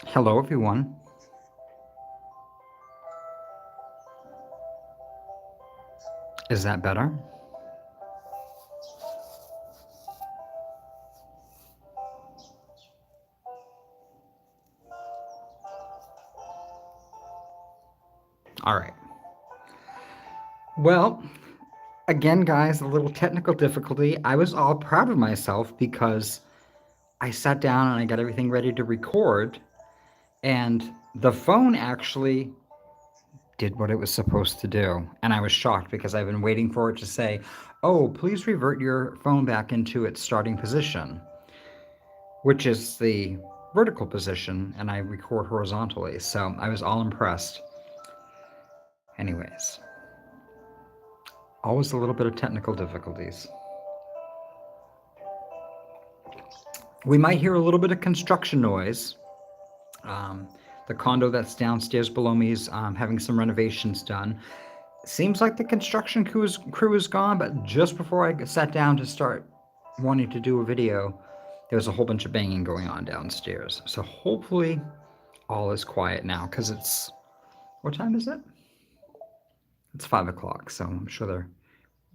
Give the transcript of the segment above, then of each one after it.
Hello, everyone. Is that better? All right. Well, again, guys, a little technical difficulty. I was all proud of myself because I sat down and I got everything ready to record, and the phone actually did what it was supposed to do. And I was shocked because I've been waiting for it to say, oh, please revert your phone back into its starting position, which is the vertical position, and I record horizontally. So I was all impressed. Anyways, always a little bit of technical difficulties. We might hear a little bit of construction noise. Um, the condo that's downstairs below me is having some renovations done. Seems like the construction crew is gone, but just before I sat down to start wanting to do a video, there was a whole bunch of banging going on downstairs. So hopefully all is quiet now, because it's, what time is it? It's 5 o'clock, so I'm sure they're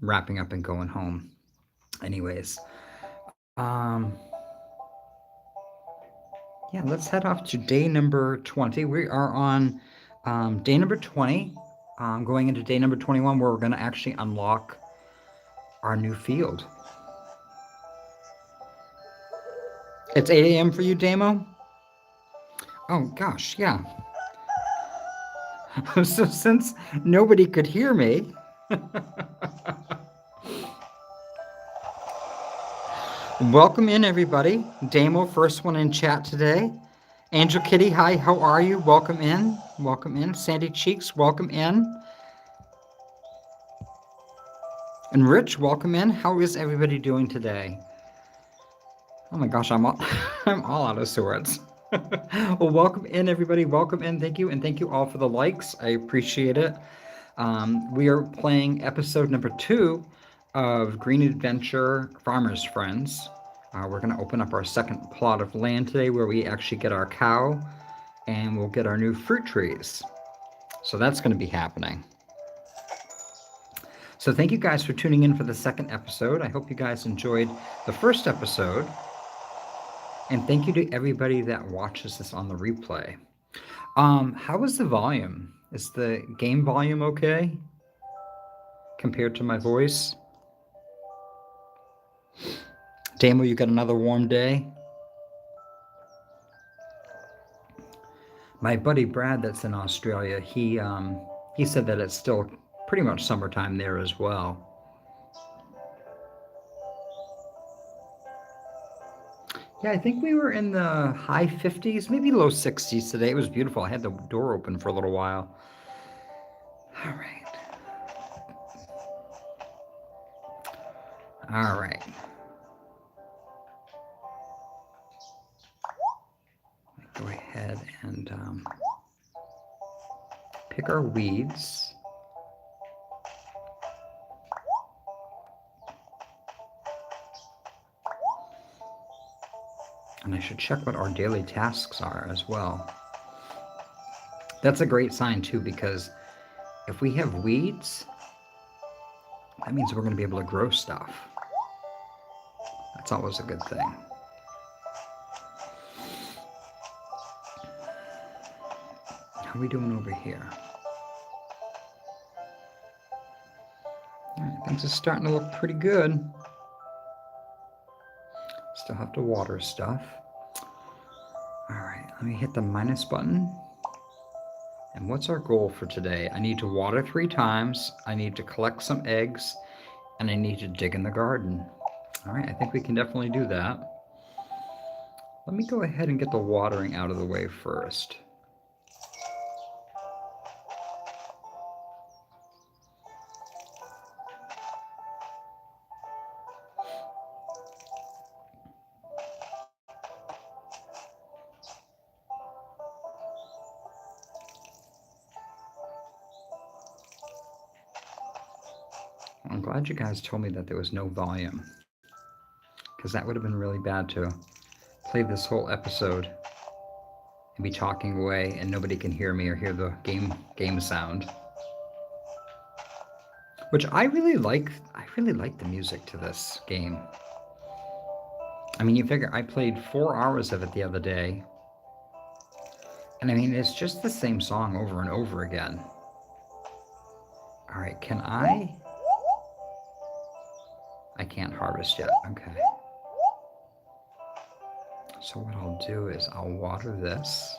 wrapping up and going home. Anyways, yeah, let's head off to day number 20. We are on day number 20, going into day number 21, where we're going to actually unlock our new field. It's 8 a.m. for you, Damo? Oh, gosh, yeah. So since nobody could hear me, welcome in, everybody. Damo, first one in chat today. Angel Kitty, hi, how are you? Welcome in. Welcome in. Sandy Cheeks, welcome in. And Rich, welcome in. How is everybody doing today? Oh my gosh, I'm all, I'm all out of sorts. Well, welcome in, everybody. Welcome in. Thank you. And thank you all for the likes. I appreciate it. We are playing episode number 2 of Green Adventure Farmer's Friends. We're going to open up our second plot of land today where we actually get our cow and we'll get our new fruit trees. So that's going to be happening. So thank you guys for tuning in for the second episode. I hope you guys enjoyed the first episode. And thank you to everybody that watches this on the replay. How is the volume? Is the game volume okay compared to my voice? Damo, you got another warm day? My buddy Brad that's in Australia, he said that it's still pretty much summertime there as well. Yeah, I think we were in the high 50s, maybe low 60s today. It was beautiful. I had the door open for a little while. All right. All right. Go ahead and pick our weeds. And I should check what our daily tasks are as well. That's a great sign too, because if we have weeds, that means we're going to be able to grow stuff. That's always a good thing. How are we doing over here? All right, things are starting to look pretty good. Still have to water stuff. All right, let me hit the minus button. And what's our goal for today? I need to water 3 times. I need to collect some eggs. And I need to dig in the garden. All right, I think we can definitely do that. Let me go ahead and get the watering out of the way first. I'm glad you guys told me that there was no volume, because that would have been really bad to play this whole episode and be talking away, and nobody can hear me or hear the game sound. Which I really like. I really like the music to this game. I mean, you figure I played 4 hours of it the other day. And I mean, it's just the same song over and over again. All right, can I? I can't harvest yet. Okay. So what I'll do is I'll water this.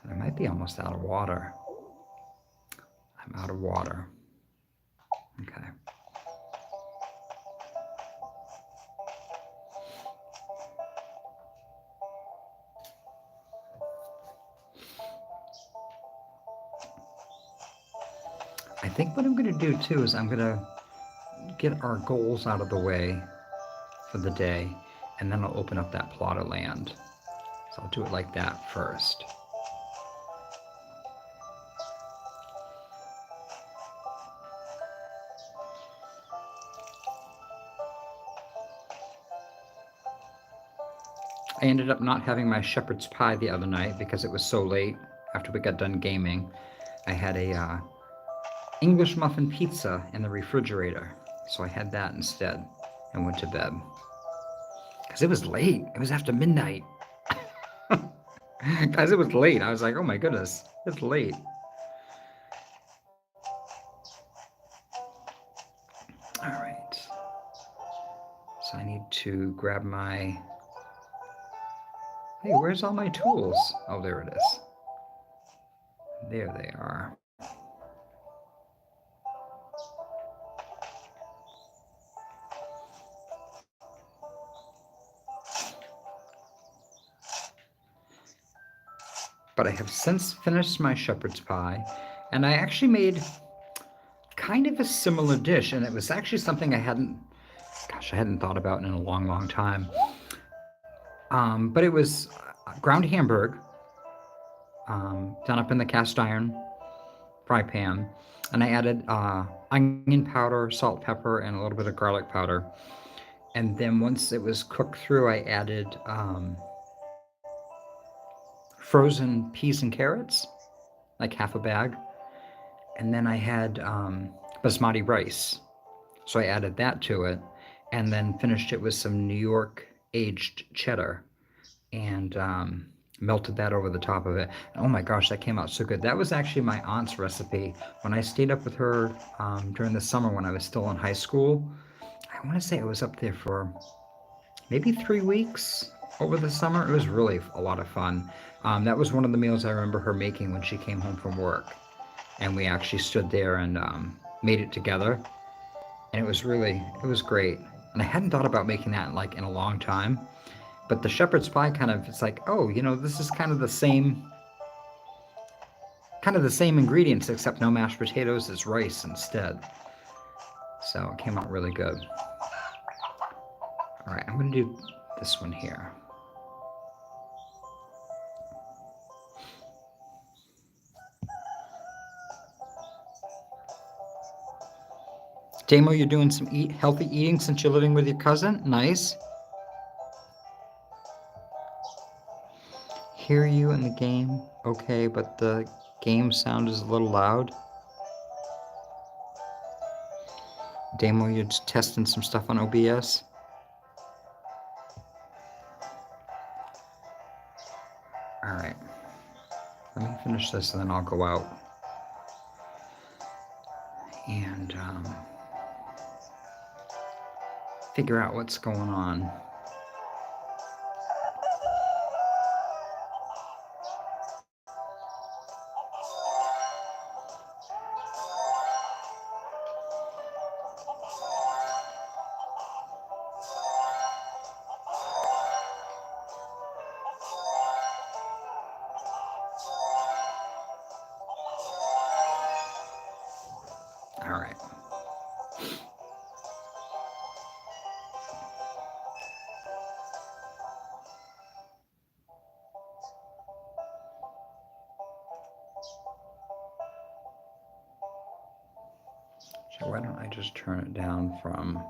And I might be almost out of water. I'm out of water. Okay. I think what I'm going to do too is I'm going to get our goals out of the way for the day, and then I'll open up that plot of land. So I'll do it like that first. I ended up not having my shepherd's pie the other night because it was so late after we got done gaming. I had a English muffin pizza in the refrigerator, so I had that instead and went to bed. Because it was late. It was after midnight. Guys, it was late. I was like, oh my goodness, it's late. All right. So I need to grab my... Hey, where's all my tools? Oh, there it is. There they are. But I have since finished my shepherd's pie, and I actually made kind of a similar dish, and it was actually something I hadn't thought about in a long, long time. But it was ground Hamburg, done up in the cast iron fry pan, and I added onion powder, salt, pepper, and a little bit of garlic powder. And then once it was cooked through, I added frozen peas and carrots, like half a bag. And then I had basmati rice. So I added that to it, and then finished it with some New York aged cheddar, and melted that over the top of it. Oh my gosh, that came out so good. That was actually my aunt's recipe. When I stayed up with her during the summer when I was still in high school, I want to say I was up there for maybe 3 weeks over the summer. It was really a lot of fun. That was one of the meals I remember her making when she came home from work. And we actually stood there and made it together. And it was great. And I hadn't thought about making that like in a long time. But the shepherd's pie kind of, it's like, oh, you know, this is kind of the same ingredients, except no mashed potatoes, it's rice instead. So it came out really good. All right, I'm going to do this one here. Damo, you're doing some healthy eating since you're living with your cousin? Nice. Hear you in the game, okay, but the game sound is a little loud. Damo, you're just testing some stuff on OBS? Alright. Let me finish this and then I'll go out. And figure out what's going on. All right. So why don't I just turn it down from...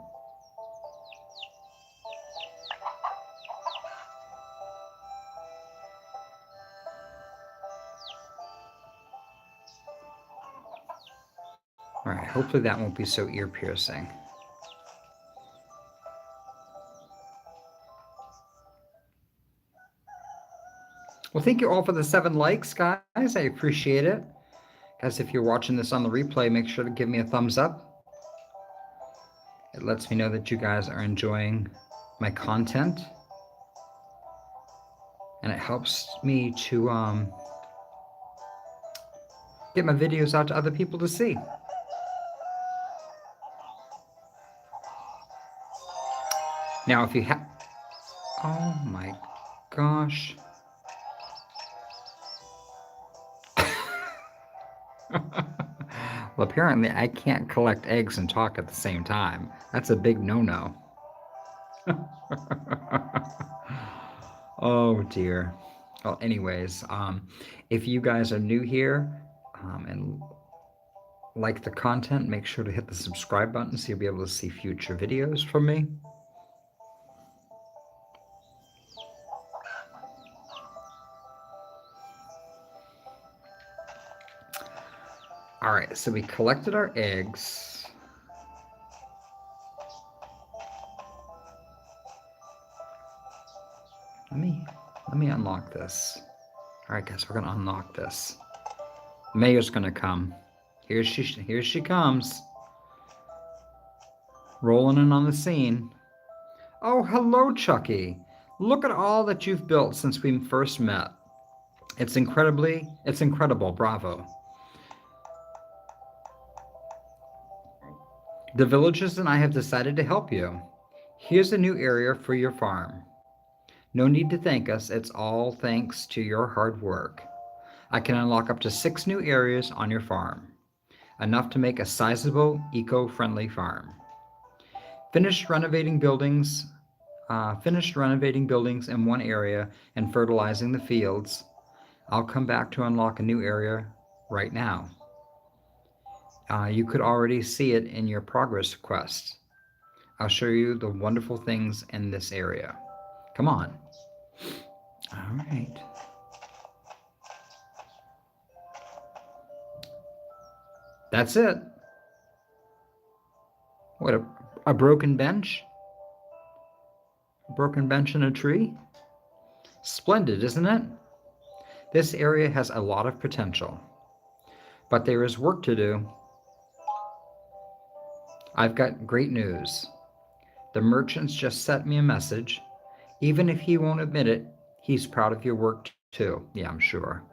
All right, hopefully that won't be so ear-piercing. Well, thank you all for the 7 likes, guys. I appreciate it. As if you're watching this on the replay, make sure to give me a thumbs up. It lets me know that you guys are enjoying my content. And it helps me to get my videos out to other people to see. Now, if you have... Oh my gosh. Well, apparently I can't collect eggs and talk at the same time. That's a big no-no. Oh dear. Well, anyways, if you guys are new here and like the content, make sure to hit the subscribe button so you'll be able to see future videos from me. All right, so we collected our eggs. Let me unlock this. All right, guys, we're gonna unlock this. Mayor's gonna come. Here she comes. Rolling in on the scene. Oh, hello, Chucky. Look at all that you've built since we first met. It's incredible, bravo. The villagers and I have decided to help you. Here's a new area for your farm. No need to thank us, it's all thanks to your hard work. I can unlock up to 6 new areas on your farm, enough to make a sizable, eco-friendly farm. Finished renovating buildings in one area and fertilizing the fields. I'll come back to unlock a new area right now. You could already see it in your progress quest. I'll show you the wonderful things in this area. Come on. All right. That's it. What, a broken bench? A broken bench in a tree? Splendid, isn't it? This area has a lot of potential, but there is work to do. I've got great news. The merchant's just sent me a message. Even if he won't admit it, he's proud of your work too. Yeah, I'm sure.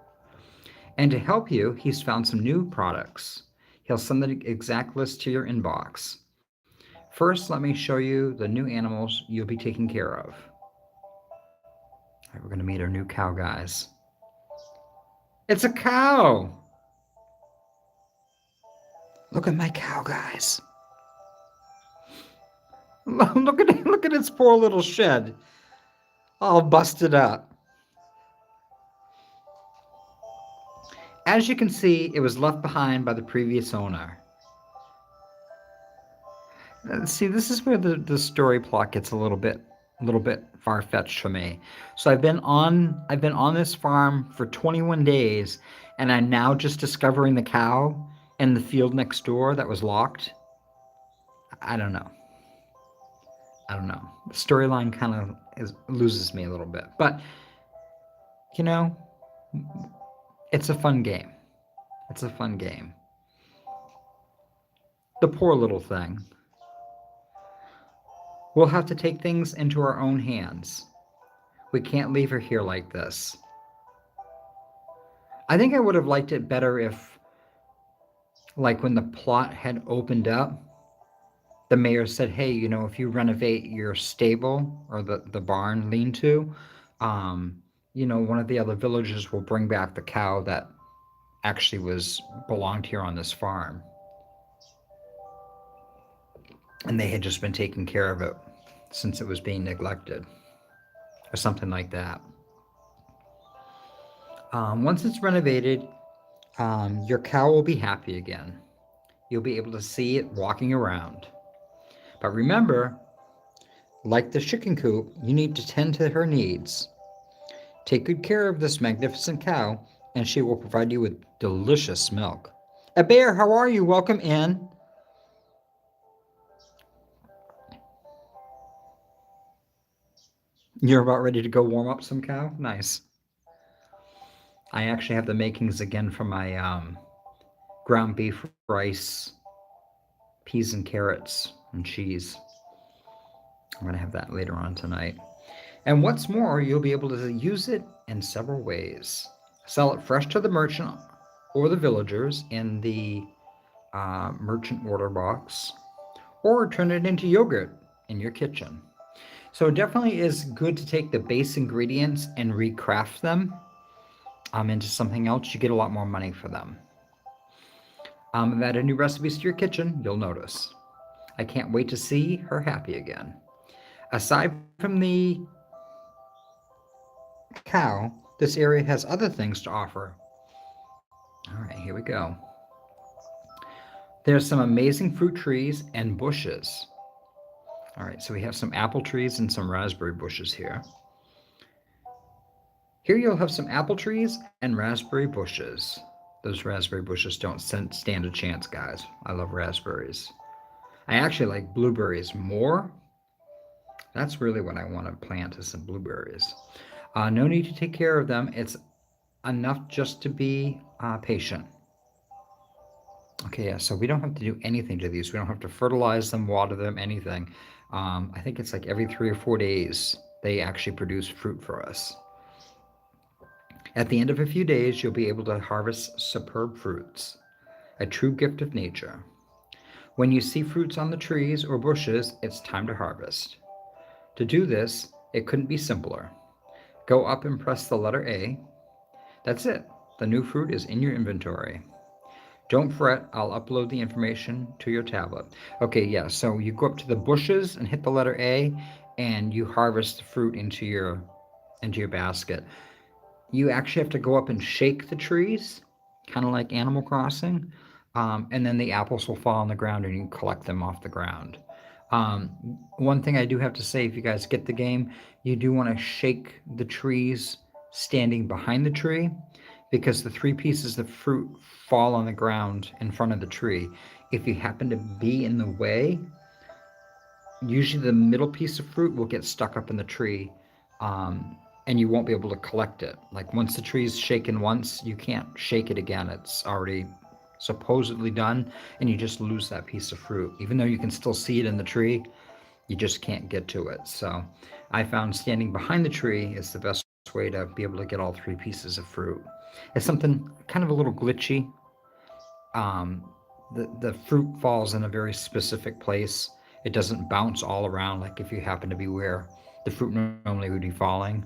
And to help you, he's found some new products. He'll send the exact list to your inbox. First, let me show you the new animals you'll be taking care of. All right, we're going to meet our new cow, guys. It's a cow! Look at my cow, guys. Look at its poor little shed. All busted up. As you can see, it was left behind by the previous owner. See, this is where the story plot gets a little bit far-fetched for me. So I've been on this farm for 21 days, and I'm now just discovering the cow in the field next door that was locked. I don't know. The storyline kind of loses me a little bit, but you know, it's a fun game. It's a fun game. The poor little thing. We'll have to take things into our own hands. We can't leave her here like this. I think I would have liked it better if, like when the plot had opened up, the mayor said, hey, you know, if you renovate your stable or the barn lean-to, you know, one of the other villagers will bring back the cow that actually belonged here on this farm. And they had just been taking care of it since it was being neglected or something like that. Once it's renovated, your cow will be happy again. You'll be able to see it walking around. But remember, like the chicken coop, you need to tend to her needs. Take good care of this magnificent cow, and she will provide you with delicious milk. A bear, how are you? Welcome in. You're about ready to go warm up some cow? Nice. I actually have the makings again for my ground beef, rice, peas and carrots, and cheese. I'm going to have that later on tonight. And what's more, you'll be able to use it in several ways. Sell it fresh to the merchant or the villagers in the merchant order box, or turn it into yogurt in your kitchen. So it definitely is good to take the base ingredients and recraft them into something else. You get a lot more money for them. I've added new recipes to your kitchen, you'll notice. I can't wait to see her happy again. Aside from the cow, this area has other things to offer. All right, here we go. There's some amazing fruit trees and bushes. All right, so we have some apple trees and some raspberry bushes here. Here you'll have some apple trees and raspberry bushes. Those raspberry bushes don't stand a chance, guys. I love raspberries. I actually like blueberries more. That's really what I want to plant is some blueberries. No need to take care of them. It's enough just to be patient. Okay, yeah, so we don't have to do anything to these. We don't have to fertilize them, water them, anything. I think it's like every 3 or 4 days they actually produce fruit for us. At the end of a few days, you'll be able to harvest superb fruits, a true gift of nature. When you see fruits on the trees or bushes, it's time to harvest. To do this, it couldn't be simpler. Go up and press the letter A. That's it. The new fruit is in your inventory. Don't fret, I'll upload the information to your tablet. Okay, yeah, so you go up to the bushes and hit the letter A, and you harvest the fruit into your basket. You actually have to go up and shake the trees, kind of like Animal Crossing, and then the apples will fall on the ground and you collect them off the ground. One thing I do have to say, if you guys get the game, you do want to shake the trees standing behind the tree, because the 3 pieces of fruit fall on the ground in front of the tree. If you happen to be in the way, usually the middle piece of fruit will get stuck up in the tree, and you won't be able to collect it. Like once the tree's shaken once, you can't shake it again. It's already supposedly done, and you just lose that piece of fruit. Even though you can still see it in the tree, you just can't get to it. So I found standing behind the tree is the best way to be able to get all 3 pieces of fruit. It's something kind of a little glitchy. The fruit falls in a very specific place. It doesn't bounce all around like if you happen to be where the fruit normally would be falling.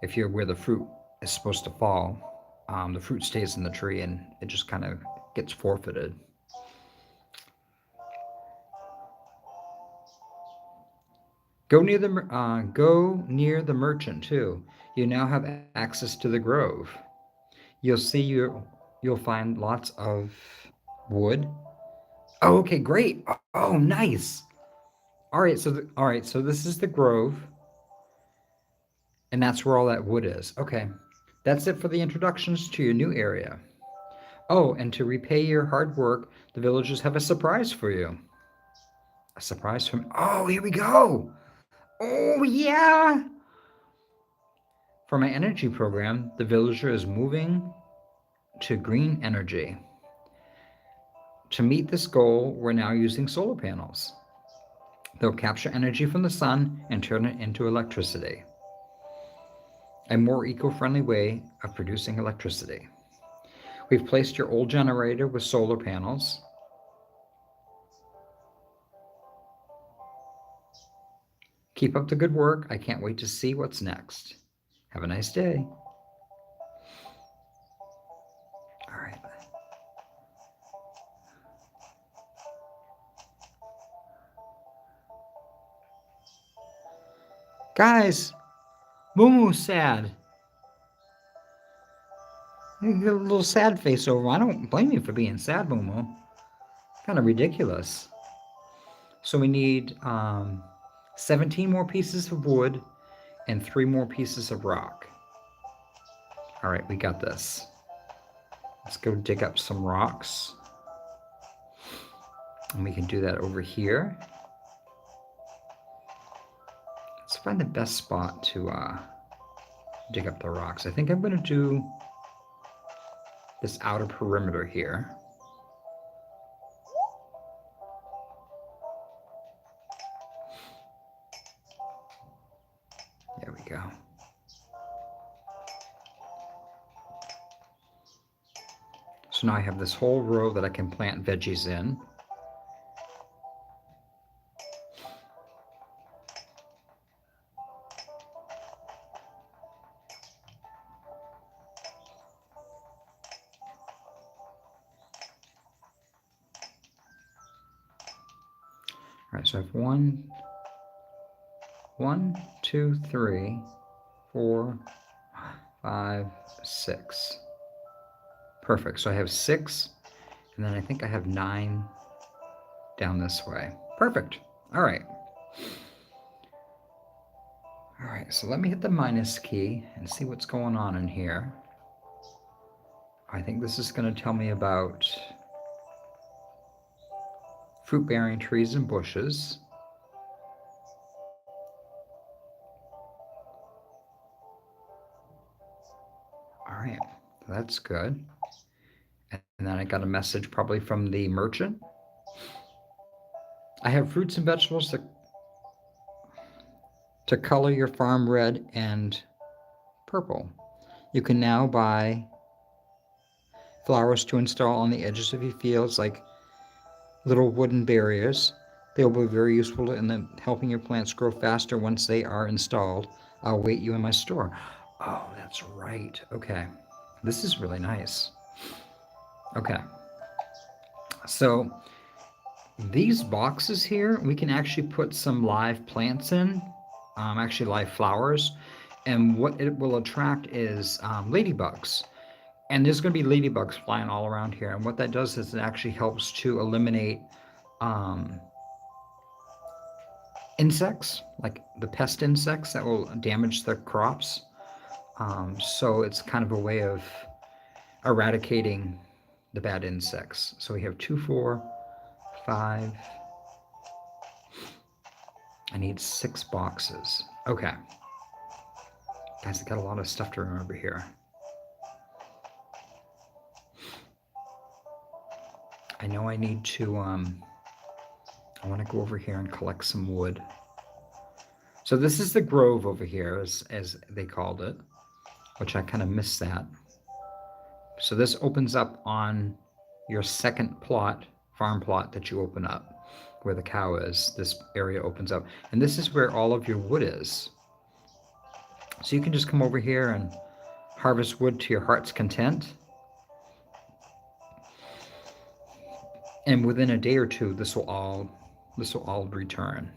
If you're where the fruit is supposed to fall, the fruit stays in the tree and it just kind of gets forfeited. Go near the merchant too. You now have access to the grove. You'll find lots of wood. Oh, okay, great. Oh, nice. All right, so this is the grove, and that's where all that wood is. Okay, that's it for the introductions to your new area. Oh, and to repay your hard work, the villagers have a surprise for you. A surprise from. Oh, here we go. Oh, yeah. For my energy program, the villager is moving to green energy. To meet this goal, we're now using solar panels. They'll capture energy from the sun and turn it into electricity. A more eco-friendly way of producing electricity. We've placed your old generator with solar panels. Keep up the good work. I can't wait to see what's next. Have a nice day. All right. Guys, Mumu's sad. You get a little sad face over. I don't blame you for being sad, Mumu. Kind of ridiculous. So we need 17 more pieces of wood and 3 more pieces of rock. All right, we got this. Let's go dig up some rocks. And we can do that over here. Let's find the best spot to dig up the rocks. I think I'm going to do this outer perimeter here. There we go. So now I have this whole row that I can plant veggies in. All right, so I have 1, 2, 3, 4, 5, 6. Perfect. So I have 6, and then I think I have 9 down this way. Perfect. All right. All right, so let me hit the minus key and see what's going on in here. I think this is going to tell me about fruit-bearing trees and bushes. All right, that's good. And then I got a message probably from the merchant. I have fruits and vegetables to color your farm red and purple. You can now buy flowers to install on the edges of your fields, like little wooden barriers. They will be very useful in helping your plants grow faster once they are installed. I'll wait you in my store. Oh, that's right. Okay. This is really nice. Okay. So these boxes here, we can actually put some live plants in, actually live flowers. And what it will attract is ladybugs. And there's going to be ladybugs flying all around here. And what that does is it actually helps to eliminate insects, like the pest insects that will damage the crops. So it's kind of a way of eradicating the bad insects. So we have 2, 4, 5. I need 6 boxes. Okay. Guys, I got a lot of stuff to remember here. I know I need to, I want to go over here and collect some wood. So this is the grove over here, as they called it, which I kind of missed that. So this opens up on your second plot, farm plot that you open up, where the cow is. This area opens up. And this is where all of your wood is. So you can just come over here and harvest wood to your heart's content. And within a day or two, this will all return.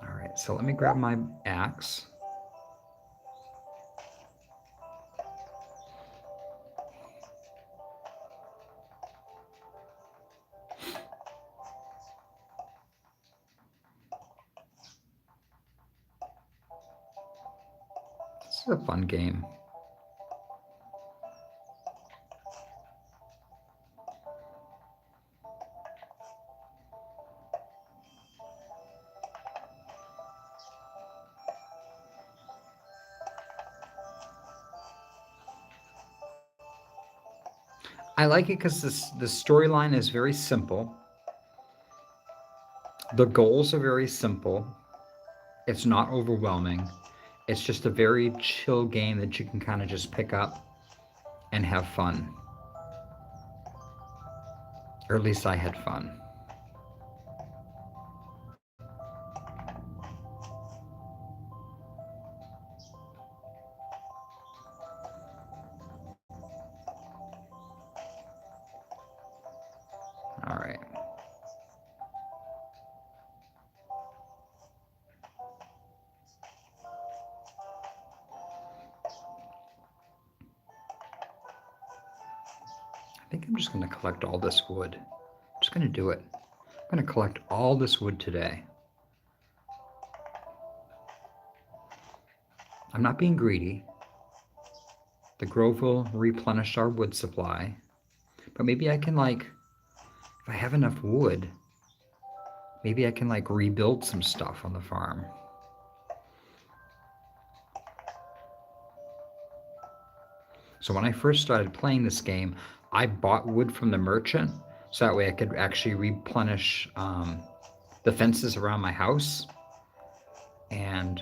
All right, so let me grab my axe. This is a fun game. I like it because the storyline is very simple. The goals are very simple. It's not overwhelming. It's just a very chill game that you can kind of just pick up and have fun. Or at least I had fun. All right. I think I'm just going to collect all this wood. I'm just going to do it. I'm going to collect all this wood today. I'm not being greedy. The grove will replenish our wood supply. But maybe I can, like, if I have enough wood, maybe I can, like, rebuild some stuff on the farm. So when I first started playing this game, I bought wood from the merchant so that way I could actually replenish the fences around my house, and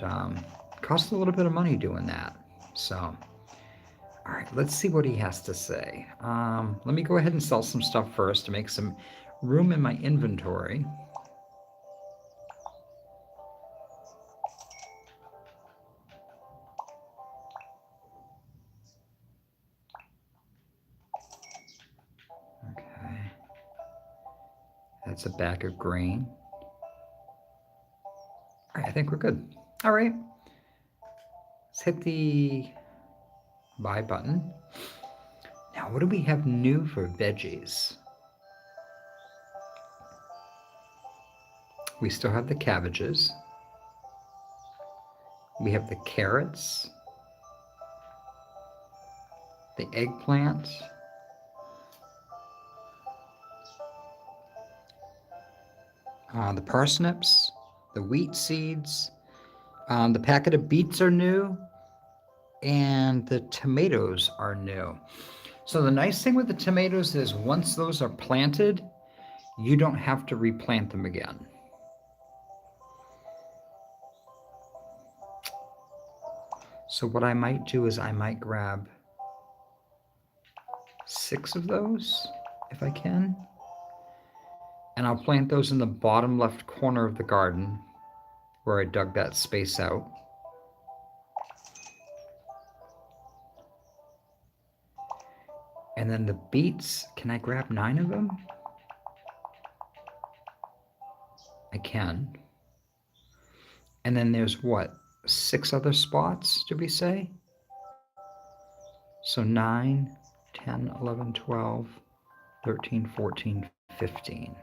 cost a little bit of money doing that. So, all right, let's see what he has to say. Let me go ahead and sell some stuff first to make some room in my inventory. Okay. That's a bag of grain. All right, I think we're good. All right. Let's hit the buy button. Now, what do we have new for veggies? We still have the cabbages. We have the carrots, the eggplant, the parsnips, the wheat seeds, the packet of beets are new, and the tomatoes are new. So the nice thing with the tomatoes is once those are planted, you don't have to replant them again. So what I might do is I might grab 6 of those if I can, and I'll plant those in the bottom left corner of the garden where I dug that space out. And then the beets, can I grab 9 of them? I can. And then there's what, 6 other spots, did we say? So 9, 10, 11, 12, 13, 14, 15.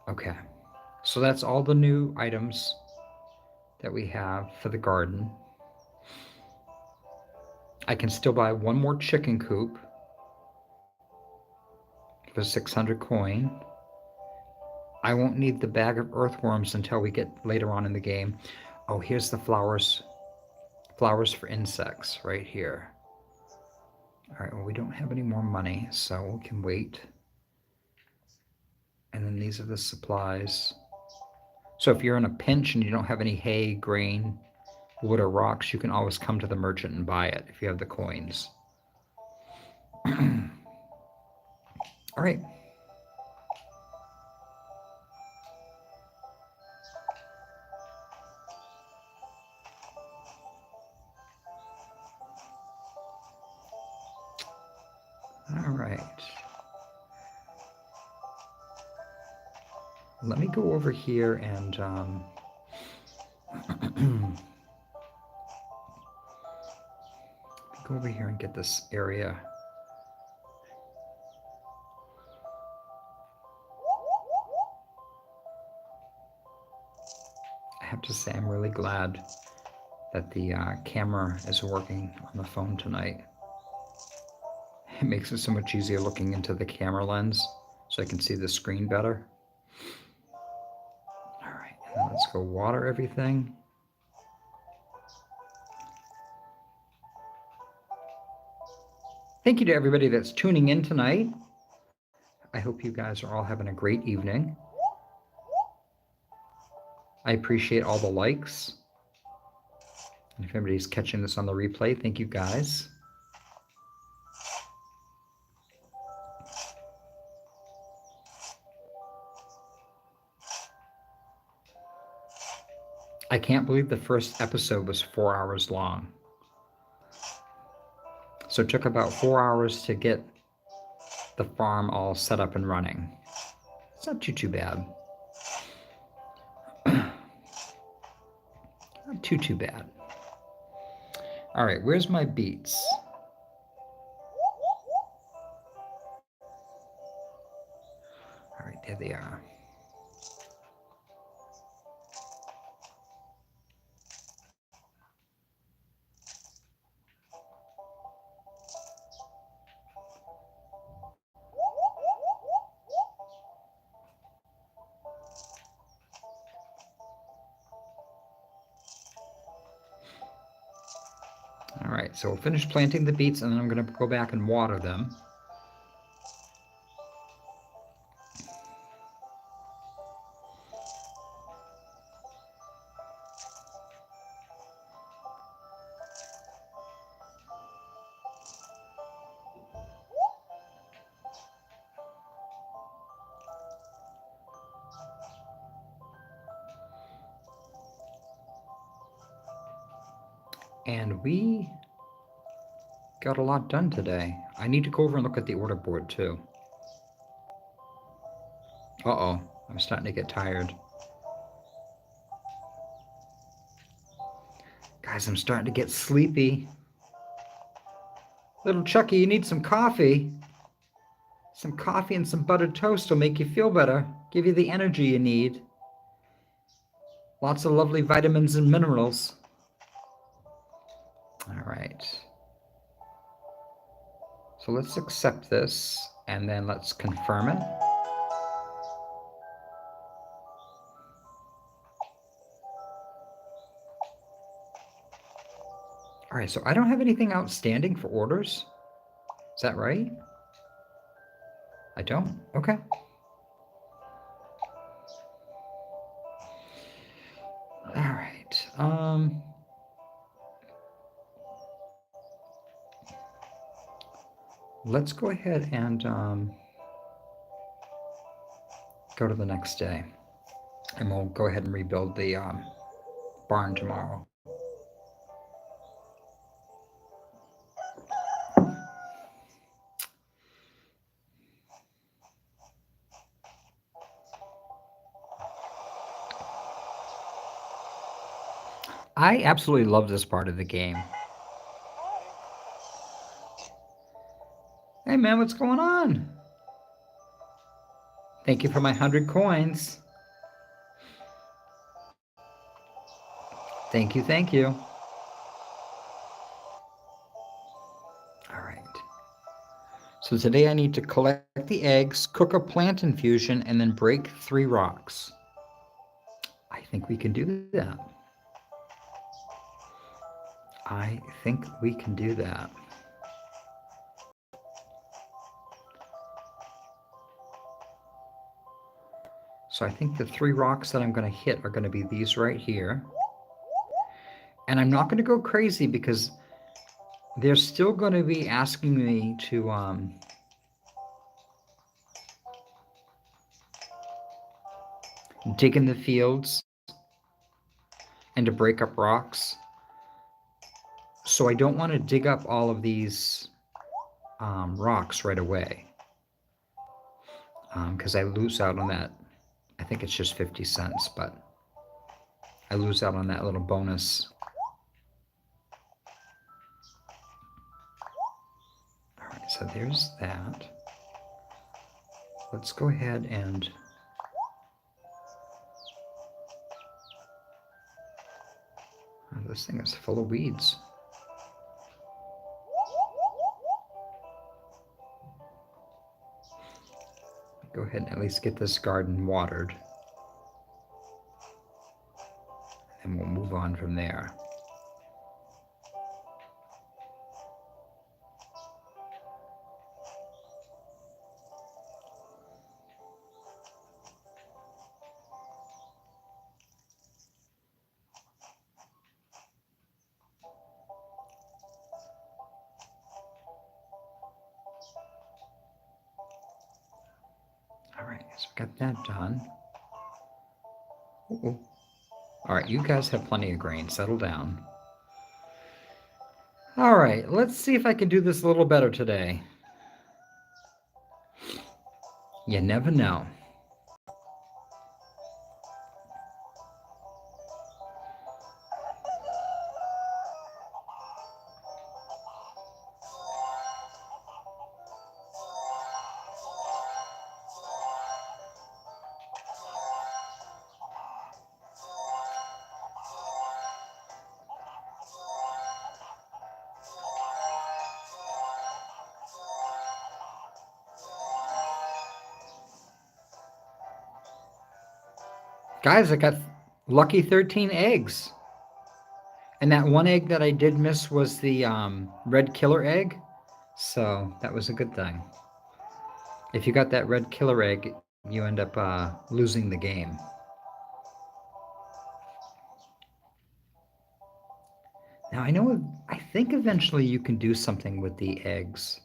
Okay, so that's all the new items that we have for the garden. I can still buy one more chicken coop for 600 coin. I won't need the bag of earthworms until we get later on in the game. Oh, here's the flowers. Flowers for insects right here. All right, well, we don't have any more money, so we can wait. And then these are the supplies. So if you're in a pinch and you don't have any hay, grain, wood, or rocks, you can always come to the merchant and buy it if you have the coins. All right. All right. Let me go over here and go over here and get this area. I have to say I'm really glad that the camera is working on the phone tonight. It makes it so much easier looking into the camera lens so I can see the screen better. All right, and then let's go water everything. Thank you to everybody that's tuning in tonight. I hope you guys are all having a great evening. I appreciate all the likes. And if anybody's catching this on the replay, thank you guys. I can't believe the first episode was 4 hours long. So it took about 4 hours to get the farm all set up and running. It's not too bad. Not too bad. All right, where's my beets? All right, there they are. All right, so we'll finish planting the beets, and then I'm going to go back and water them. And we got a lot done today. I need to go over and look at the order board too. Uh-oh, I'm starting to get tired. Guys, I'm starting to get sleepy. Little Chucky, you need some coffee. Some coffee and some buttered toast will make you feel better, give you the energy you need. Lots of lovely vitamins and minerals. All right. So let's accept this, and then let's confirm it. All right, so I don't have anything outstanding for orders. Is that right? I don't? Okay. All right. Let's go ahead and go to the next day. And we'll go ahead and rebuild the barn tomorrow. I absolutely love this part of the game. Hey man, what's going on? Thank you for my 100 coins. Thank you, thank you. All right. So today I need to collect the eggs, cook a plant infusion, and then break 3 rocks. I think we can do that. I think we can do that. So I think the 3 rocks that I'm going to hit are going to be these right here. And I'm not going to go crazy because they're still going to be asking me to dig in the fields and to break up rocks. So I don't want to dig up all of these rocks right away because I lose out on that. I think it's just 50 cents, but I lose out on that little bonus. All right, so there's that. Let's go ahead and this thing is full of weeds. Go ahead and at least get this garden watered. And we'll move on from there. All right, so we got that done. Uh-oh. All right, you guys have plenty of grain. Settle down. All right, let's see if I can do this a little better today. You never know. Guys, I got lucky 13 eggs. And that one egg that I did miss was the red killer egg. So that was a good thing. If you got that red killer egg, you end up losing the game. Now I think eventually you can do something with the eggs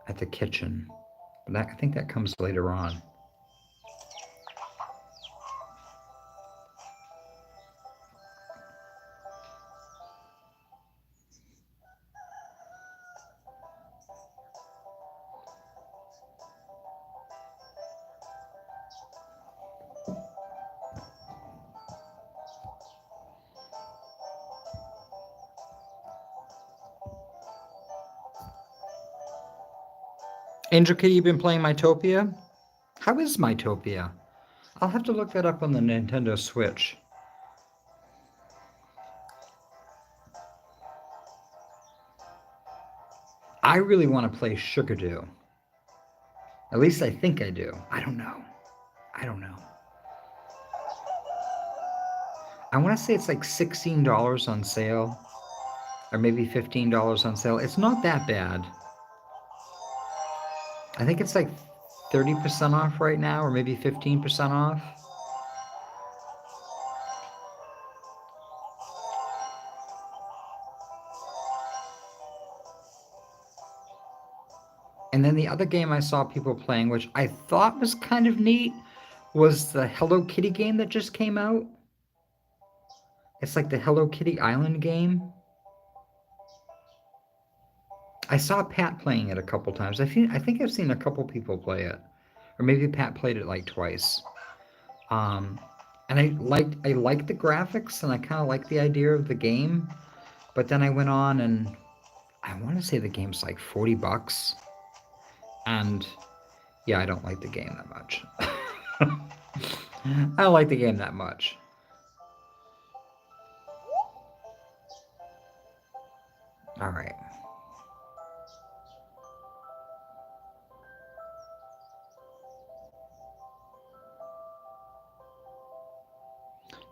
at the kitchen. But I think that comes later on. Angel Kitty, you've been playing Mytopia? How is Mytopia? I'll have to look that up on the Nintendo Switch. I really want to play Sugar. At least I think I do. I don't know. I want to say it's like $16 on sale. Or maybe $15 on sale. It's not that bad. I think it's like 30% off right now, or maybe 15% off. And then the other game I saw people playing, which I thought was kind of neat, was the Hello Kitty game that just came out. It's like the Hello Kitty Island game. I saw Pat playing it a couple times. I think I've seen a couple people play it. Or maybe Pat played it like twice. And I liked the graphics, and I kind of liked the idea of the game. But then I went on, and I want to say the game's like $40. And yeah, I don't like the game that much. I don't like the game that much. All right.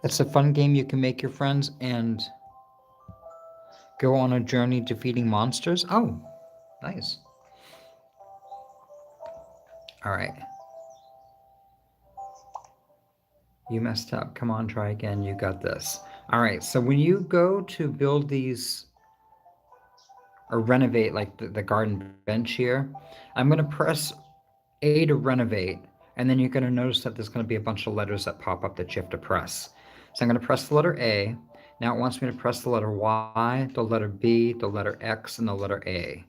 It's a fun game. You can make your friends and go on a journey defeating monsters. Oh, nice. All right. You messed up. Come on, try again. You got this. All right. So when you go to build these or renovate, like the garden bench here, I'm going to press A to renovate. And then you're going to notice that there's going to be a bunch of letters that pop up that you have to press. So I'm going to press the letter A. Now it wants me to press the letter Y, the letter B, the letter X, and the letter A.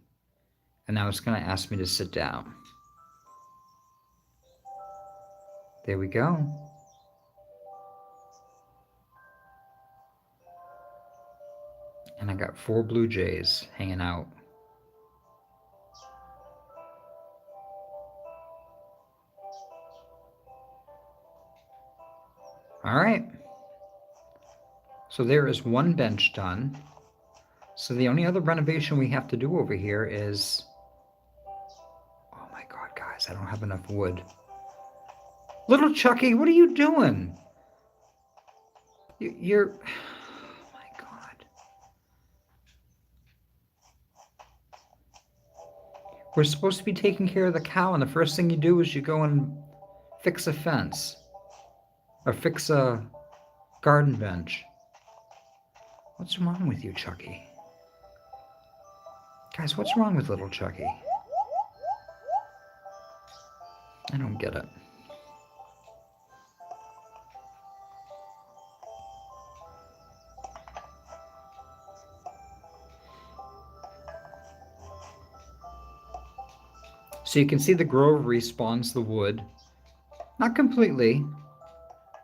And now it's going to ask me to sit down. There we go. And I got 4 blue jays hanging out. All right. So there is one bench done. So the only other renovation we have to do over here is... Oh my God, guys, I don't have enough wood. Little Chucky, what are you doing? You're... Oh my God. We're supposed to be taking care of the cow, and the first thing you do is you go and fix a fence. Or fix a garden bench. What's wrong with you, Chucky? Guys, what's wrong with little Chucky? I don't get it. So you can see the grove respawns the wood. Not completely,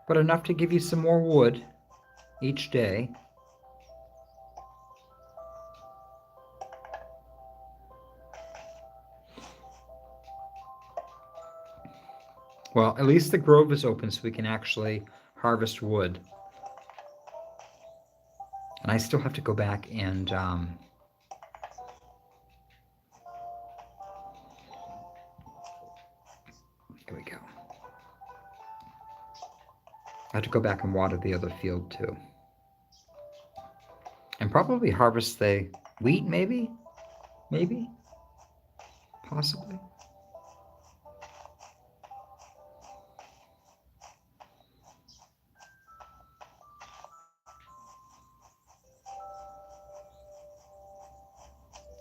but enough to give you some more wood each day. Well, at least the grove is open so we can actually harvest wood. And I still have to go back and here we go. I have to go back and water the other field too. And probably harvest the wheat, maybe? Maybe? Possibly?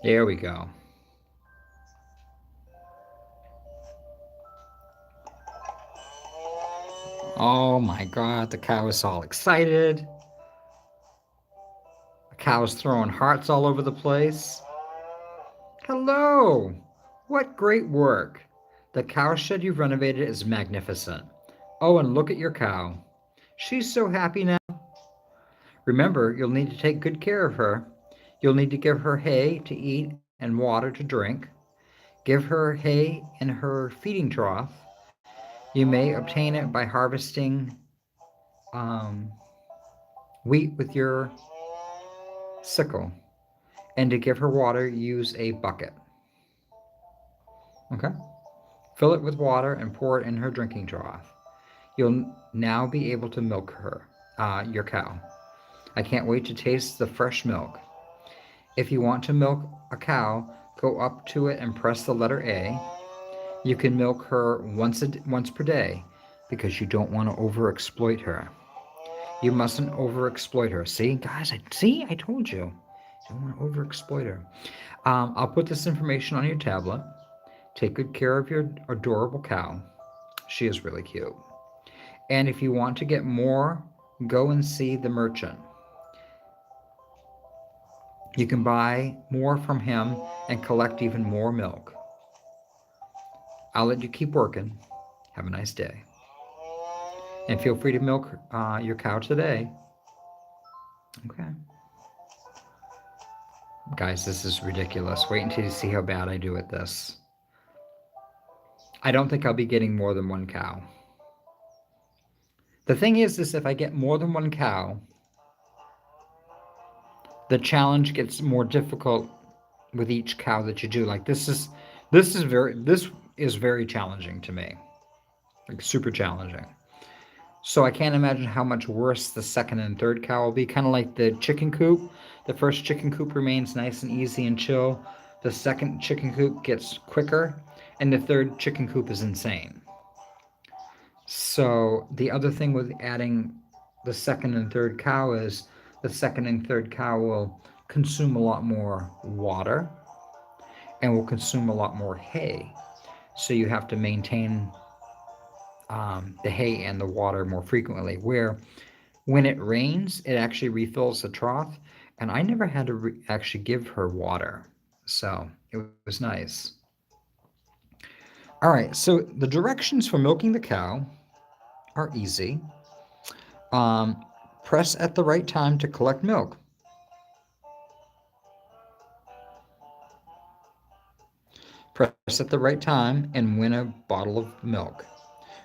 There we go. Oh my God, the cow is all excited. The cow's throwing hearts all over the place. Hello! What great work! The cowshed you've renovated is magnificent. Oh, and look at your cow. She's so happy now. Remember, you'll need to take good care of her. You'll need to give her hay to eat and water to drink. Give her hay in her feeding trough. You may obtain it by harvesting um, wheat with your sickle. And to give her water, use a bucket. Okay? Fill it with water and pour it in her drinking trough. You'll now be able to milk her, your cow. I can't wait to taste the fresh milk. If you want to milk a cow, go up to it and press the letter A. You can milk her once per day because you don't want to overexploit her. You mustn't overexploit her. See, guys, I told you. You don't want to overexploit her. I'll put this information on your tablet. Take good care of your adorable cow. She is really cute. And if you want to get more, go and see the merchant. You can buy more from him and collect even more milk. I'll let you keep working. Have a nice day. And feel free to milk your cow today. Okay. Guys, this is ridiculous. Wait until you see how bad I do at this. I don't think I'll be getting more than one cow. The thing is if I get more than one cow, the challenge gets more difficult with each cow that you do. Like this is very challenging to me. Like super challenging. So I can't imagine how much worse the second and third cow will be. Kind of like the chicken coop. The first chicken coop remains nice and easy and chill. The second chicken coop gets quicker, and the third chicken coop is insane. So the other thing with adding the second and third cow is the second and third cow will consume a lot more water and will consume a lot more hay. So you have to maintain the hay and the water more frequently. Where when it rains, it actually refills the trough, and I never had to actually give her water. So it was nice. All right, so the directions for milking the cow are easy. Press at the right time to collect milk. Press at the right time and win a bottle of milk.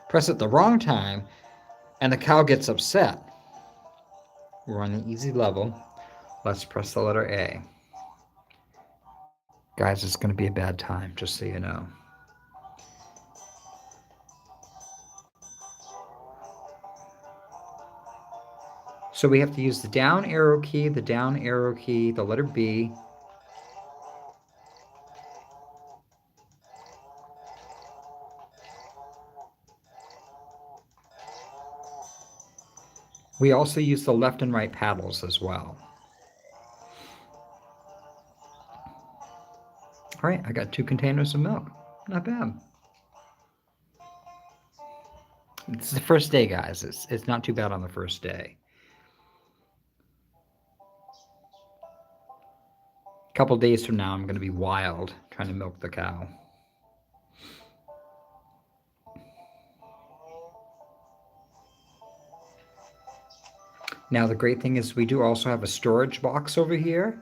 Press at the wrong time and the cow gets upset. We're on the easy level. Let's press the letter A. Guys, it's going to be a bad time, just so you know. So we have to use the down arrow key, the letter B. We also use the left and right paddles as well. All right, I got 2 containers of milk. Not bad. It's the first day, guys. It's not too bad on the first day. A couple days from now, I'm going to be wild trying to milk the cow. Now, the great thing is we do also have a storage box over here.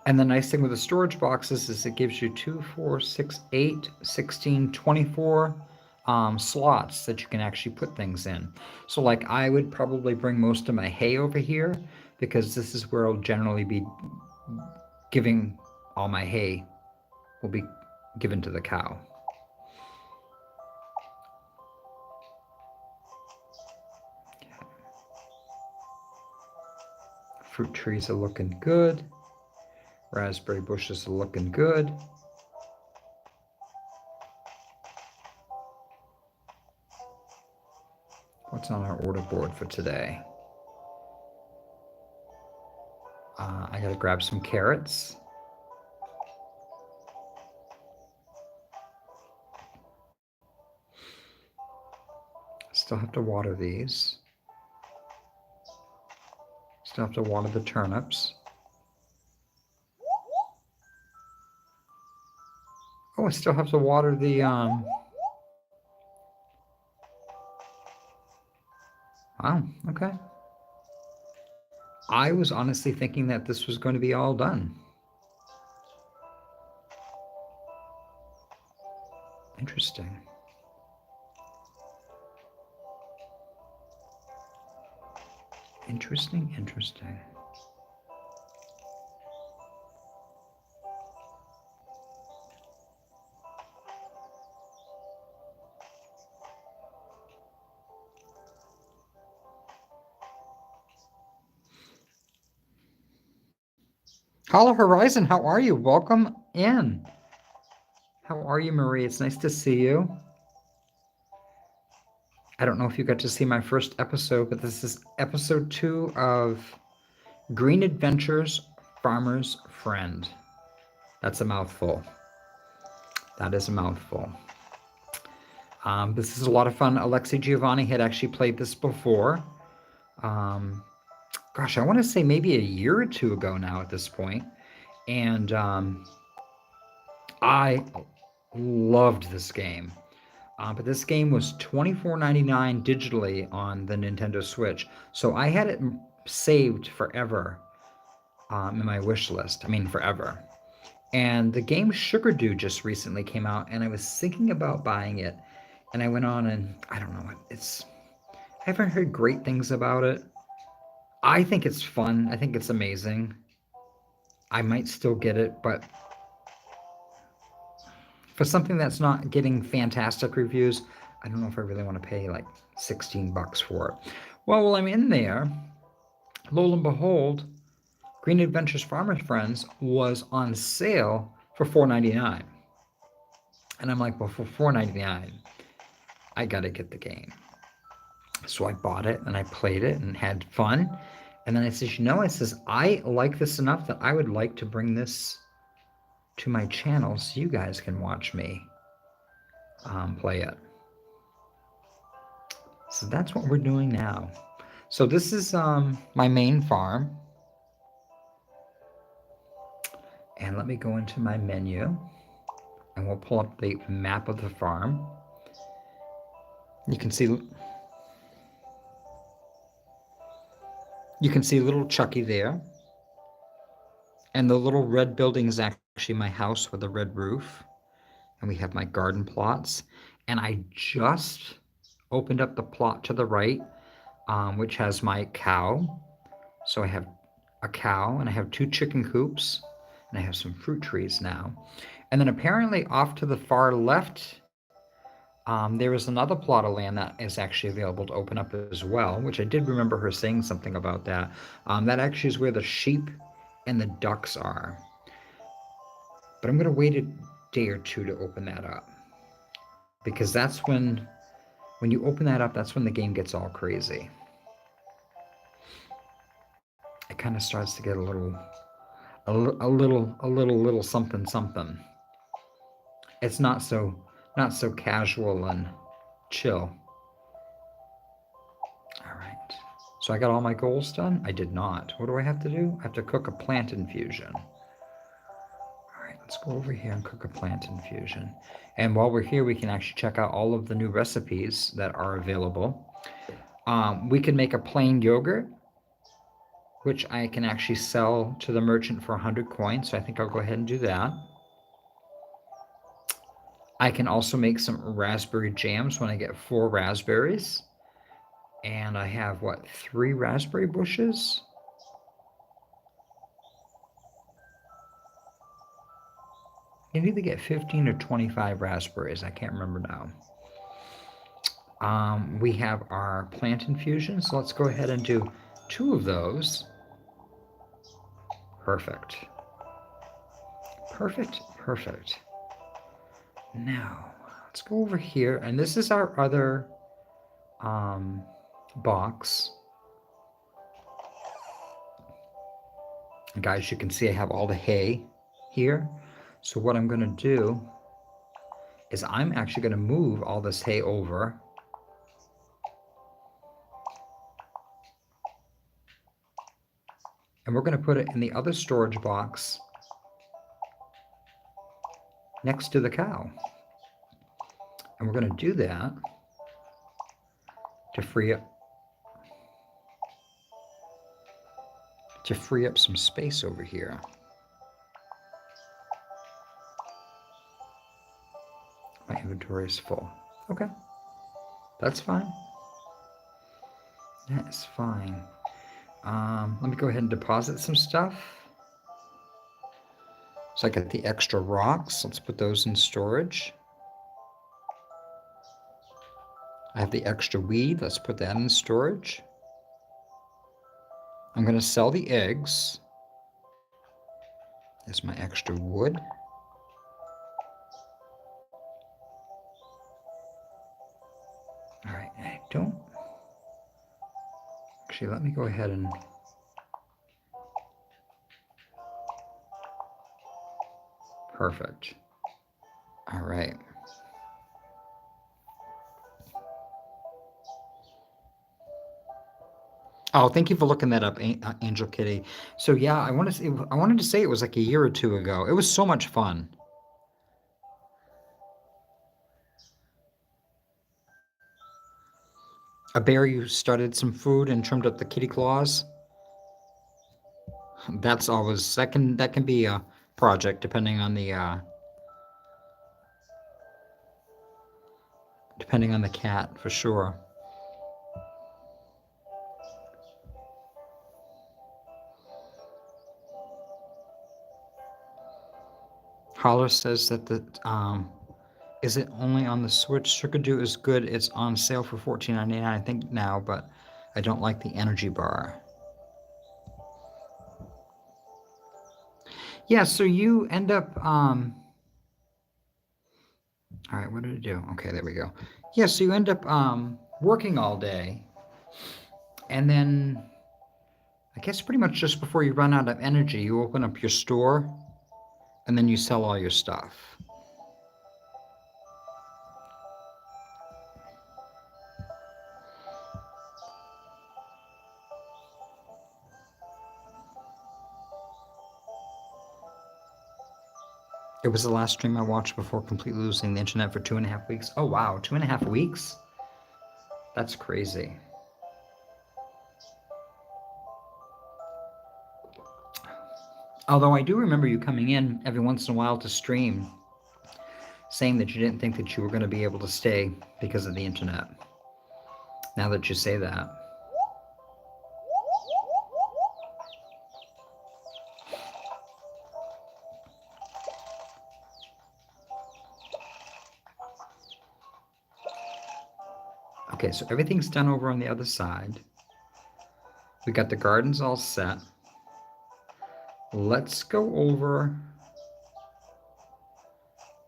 And the nice thing with the storage boxes is it gives you 2, 4, 6, 8, 16, 24 slots that you can actually put things in. So like I would probably bring most of my hay over here because this is where I'll generally be giving all my hay will be given to the cow. Fruit trees are looking good. Raspberry bushes are looking good. What's on our order board for today? I gotta grab some carrots. Still have to water these. Still have to water the turnips. Oh, I still have to water the wow, okay. I was honestly thinking that this was going to be all done. Interesting. Interesting, interesting. Hollow Horizon, how are you? Welcome in. How are you, Marie? It's nice to see you. I don't know if you got to see my first episode, but this is episode 2 of Green Adventures Farmer's Friend. That's a mouthful. That is a mouthful. This is a lot of fun. Alexi Giovanni had actually played this before. Gosh, I want to say maybe a year or two ago now at this point. And I loved this game. But this game was $24.99 digitally on the Nintendo Switch. So I had it saved forever in my wish list. I mean, forever. And the game Sugar Dew just recently came out, and I was thinking about buying it. And I went on and, I don't know, I haven't heard great things about it. I think it's fun. I think it's amazing. I might still get it, but for something that's not getting fantastic reviews, I don't know if I really want to pay like 16 bucks for it. Well, while I'm in there, lo and behold, Green Adventures Farmer's Friends was on sale for $4.99. And I'm like, well, for $4.99, I got to get the game. So I bought it and I played it and had fun. And then I said, I like this enough that I would like to bring this to my channel so you guys can watch me play it. So that's what we're doing now. So this is my main farm. And let me go into my menu and we'll pull up the map of the farm. You can see little Chucky there. And the little red building is actually my house with a red roof. And we have my garden plots. And I just opened up the plot to the right, which has my cow. So I have a cow and I have 2 chicken coops and I have some fruit trees now. And then apparently off to the far left, there is another plot of land that is actually available to open up as well, which I did remember her saying something about that. That actually is where the sheep and the ducks are. But I'm going to wait a day or two to open that up. Because that's when you open that up, that's when the game gets all crazy. It kind of starts to get a little something something. It's not so casual and chill. All right. So I got all my goals done? I did not. What do I have to do? I have to cook a plant infusion. All right, let's go over here and cook a plant infusion. And while we're here, we can actually check out all of the new recipes that are available. We can make a plain yogurt, which I can actually sell to the merchant for 100 coins. So I think I'll go ahead and do that. I can also make some raspberry jams when I get 4 raspberries. And I have, 3 raspberry bushes? You can either get 15 or 25 raspberries. I can't remember now. We have our plant infusion, so let's go ahead and do 2 of those. Perfect. Perfect, perfect. Now, let's go over here, and this is our other box. And guys, you can see I have all the hay here. So what I'm going to do is I'm actually going to move all this hay over. And we're going to put it in the other storage box next to the cow. And we're going to do that to free up some space over here. My inventory is full. Okay. That's fine. That is fine. Let me go ahead and deposit some stuff. So I got the extra rocks. Let's put those in storage. I have the extra weed. Let's put that in storage. I'm going to sell the eggs. There's my extra wood. All right, I don't... Actually, let me go ahead and... Perfect. All right. Oh, thank you for looking that up, Angel Kitty. So yeah, I wanted to say it was like a year or two ago. It was so much fun. A bear, you started some food and trimmed up the kitty claws. That's always that can be a project depending on the cat for sure. Holler says that the is it only on the Switch? Sugardew is good. It's on sale for $14.99, I think now, but I don't like the energy bar. Yeah, so you end up all right, what did it do? Okay, there we go. Yeah, so you end up working all day, and then I guess pretty much just before you run out of energy, you open up your store, and then you sell all your stuff. It was the last stream I watched before completely losing the internet for 2.5 weeks. Oh wow, 2.5 weeks? That's crazy. Although I do remember you coming in every once in a while to stream, saying that you didn't think that you were going to be able to stay because of the internet. Now that you say that. Okay, so everything's done over on the other side. We got the gardens all set. Let's go over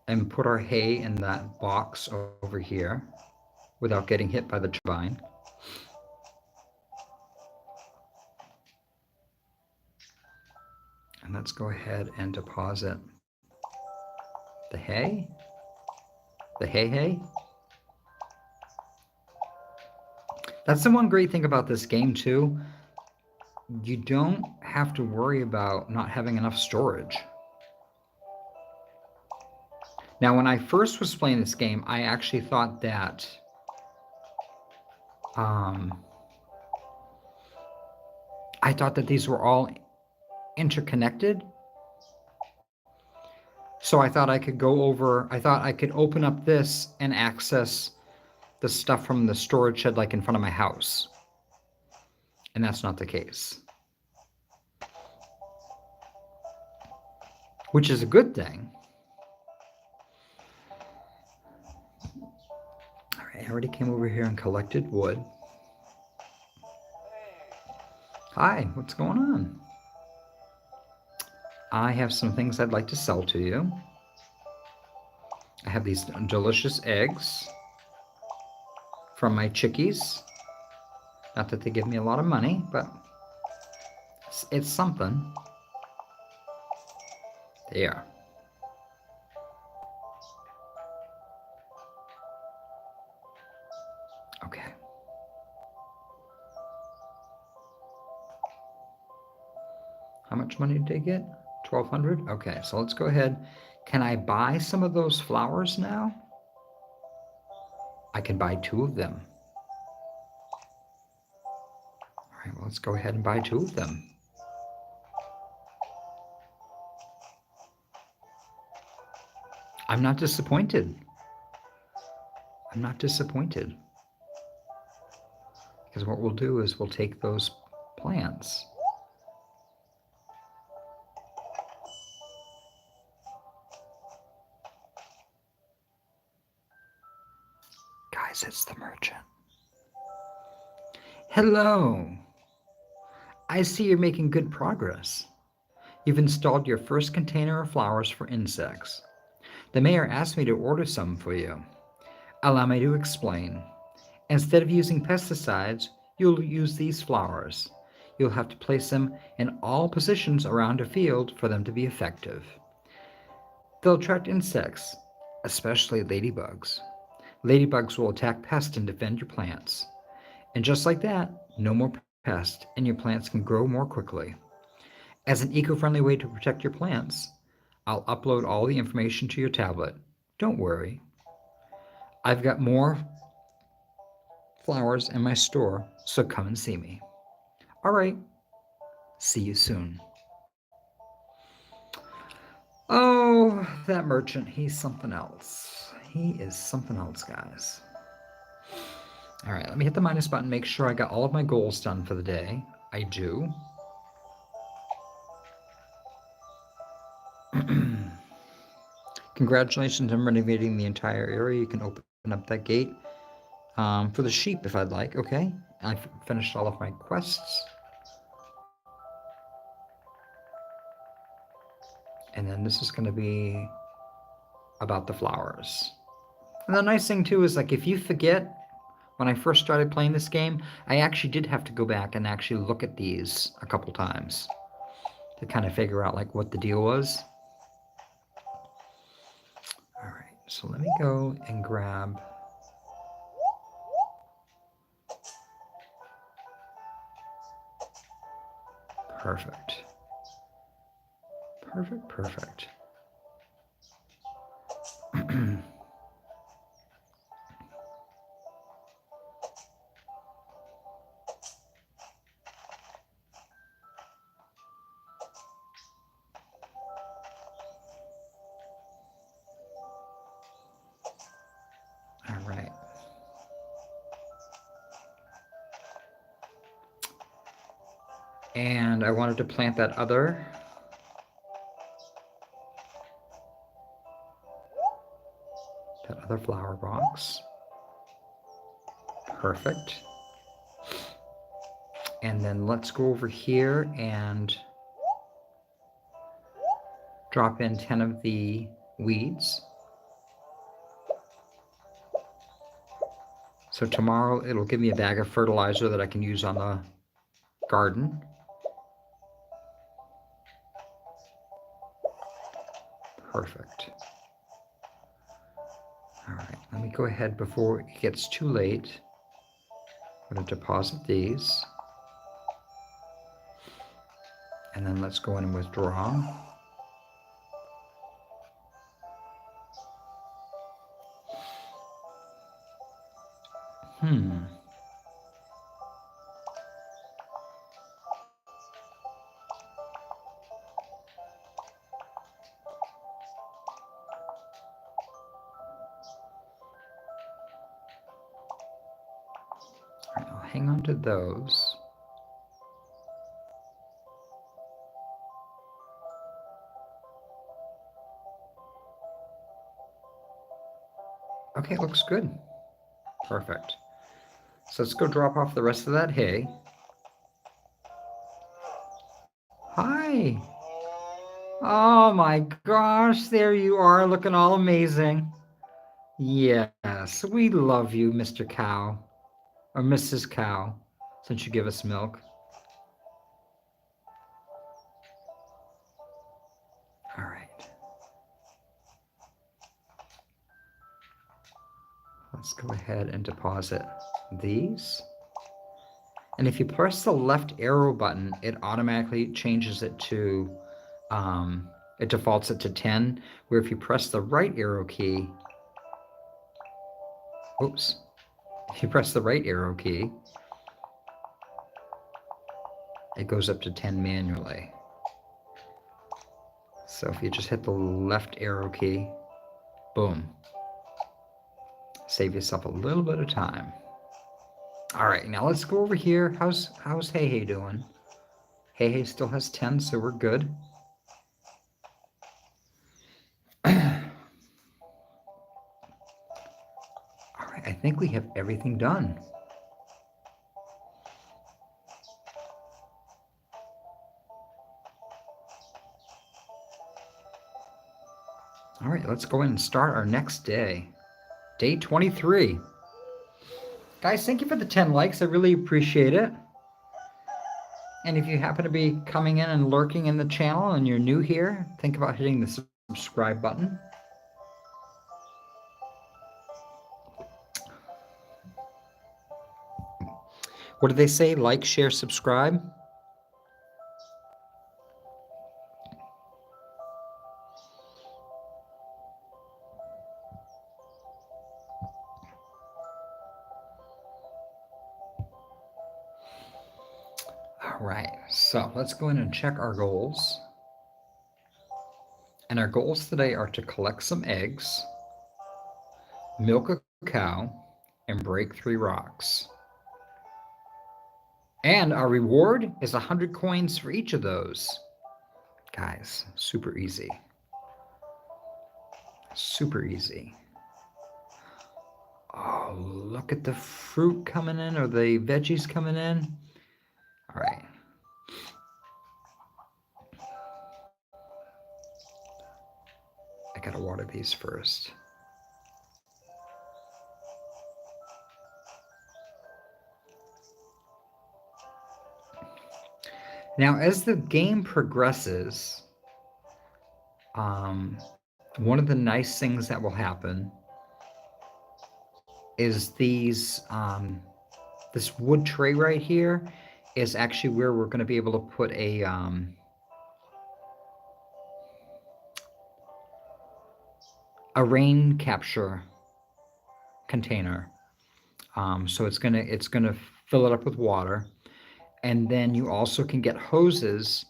and put our hay in that box over here without getting hit by the turbine. And let's go ahead and deposit the hay. The hay. That's the one great thing about this game too. You don't have to worry about not having enough storage. Now, when I first was playing this game, I actually thought that these were all interconnected. So I thought I could open up this and access the stuff from the storage shed like in front of my house. And that's not the case. Which is a good thing. All right, I already came over here and collected wood. Hi, what's going on? I have some things I'd like to sell to you. I have these delicious eggs from my chickies. Not that they give me a lot of money, but it's something. There. Okay. How much money did they get? 1,200? Okay, so let's go ahead. Can I buy some of those flowers now? I can buy 2 of them. All right, well, let's go ahead and buy 2 of them. I'm not disappointed. I'm not disappointed. Because what we'll do is we'll take those plants. Guys, it's the merchant. Hello. I see you're making good progress. You've installed your first container of flowers for insects. The mayor asked me to order some for you. Allow me to explain. Instead of using pesticides, you'll use these flowers. You'll have to place them in all positions around a field for them to be effective. They'll attract insects, especially ladybugs. Ladybugs will attack pests and defend your plants. And just like that, no more pests, and your plants can grow more quickly. As an eco-friendly way to protect your plants, I'll upload all the information to your tablet. Don't worry. I've got more flowers in my store, so come and see me. All right. See you soon. Oh, that merchant, he's something else. He is something else, guys. All right, let me hit the minus button, make sure I got all of my goals done for the day. I do. Congratulations on renovating the entire area. You can open up that gate for the sheep if I'd like. Okay, I finished all of my quests. And then this is going to be about the flowers. And the nice thing too is, like, if you forget, when I first started playing this game, I actually did have to go back and actually look at these a couple times to kind of figure out like what the deal was. All right, so let me go and grab perfect. Perfect, perfect. All right. And I wanted to plant that other flower box. Perfect. And then let's go over here and drop in 10 of the weeds. So tomorrow it'll give me a bag of fertilizer that I can use on the garden. Perfect. All right, let me go ahead before it gets too late. I'm going to deposit these. And then let's go in and withdraw. All right, I'll hang on to those. Okay, looks good. Perfect. So let's go drop off the rest of that hay. Hi. Oh my gosh, there you are, looking all amazing. Yes, we love you, Mr. Cow, or Mrs. Cow, since you give us milk. All right. Let's go ahead and deposit these. And if you press the left arrow button, it automatically changes it to, it defaults it to 10, where if you press the right arrow key, oops, if you press the right arrow key, it goes up to 10 manually. So if you just hit the left arrow key, boom, save yourself a little bit of time. All right, now let's go over here. How's Hey Hey doing? Hey Hey still has 10, so we're good. All right, I think we have everything done. All right, let's go in and start our next day. Day 23. Guys, thank you for the 10 likes. I really appreciate it. And if you happen to be coming in and lurking in the channel and you're new here, think about hitting the subscribe button. What do they say? Like, share, subscribe? All right, so let's go in and check our goals. And our goals today are to collect some eggs, milk a cow, and break 3 rocks. And our reward is 100 coins for each of those. Guys, super easy. Super easy. Oh, look at the fruit coming in, or the veggies coming in. All right. I gotta water these first. Now, as the game progresses, one of the nice things that will happen is these, this wood tray right here is actually where we're going to be able to put a rain capture container. So it's gonna fill it up with water, and then you also can get hoses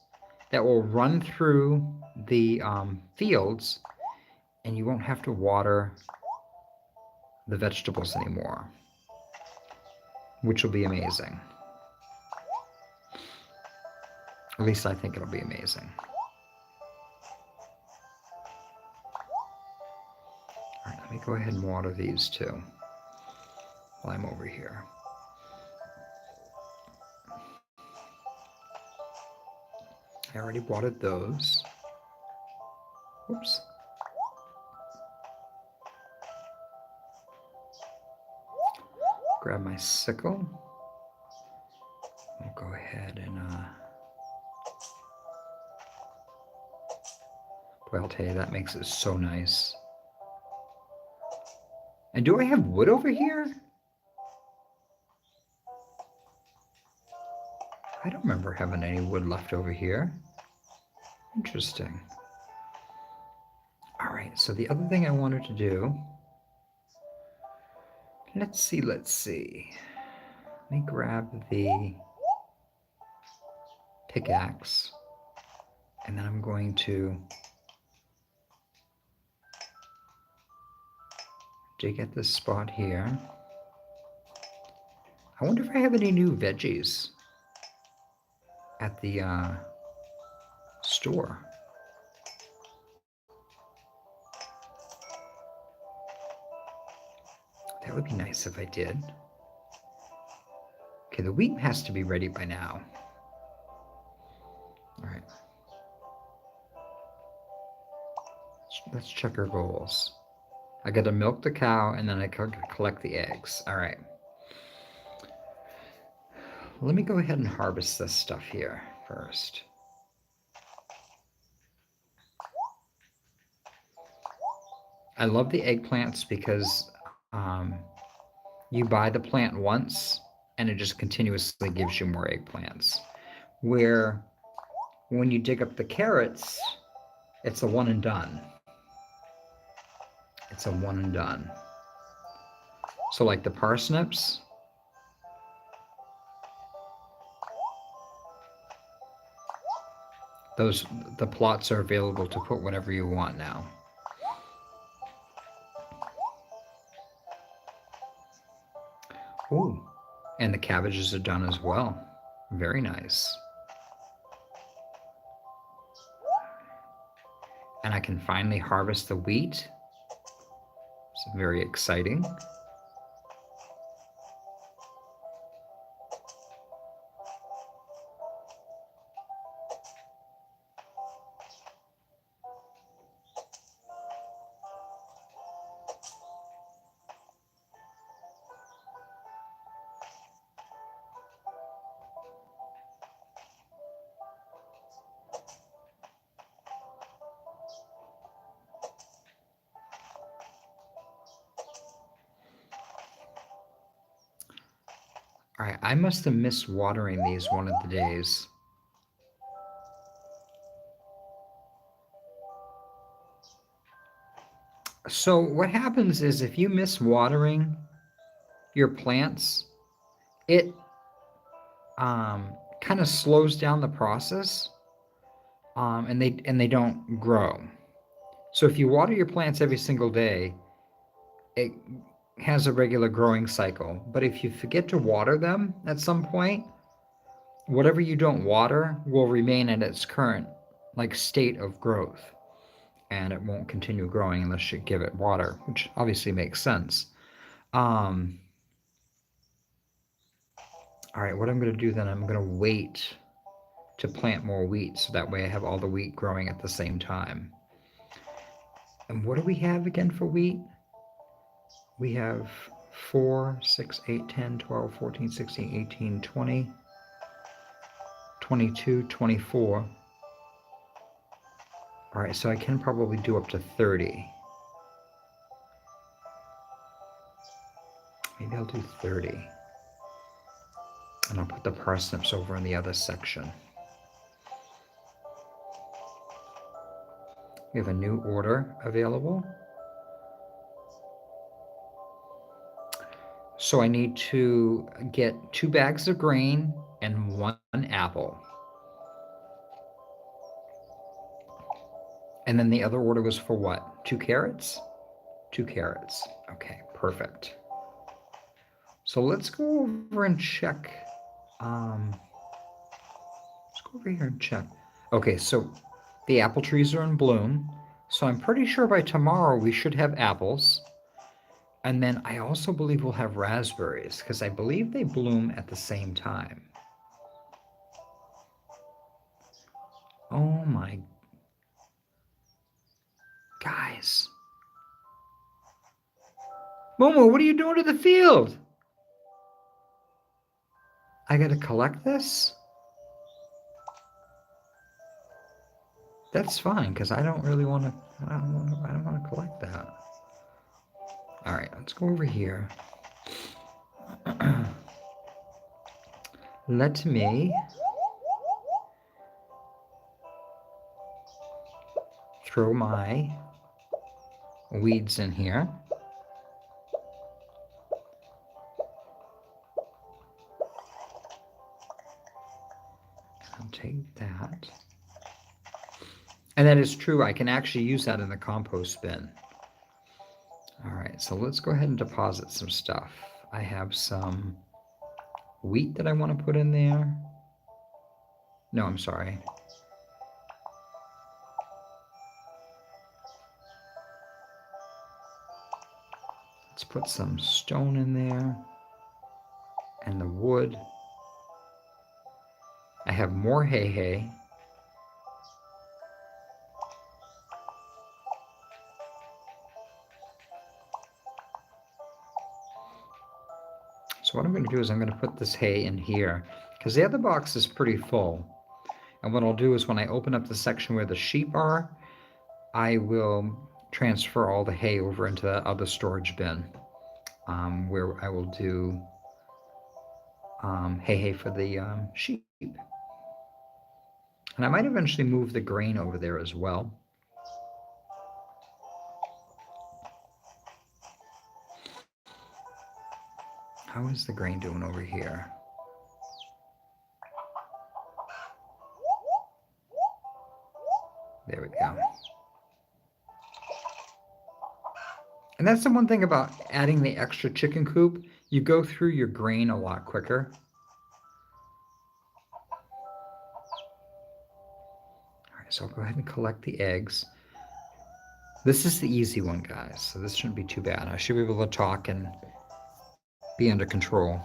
that will run through the fields, and you won't have to water the vegetables anymore, which will be amazing. At least I think it'll be amazing. All right, let me go ahead and water these too while I'm over here. I already watered those. Oops. Grab my sickle. I'll go ahead and boy, I'll tell you, that makes it so nice. And do I have wood over here? I don't remember having any wood left over here. Interesting. All right, so the other thing I wanted to do, let's see. Let me grab the pickaxe, and then I'm going to dig at this spot here. I wonder if I have any new veggies at the store. That would be nice if I did. Okay, the wheat has to be ready by now. All right. let's check our goals. I got to milk the cow, and then I collect the eggs. All right. Let me go ahead and harvest this stuff here first. I love the eggplants because you buy the plant once and it just continuously gives you more eggplants. Where when you dig up the carrots, it's a one and done. It's a one and done. So like the parsnips, the plots are available to put whatever you want now. Ooh, and the cabbages are done as well. Very nice. And I can finally harvest the wheat. It's very exciting. All right, I must have missed watering these one of the days. So what happens is if you miss watering your plants, it kind of slows down the process, and they don't grow. So if you water your plants every single day, it has a regular growing cycle. But if you forget to water them at some point, whatever you don't water will remain at its current state of growth, and it won't continue growing unless you give it water, which obviously makes sense. All right, what I'm going to do then, I'm going to wait to plant more wheat so that way I have all the wheat growing at the same time. And what do we have again for wheat? We have 4, 6, 8, 10, 12, 14, 16, 18, 20, 22, 24. All right, so I can probably do up to 30. Maybe I'll do 30. And I'll put the parsnips over in the other section. We have a new order available. So I need to get 2 bags of grain and 1 apple. And then the other order was for what? 2 carrots? 2 carrots. Okay, perfect. So let's go over and check. Let's go over here and check. Okay, so the apple trees are in bloom. So I'm pretty sure by tomorrow we should have apples. And then I also believe we'll have raspberries because I believe they bloom at the same time. Oh my. Guys. Momo, what are you doing to the field? I gotta collect this? That's fine, because I don't really want to, I don't want to collect that. All right, let's go over here. Let me throw my weeds in here. I'll take that. And that is true, I can actually use that in the compost bin. All right, so let's go ahead and deposit some stuff. I have some wheat that I want to put in there. No, I'm sorry. Let's put some stone in there and the wood. I have more hay. So what I'm going to do is I'm going to put this hay in here because the other box is pretty full. And what I'll do is when I open up the section where the sheep are, I will transfer all the hay over into that other storage bin, where I will do hay for the sheep. And I might eventually move the grain over there as well. How is the grain doing over here? There we go. And that's the one thing about adding the extra chicken coop. You go through your grain a lot quicker. All right, so I'll go ahead and collect the eggs. This is the easy one, guys, so this shouldn't be too bad. I should be able to talk and be under control.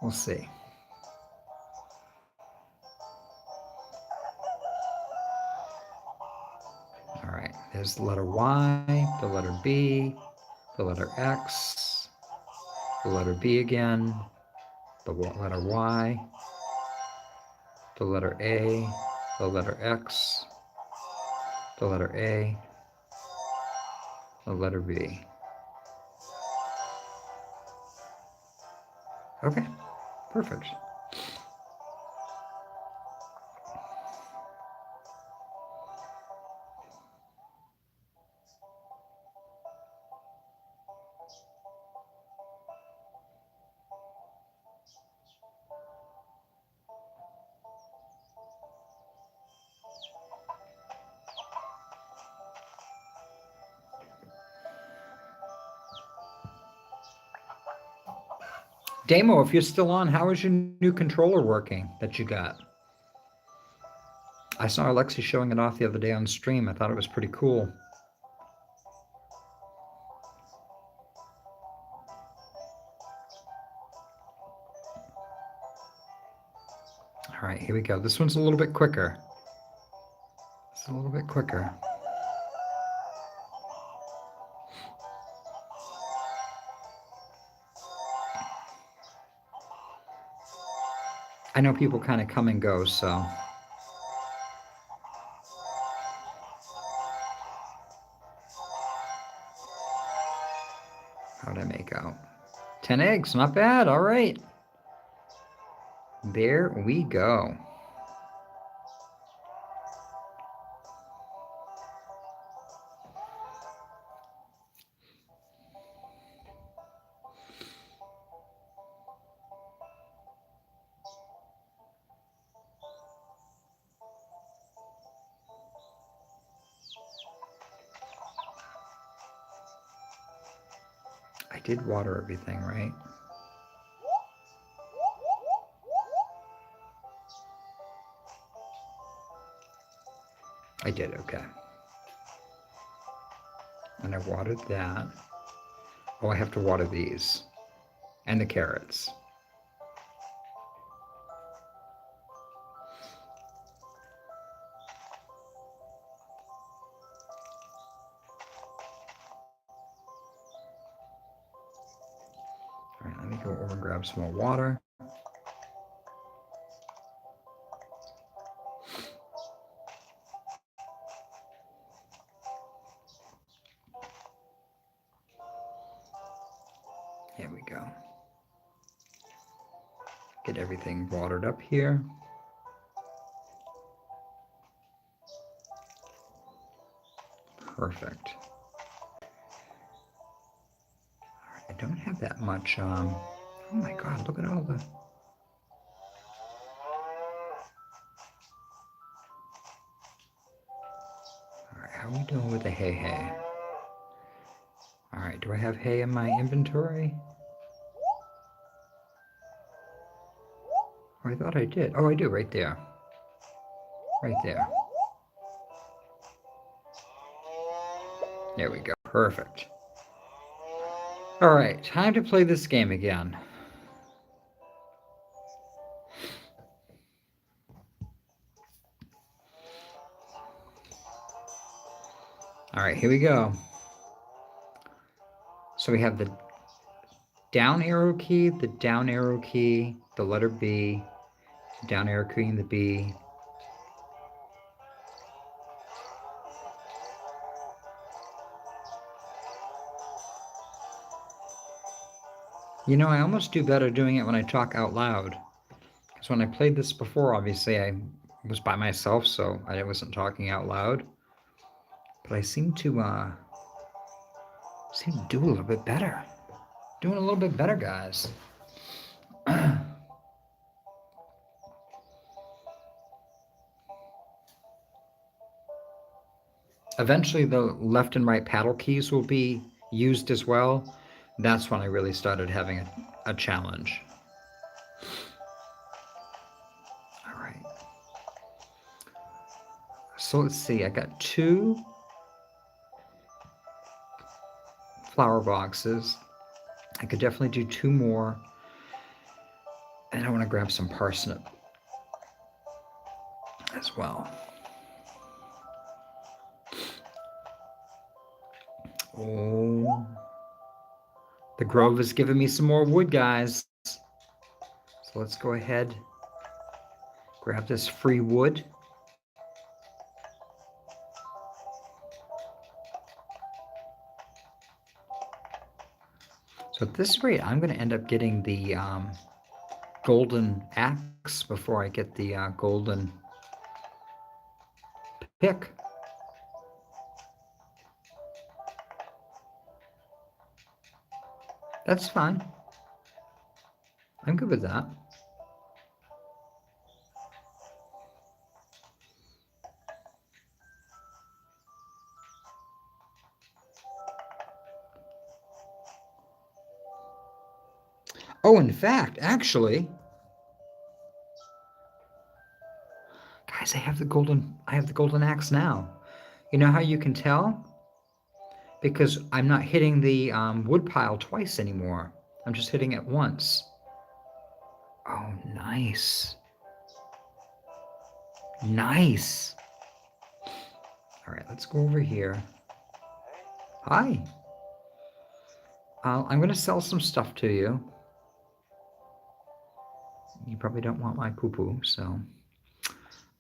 We'll see. All right, there's the letter Y, the letter B, the letter X, the letter B again, the letter Y, the letter A, the letter X, the letter A, the letter B. Okay, perfect. Damo, if you're still on, how is your new controller working that you got? I saw Alexi showing it off the other day on stream. I thought it was pretty cool. All right, here we go. This one's a little bit quicker. It's a little bit quicker. I know people kind of come and go, so. How'd I make out? 10 eggs, not bad. All right. There we go. I did water everything, right? I did, okay. And I watered that. Oh, I have to water these. And the carrots. All right, let me go over and grab some more water. Here we go. Get everything watered up here. Perfect. All right, I don't have that much. Oh my God, look at all the. All right, how are we doing with the hay? All right, do I have hay in my inventory? Oh, I thought I did. Oh, I do, right there. Right there. There we go. Perfect. All right, time to play this game again. All right, here we go. So we have the down arrow key, the down arrow key, the letter B, down arrow key and the B. You know, I almost do better doing it when I talk out loud. Because when I played this before, obviously I was by myself, so I wasn't talking out loud. But I seem to do a little bit better. Doing a little bit better, guys. Eventually, the left and right paddle keys will be used as well. That's when I really started having a challenge. All right. So let's see, I got 2 flower boxes. I could definitely do 2 more. And I want to grab some parsnip as well. Oh, the grove is giving me some more wood, guys. So let's go ahead, grab this free wood. So at this rate, I'm going to end up getting the golden axe before I get the golden pick. That's fine. I'm good with that. Oh, in fact, actually, guys, I have the golden axe now. You know how you can tell? Because I'm not hitting the wood pile twice anymore. I'm just hitting it once. Oh, nice. Nice. All right, let's go over here. Hi. I'm going to sell some stuff to you. You probably don't want my poo-poo, so...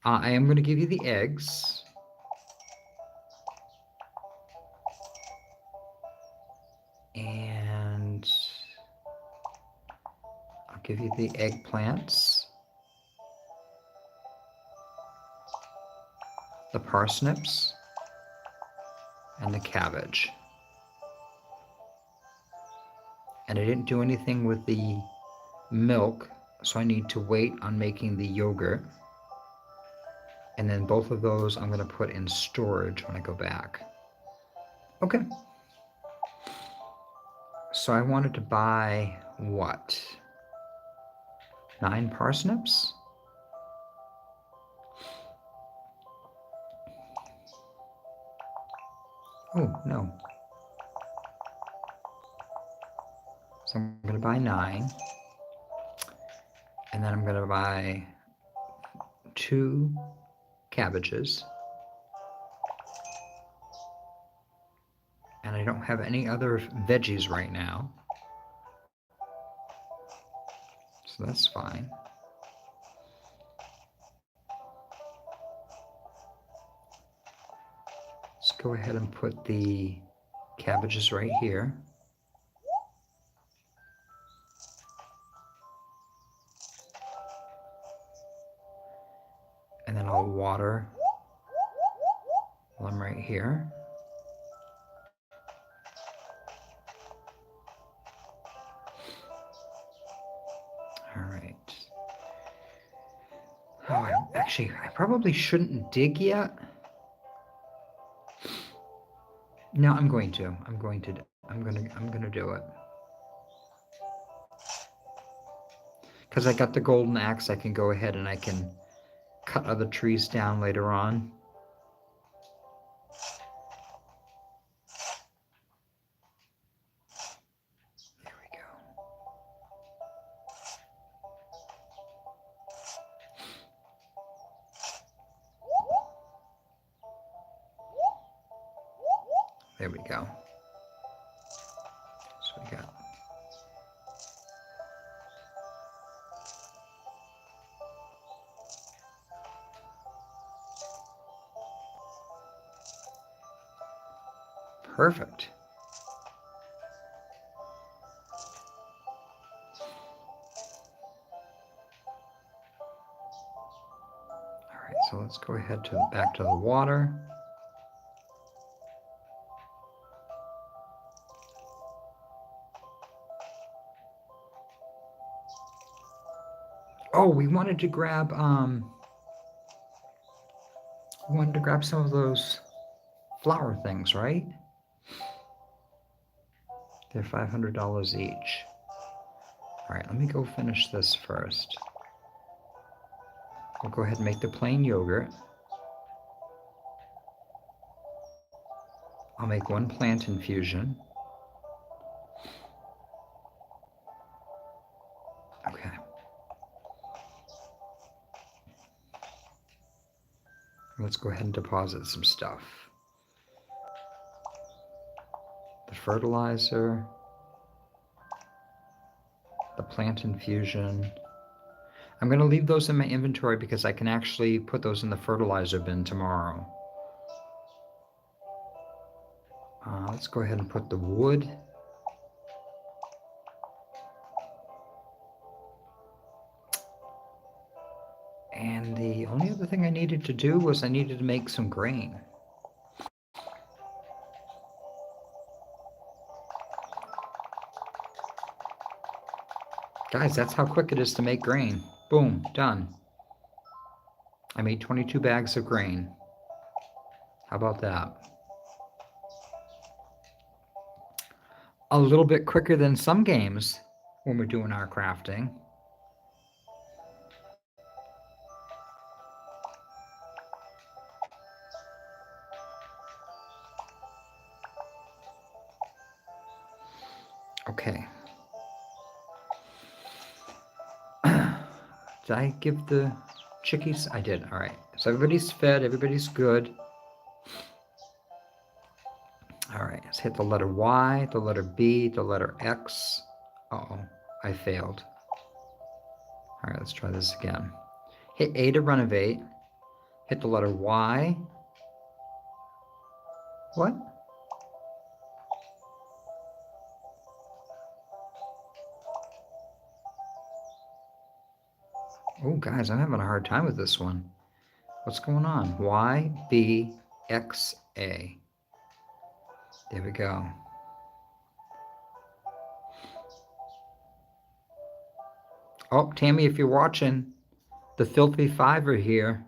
I am going to give you the eggs. And... I'll give you the eggplants. The parsnips. And the cabbage. And I didn't do anything with the milk, so I need to wait on making the yogurt. And then both of those I'm going to put in storage when I go back. Okay. So I wanted to buy what? 9 parsnips? Oh, no. So I'm going to buy 9. And then I'm going to buy 2 cabbages. And I don't have any other veggies right now. So that's fine. Let's go ahead and put the cabbages right here. And then I'll water them right here. All right. Oh, I probably shouldn't dig yet. No, I'm going to do it. Because I got the golden axe, I can go ahead and I can cut other trees down later on. There we go. There we go. So we got Perfect. All right, so let's go ahead to back to the water. Oh, we wanted to grab some of those flower things, right? They're $500 each. All right, let me go finish this first. We'll go ahead and make the plain yogurt. I'll make one plant infusion. Okay. Let's go ahead and deposit some stuff. The fertilizer, the plant infusion. I'm going to leave those in my inventory because I can actually put those in the fertilizer bin tomorrow. Let's go ahead and put the wood. And the only other thing I needed to do was I needed to make some grain. Guys, that's how quick it is to make grain. Boom, done. I made 22 bags of grain. How about that? A little bit quicker than some games when we're doing our crafting. Okay. Did I give the chickies? I did. All right. So everybody's fed. Everybody's good. All right. Let's hit the letter Y, the letter B, the letter X. Uh-oh. I failed. All right. Let's try this again. Hit A to renovate. Hit the letter Y. What? Oh, guys, I'm having a hard time with this one. What's going on? Y, B, X, A. There we go. Oh, Tammy, if you're watching, the Filthy Five are here.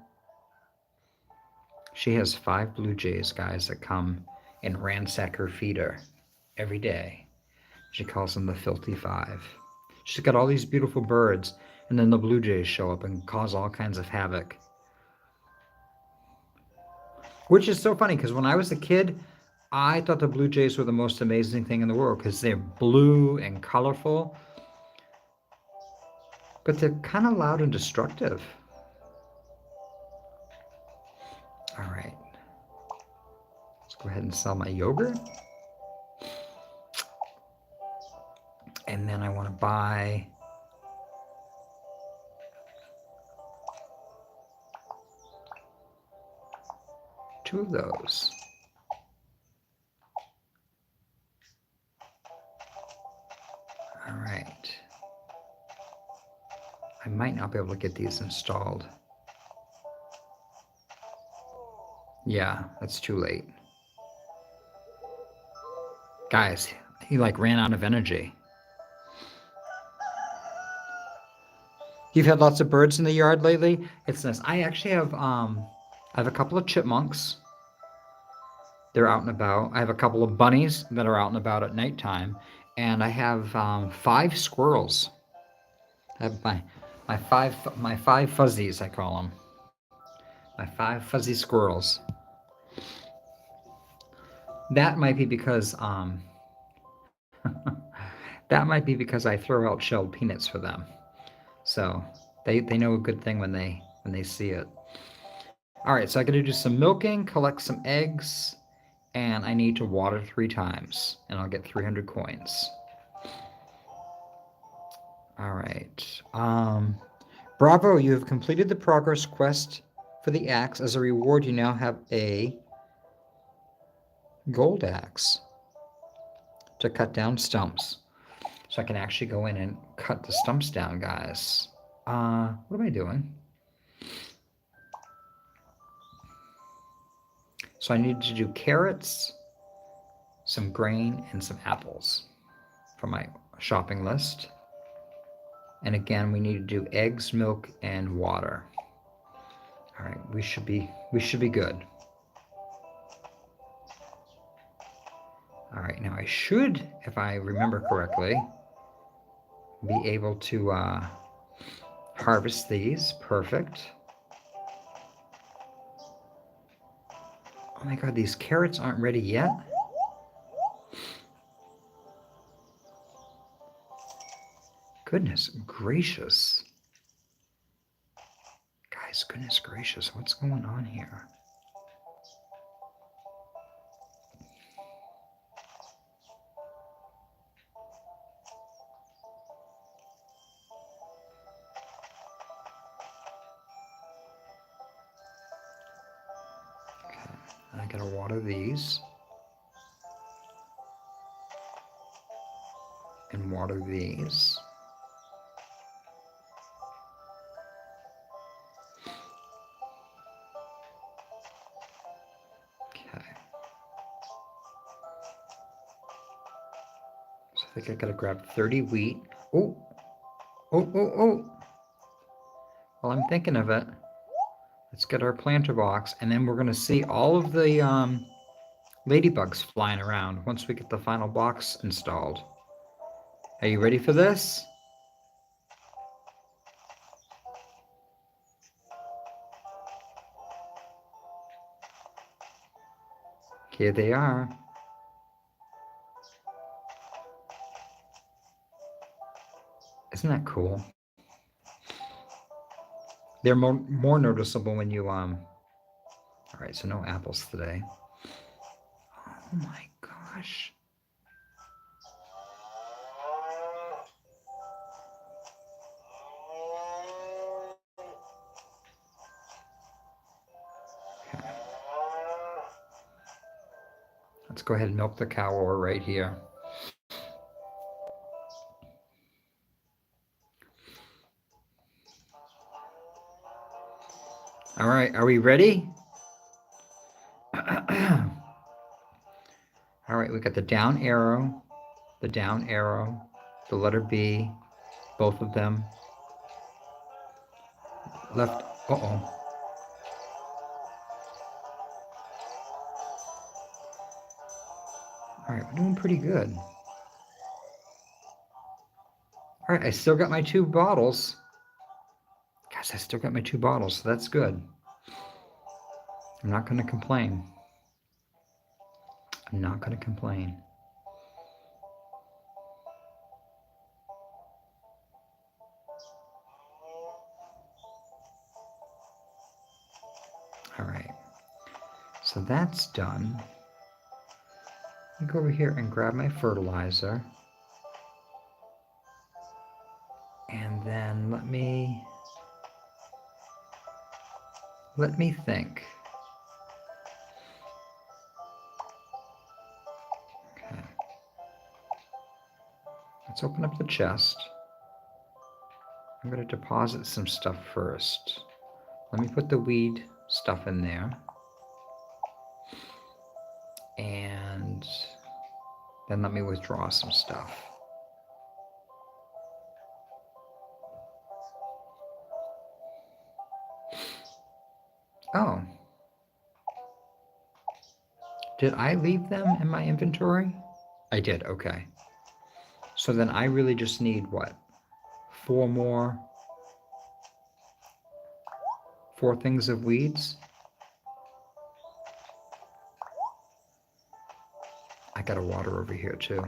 She has 5 blue jays, guys, that come and ransack her feeder every day. She calls them the Filthy Five. She's got all these beautiful birds, and then the blue jays show up and cause all kinds of havoc. Which is so funny, because when I was a kid, I thought the blue jays were the most amazing thing in the world, because they're blue and colorful. But they're kind of loud and destructive. All right. Let's go ahead and sell my yogurt. And then I want to buy two of those. All right. I might not be able to get these installed. Yeah, that's too late. Guys, he like ran out of energy. You've had lots of birds in the yard lately? It's nice. I actually have a couple of chipmunks. They're out and about. I have a couple of bunnies that are out and about at nighttime. And I have 5 squirrels. I have my five fuzzies, I call them. My 5 fuzzy squirrels. That might be because that might be because I throw out shelled peanuts for them. So they know a good thing when they see it. All right, so I got to do some milking, collect some eggs, and I need to water 3 times, and I'll get 300 coins. All right. Bravo, you have completed the progress quest for the axe. As a reward, you now have a gold axe to cut down stumps. So I can actually go in and cut the stumps down, guys. What am I doing? So I need to do carrots, some grain, and some apples for my shopping list. And again, we need to do eggs, milk, and water. All right, we should be good. All right, now I should, if I remember correctly, be able to harvest these. Perfect. Oh my god, these carrots aren't ready yet? Goodness gracious. Guys, goodness gracious, what's going on here? Okay, I gotta water these. And water these. Okay. So I think I gotta grab 30 wheat. Oh, oh, oh, oh. Well, I'm thinking of it. Let's get our planter box, and then we're gonna see all of the ladybugs flying around once we get the final box installed. Are you ready for this? Here they are. Isn't that cool? They're more noticeable when you all right, so no apples today. Oh my gosh. Okay. Let's go ahead and milk the cow over right here. All right, are we ready? All right, we got the down arrow, the letter B, both of them. Left, uh-oh. All right, we're doing pretty good. All right, I still got my 2 bottles. Guys, I still got my 2 bottles, so that's good. I'm not going to complain. I'm not going to complain. All right, so that's done. Let me go over here and grab my fertilizer. And then let me think. Okay. Let's open up the chest. I'm going to deposit some stuff first. Let me put the weed stuff in there. And then let me withdraw some stuff. Oh. Did I leave them in my inventory? I did, okay. So then I really just need what? 4 things of weeds? I got a water over here too.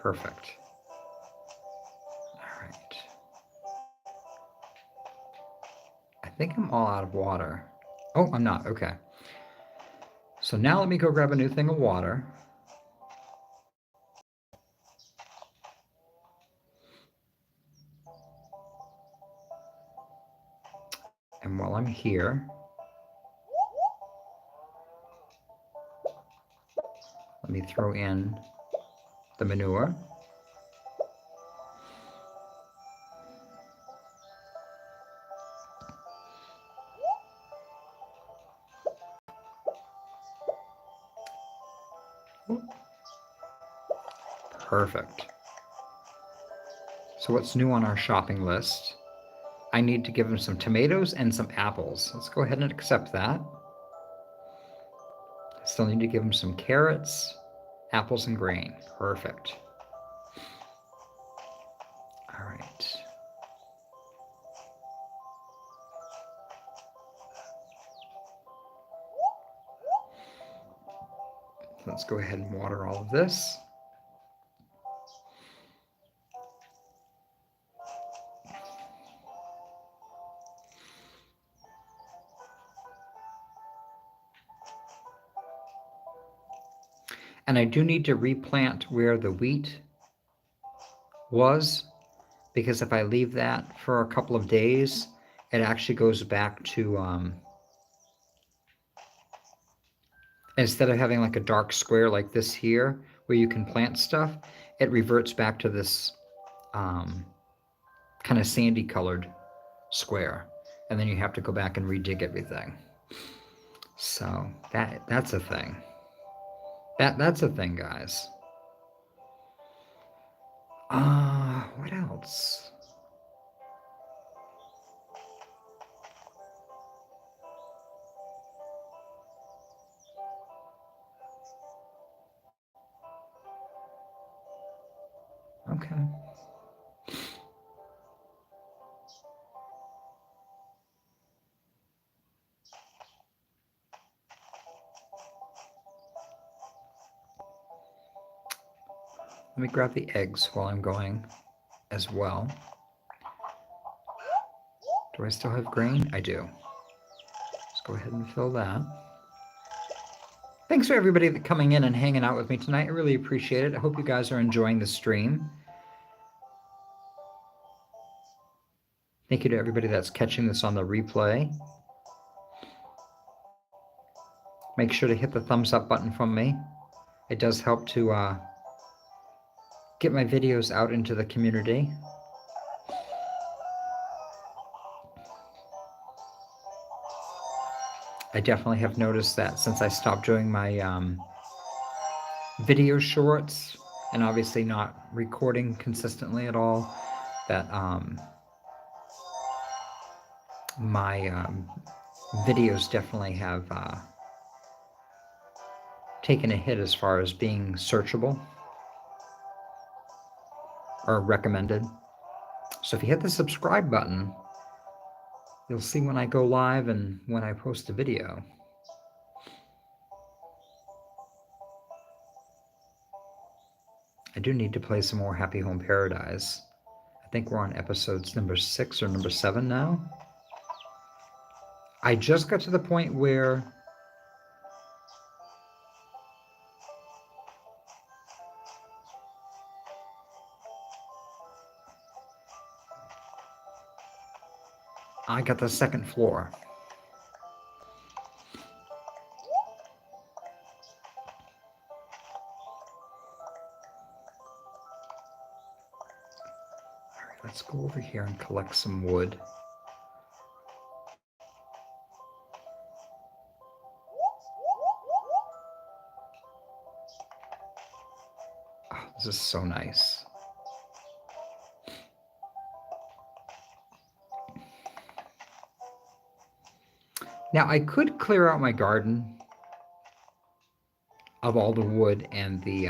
Perfect. All right. I think I'm all out of water. Oh, I'm not. Okay. So now let me go grab a new thing of water. And while I'm here, let me throw in the manure. Perfect. So what's new on our shopping list? I need to give him some tomatoes and some apples. Let's go ahead and accept that. Still need to give him some carrots, apples, and grain. Perfect. All right. Let's go ahead and water all of this. And I do need to replant where the wheat was, because if I leave that for a couple of days, it actually goes back to, instead of having like a dark square like this here, where you can plant stuff, it reverts back to this kind of sandy colored square. And then you have to go back and redig everything. So that's a thing. That's a thing, guys. What else? Okay. Let me grab the eggs while I'm going as well. Do I still have grain? I do. Let's go ahead and fill that. Thanks for everybody coming in and hanging out with me tonight. I really appreciate it. I hope you guys are enjoying the stream. Thank you to everybody that's catching this on the replay. Make sure to hit the thumbs up button from me. It does help to get my videos out into the community. I definitely have noticed that since I stopped doing my video shorts, and obviously not recording consistently at all, that my videos definitely have taken a hit as far as being searchable or recommended. So if you hit the subscribe button, you'll see when I go live and when I post a video. I do need to play some more Happy Home Paradise. I think we're on episodes number 6 or number 7 now. I just got to the point where I got the second floor. All right, let's go over here and collect some wood. Oh, this is so nice. Now, I could clear out my garden of all the wood and the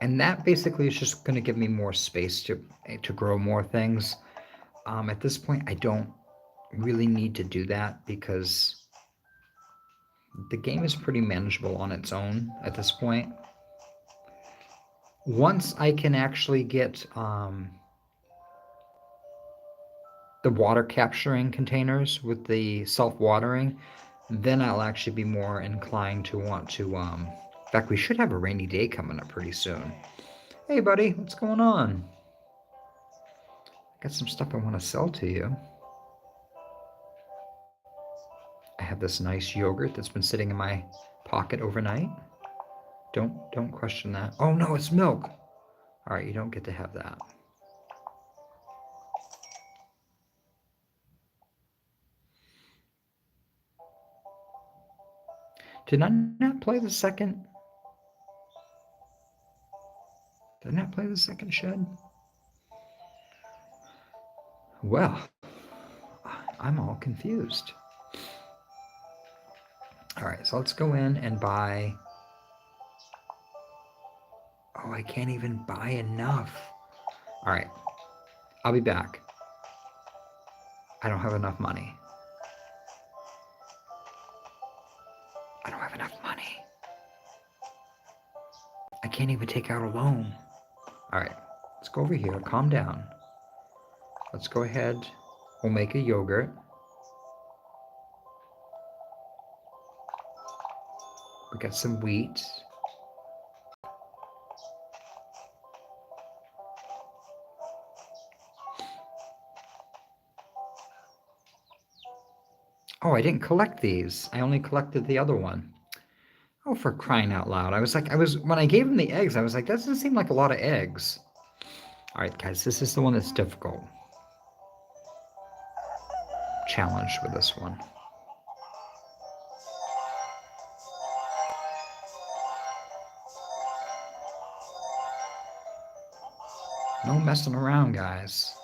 and that basically is just going to give me more space to grow more things. At this point, I don't really need to do that because The game is pretty manageable on its own at this point. Once I can actually get the water capturing containers with the self-watering, then I'll actually be more inclined to want to, in fact, we should have a rainy day coming up pretty soon. Hey, buddy, what's going on? Got some stuff I want to sell to you. I have this nice yogurt that's been sitting in my pocket overnight. Don't question that. Oh no, it's milk. All right, you don't get to have that. Did I not play the second? Did I not play the second shed? Well, I'm all confused. All right, so let's go in and buy. Oh, I can't even buy enough. All right, I'll be back. I don't have enough money. I don't have enough money. I can't even take out a loan. All right, let's go over here. Calm down. Let's go ahead. We'll make a yogurt. We got some wheat. Oh, I didn't collect these. I only collected the other one. Oh, for crying out loud. When I gave him the eggs, I was like, that doesn't seem like a lot of eggs. All right, guys, this is the one that's difficult. Challenged with this one. No messing around, guys.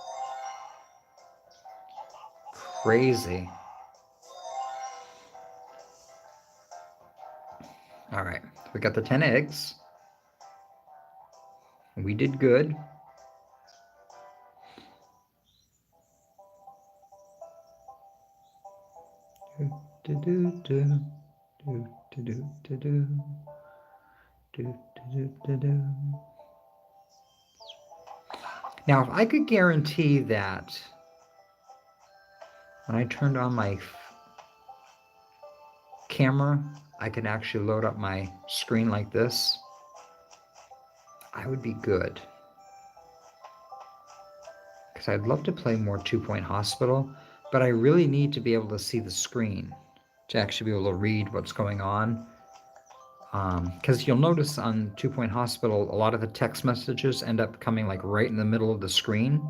Crazy. All right, we got the 10 eggs. We did good. Now, if I could guarantee that when I turned on my camera, I could actually load up my screen like this, I would be good. Because I'd love to play more 2-Point Hospital, but I really need to be able to see the screen to actually be able to read what's going on. Because you'll notice on 2-Point Hospital, a lot of the text messages end up coming like right in the middle of the screen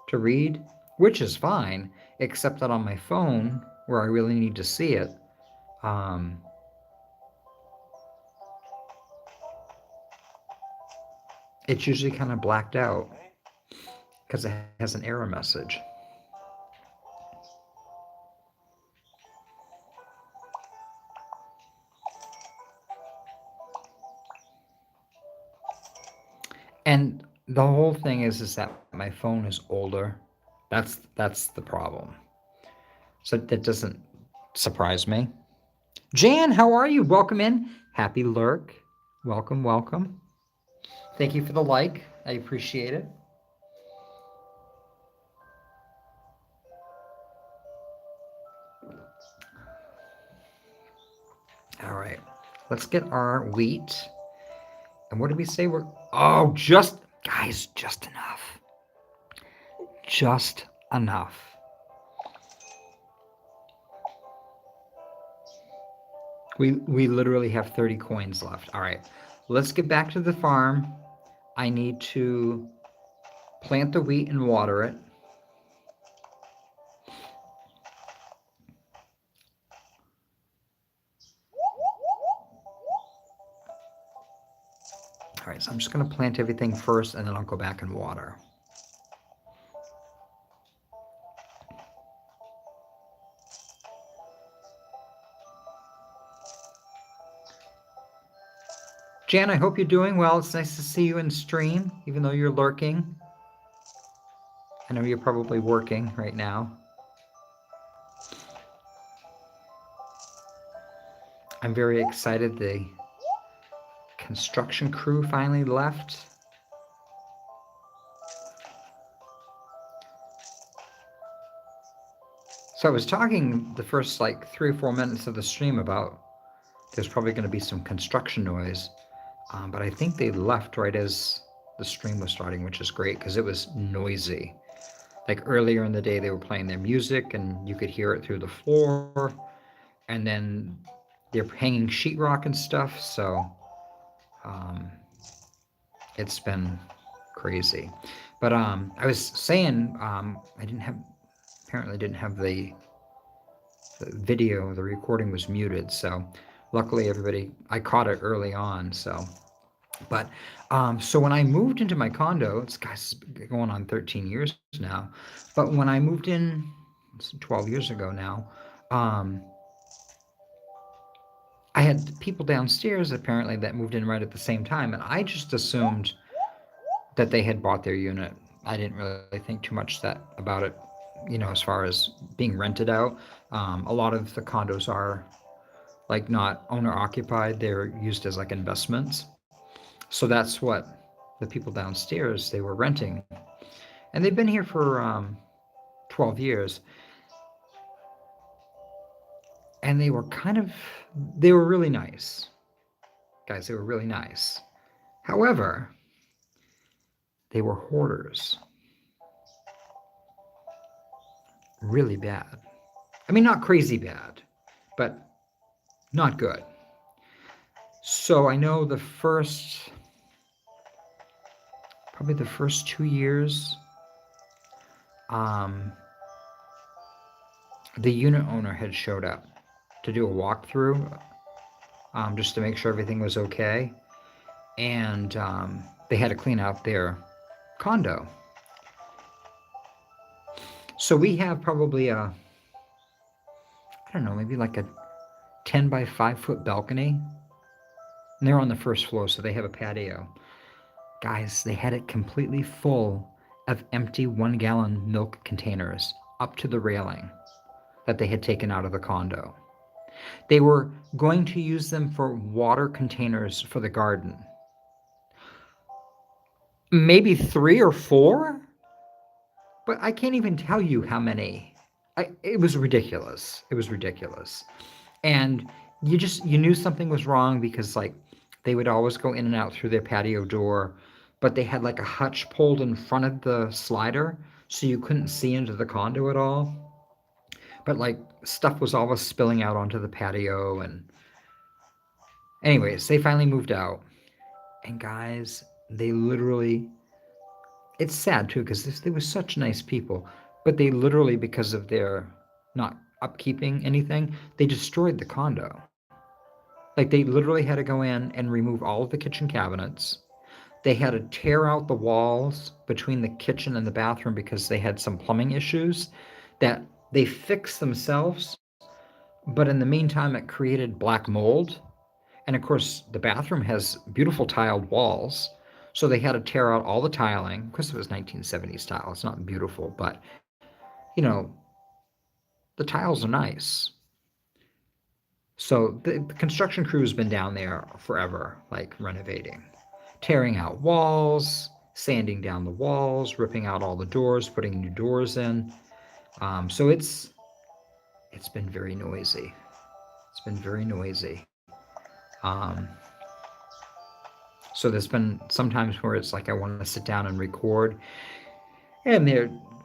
to read, which is fine, except that on my phone, where I really need to see it, it's usually kind of blacked out because it has an error message. And the whole thing is that my phone is older. That's the problem. So that doesn't surprise me. Jan, how are you? Welcome in. Happy lurk. Welcome, welcome. Thank you for the like. I appreciate it. All right, let's get our wheat. And what did we say? Oh, guys, just enough. Just enough. We literally have 30 coins left. All right, let's get back to the farm. I need to plant the wheat and water it. All right, so I'm just going to plant everything first, and then I'll go back and water. Jan, I hope you're doing well. It's nice to see you in stream, even though you're lurking. I know you're probably working right now. I'm very excited the construction crew finally left. So I was talking the first like 3 or 4 minutes of the stream about there's probably going to be some construction noise, but I think they left right as the stream was starting, which is great because it was noisy. Like earlier in the day, they were playing their music and you could hear it through the floor, and then they're hanging sheetrock and stuff. So um, it's been crazy. But I was saying I apparently didn't have the video, the recording was muted. So luckily I caught it early on. But so when I moved into my condo, it's guys going on 13 years now. But when I moved in 12 years ago now, um, I had people downstairs apparently that moved in right at the same time, and I just assumed that they had bought their unit. I didn't really think too much about it, as far as being rented out. A lot of the condos are like not owner occupied; they're used as like investments. So that's what the people downstairs they were renting, and they've been here for 12 years, and they were really nice, guys. They were really nice. However, they were hoarders, really bad. I mean, not crazy bad, but not good. So I know probably the first 2 years, um, the unit owner had showed up to do a walkthrough, just to make sure everything was okay. And they had to clean out their condo. So we have probably I don't know, maybe like a 10 by 5 foot balcony. And they're on the first floor, so they have a patio. Guys, they had it completely full of empty 1 gallon milk containers up to the railing that they had taken out of the condo. They were going to use them for water containers for the garden. Maybe 3 or 4, but I can't even tell you how many. It was ridiculous. It was ridiculous. And you knew something was wrong because like they would always go in and out through their patio door, but they had like a hutch pulled in front of the slider so you couldn't see into the condo at all. But like stuff was always spilling out onto the patio. And anyways, they finally moved out. And guys, they literally, it's sad too because they were such nice people, but they literally, because of their not upkeeping anything, they destroyed the condo. Like they literally had to go in and remove all of the kitchen cabinets. They had to tear out the walls between the kitchen and the bathroom because they had some plumbing issues that they fixed themselves. But in the meantime, it created black mold. And of course, the bathroom has beautiful tiled walls. So they had to tear out all the tiling. Of course, it was 1970s tile. It's not beautiful, but you know, the tiles are nice. So the construction crew has been down there forever, like renovating, tearing out walls, sanding down the walls, ripping out all the doors, putting new doors in. So it's been very noisy. It's been very noisy. Um, so there's been sometimes where it's like I want to sit down and record, and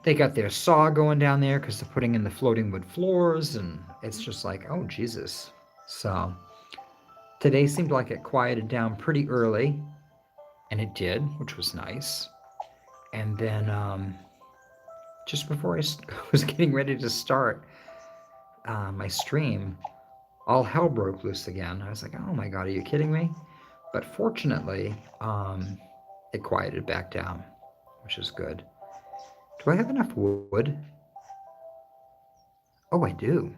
they got their saw going down there because they're putting in the floating wood floors, and it's just like, oh Jesus. So today seemed like it quieted down pretty early, and it did, which was nice. And then just before I was getting ready to start my stream, all hell broke loose again. I was like, oh my God, are you kidding me? But fortunately, it quieted back down, which is good. Do I have enough wood? Oh, I do.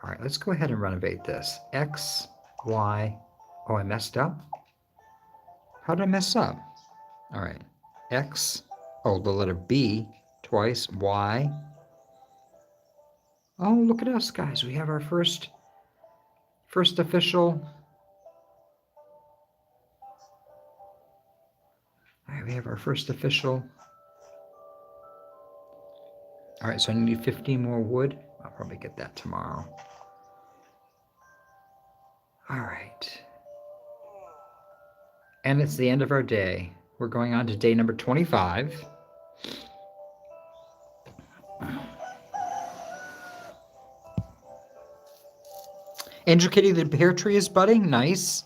All right, let's go ahead and renovate this. X, Y. Oh, I messed up? How did I mess up? All right. X. Oh, the letter B twice. Y. Oh, look at us, guys. We have our first First official. All right, we have our first official. All right, so I need 15 more wood. I'll probably get that tomorrow. All right. And it's the end of our day. We're going on to day number 25. Angel Kitty, the pear tree is budding. Nice.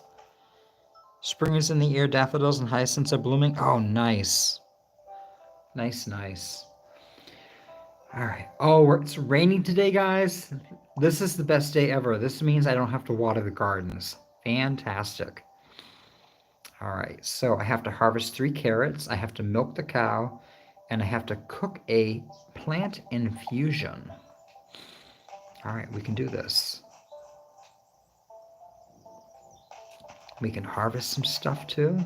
Spring is in the air. Daffodils and hyacinths are blooming. Oh, nice. Nice, nice. All right. Oh, it's raining today, guys. This is the best day ever. This means I don't have to water the gardens. Fantastic. All right. So I have to harvest 3 carrots. I have to milk the cow. And I have to cook a plant infusion. All right. We can do this. We can harvest some stuff too.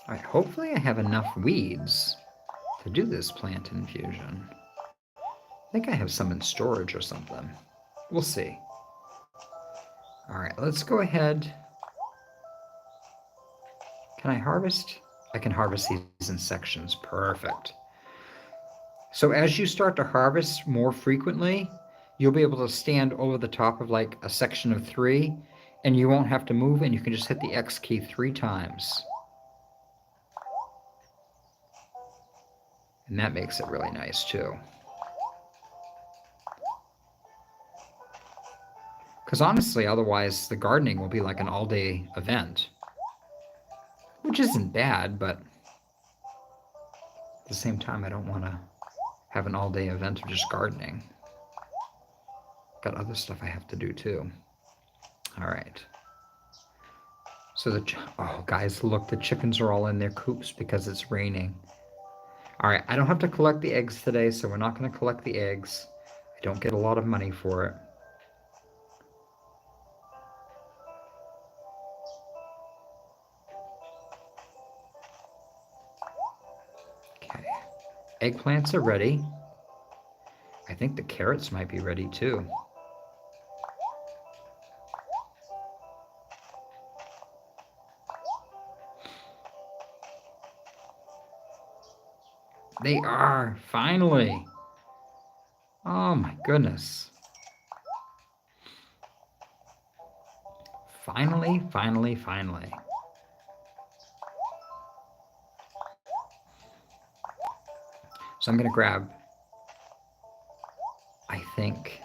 All right, hopefully I have enough weeds to do this plant infusion. I think I have some in storage or something. We'll see. All right, let's go ahead. Can I harvest? I can harvest these in sections. Perfect. So as you start to harvest more frequently, you'll be able to stand over the top of like a section of 3, and you won't have to move, and you can just hit the X key 3 times. And that makes it really nice too. Because honestly, otherwise the gardening will be like an all-day event. Which isn't bad, but at the same time, I don't want to have an all-day event of just gardening. Got other stuff I have to do too. All right. So oh guys, look, the chickens are all in their coops because it's raining. All right, I don't have to collect the eggs today, so we're not going to collect the eggs. I don't get a lot of money for it. Okay, eggplants are ready. I think the carrots might be ready too. They are, finally. Oh my goodness. Finally, finally, finally. So I'm going to grab, I think,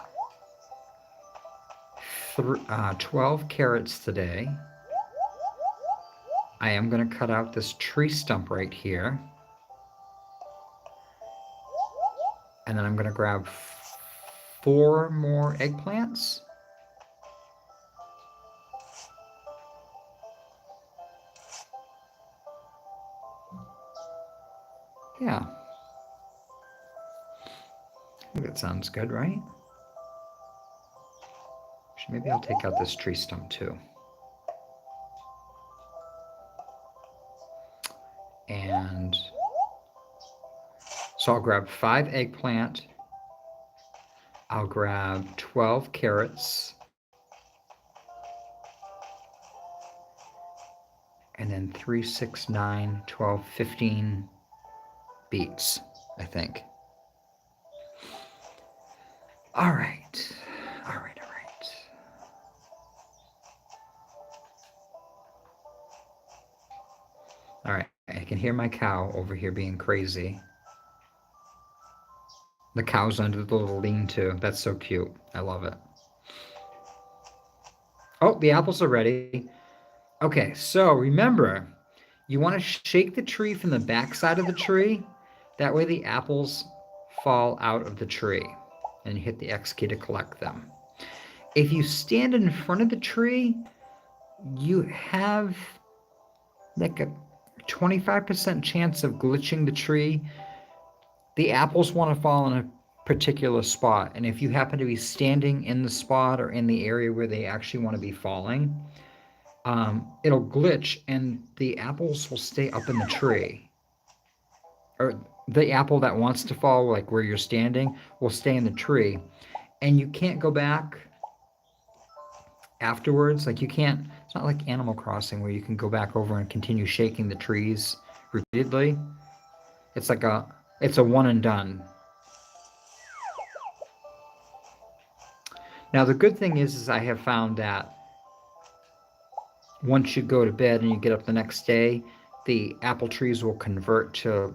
12 carrots today. I am going to cut out this tree stump right here. And then I'm going to grab 4 more eggplants. Yeah. I think that sounds good, right? Maybe I'll take out this tree stump too. And so I'll grab 5 eggplant. I'll grab 12 carrots. And then 3, 6, 9, 12, 15 beets, I think. All right. All right, all right. All right, I can hear my cow over here being crazy. The cow's under the little lean-to. That's so cute. I love it. Oh, the apples are ready. Okay, so remember, you want to shake the tree from the back side of the tree. That way the apples fall out of the tree. And you hit the X key to collect them. If you stand in front of the tree, you have like a 25% chance of glitching the tree. The apples want to fall in a particular spot, and if you happen to be standing in the spot or in the area where they actually want to be falling, it'll glitch and the apples will stay up in the tree. Or the apple that wants to fall, like where you're standing, will stay in the tree. And you can't go back afterwards. Like you can't, it's not like Animal Crossing where you can go back over and continue shaking the trees repeatedly. It's like it's a one and done. Now the good thing is I have found that once you go to bed and you get up the next day, the apple trees will convert to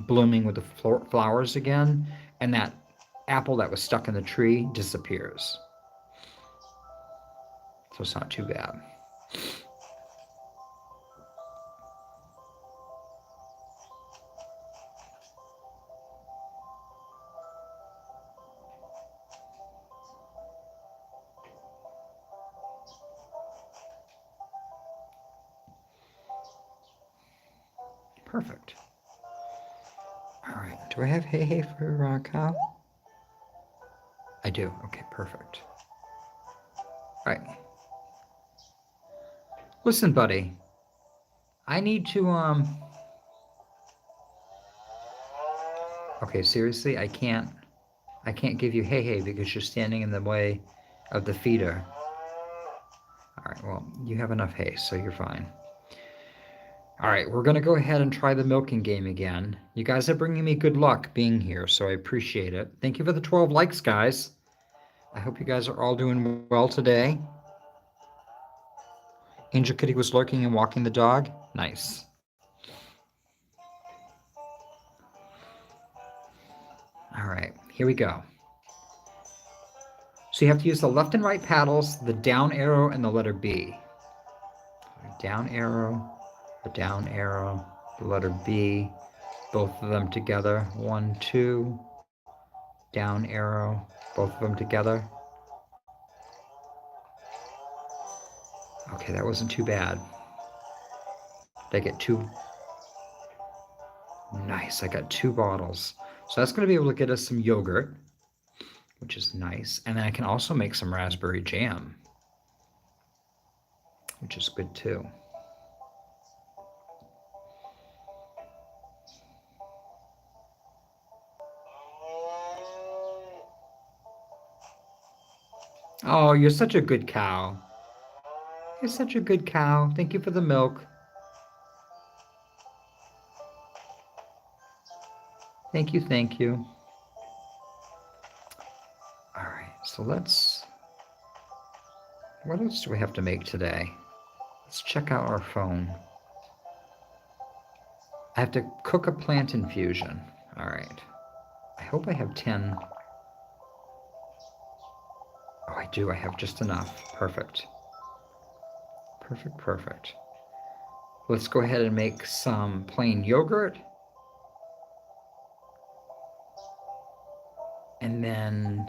blooming with the flowers again, and that apple that was stuck in the tree disappears. So it's not too bad. Perfect. All right. Do I have hay for cow? I do. Okay, perfect. All right. Listen, buddy. I need to Okay, seriously, I can't give you hay because you're standing in the way of the feeder. All right, well, you have enough hay, so you're fine. All right, we're going to go ahead and try the milking game again. You guys are bringing me good luck being here, so I appreciate it. Thank you for the 12 likes, guys. I hope you guys are all doing well today. Angel Kitty was lurking and walking the dog. Nice. All right, here we go. So you have to use the left and right paddles, the down arrow, and the letter B. Down arrow, the down arrow, the letter B, both of them together. 1, 2, down arrow, both of them together. Okay, that wasn't too bad. Did I get 2? Nice, I got 2 bottles. So that's going to be able to get us some yogurt, which is nice. And then I can also make some raspberry jam, which is good too. Oh, you're such a good cow. You're such a good cow. Thank you for the milk. Thank you, thank you. All right, so what else do we have to make today? Let's check out our phone. I have to cook a plant infusion. All right. I hope I have 10. Oh, I do. I have just enough. Perfect. Perfect, perfect. Let's go ahead and make some plain yogurt. And then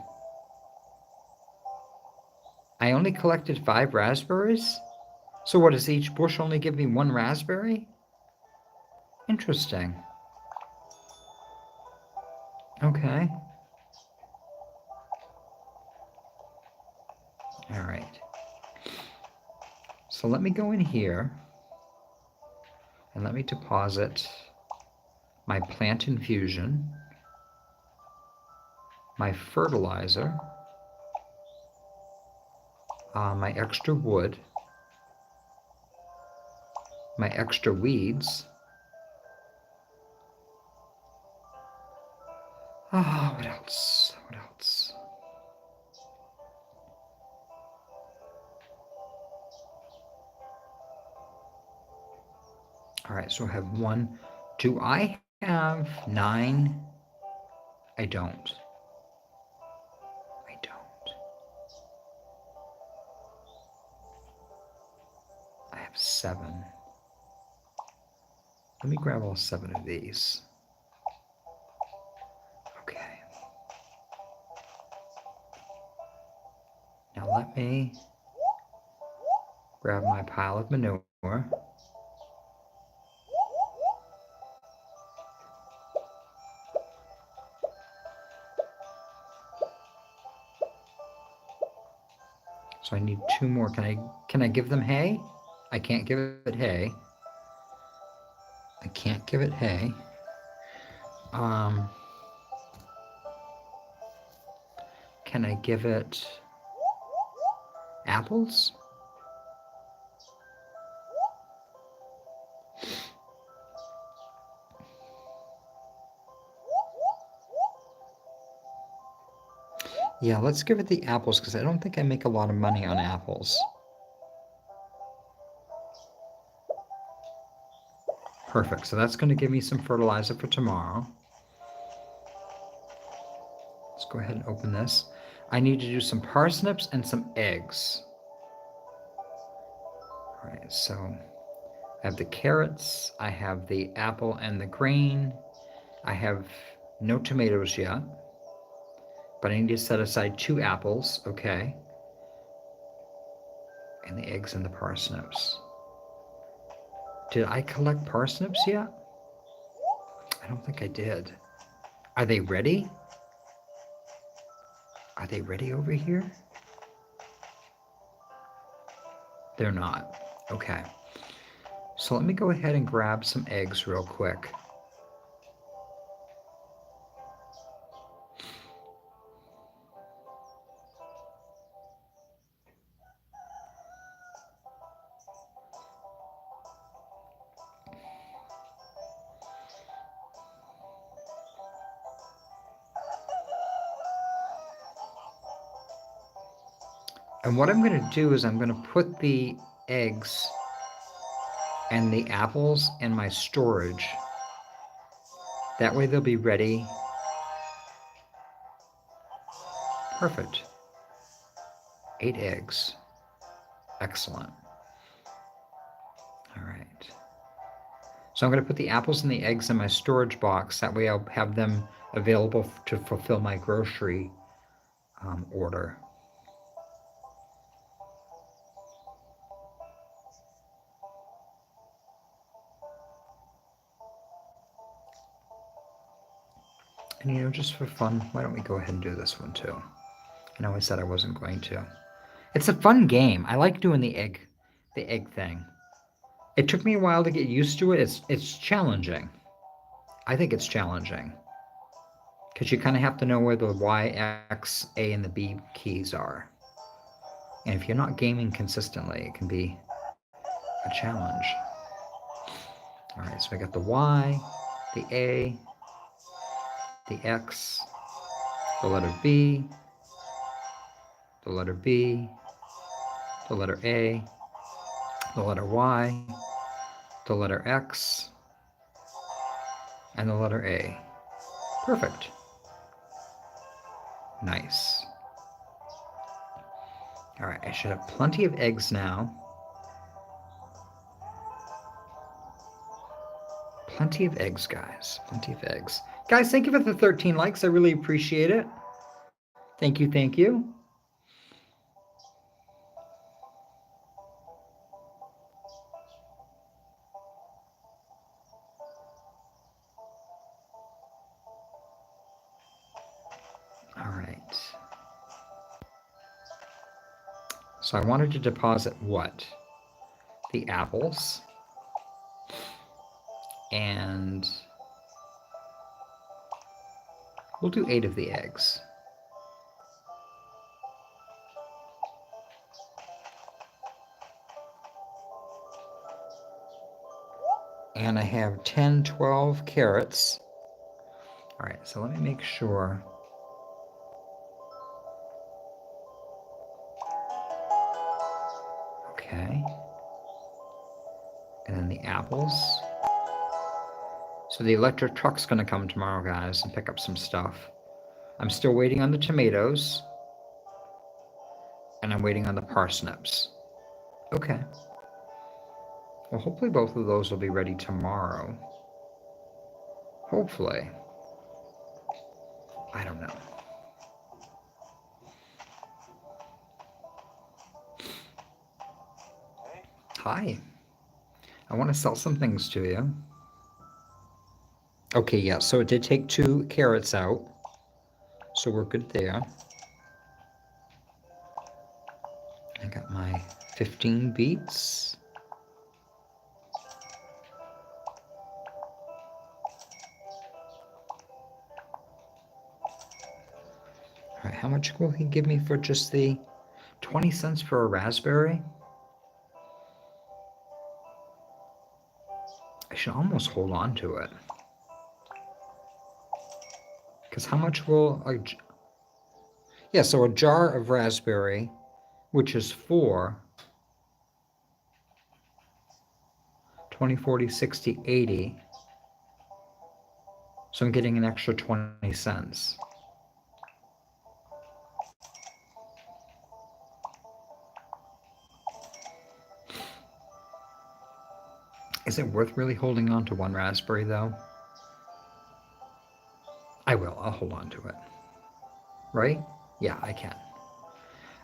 I only collected 5 raspberries. So what, does each bush only give me 1 raspberry? Interesting. Okay. All right. So let me go in here and let me deposit my plant infusion, my fertilizer, my extra wood, my extra weeds. Oh, what else? What else? All right, so I have 1. Do I have 9? I don't. I don't. I have 7. Let me grab all 7 of these. Okay. Now let me grab my pile of manure. So I need 2 more. Can I give them hay? I can't give it hay. I can't give it hay. Can I give it apples? Yeah, let's give it the apples because I don't think I make a lot of money on apples. Perfect. So that's going to give me some fertilizer for tomorrow. Let's go ahead and open this. I need to do some parsnips and some eggs. All right, so I have the carrots, I have the apple and the grain. I have no tomatoes yet, but I need to set aside 2 apples, okay? And the eggs and the parsnips. Did I collect parsnips yet? I don't think I did. Are they ready? Are they ready over here? They're not. Okay. So let me go ahead and grab some eggs real quick. And what I'm going to do is I'm going to put the eggs and the apples in my storage. That way they'll be ready. Perfect. 8 eggs. Excellent. All right. So I'm going to put the apples and the eggs in my storage box. That way I'll have them available to fulfill my grocery order. And you know, just for fun, why don't we go ahead and do this one too? I know I said I wasn't going to. It's a fun game. I like doing the egg thing. It took me a while to get used to it. It's challenging. I think it's challenging. Because you kind of have to know where the Y, X, A, and the B keys are. And if you're not gaming consistently, it can be a challenge. All right, so I got the Y, the A, the X, the letter B, the letter B, the letter A, the letter Y, the letter X, and the letter A. Perfect. Nice. All right, I should have plenty of eggs now. Plenty of eggs, guys. Plenty of eggs. Guys, thank you for the 13 likes. I really appreciate it. Thank you, thank you. All right. So I wanted to deposit what? The apples. And we'll do 8 of the eggs. And I have 10, 12 carrots. All right, so let me make sure. Okay. And then the apples. So the electric truck's going to come tomorrow, guys, and pick up some stuff. I'm still waiting on the tomatoes. And I'm waiting on the parsnips. Okay. Well, hopefully both of those will be ready tomorrow. Hopefully. I don't know. Hi. I want to sell some things to you. Okay, yeah, so it did take 2 carrots out. So we're good there. I got my 15 beets. All right, how much will he give me for just the 20 cents for a raspberry? I should almost hold on to it. Because how much will a... Yeah, so a jar of raspberry, which is 4, 20, 40, 60, 80. So I'm getting an extra 20 cents. Is it worth really holding on to one raspberry, though? I will. I'll hold on to it. Right? Yeah, I can.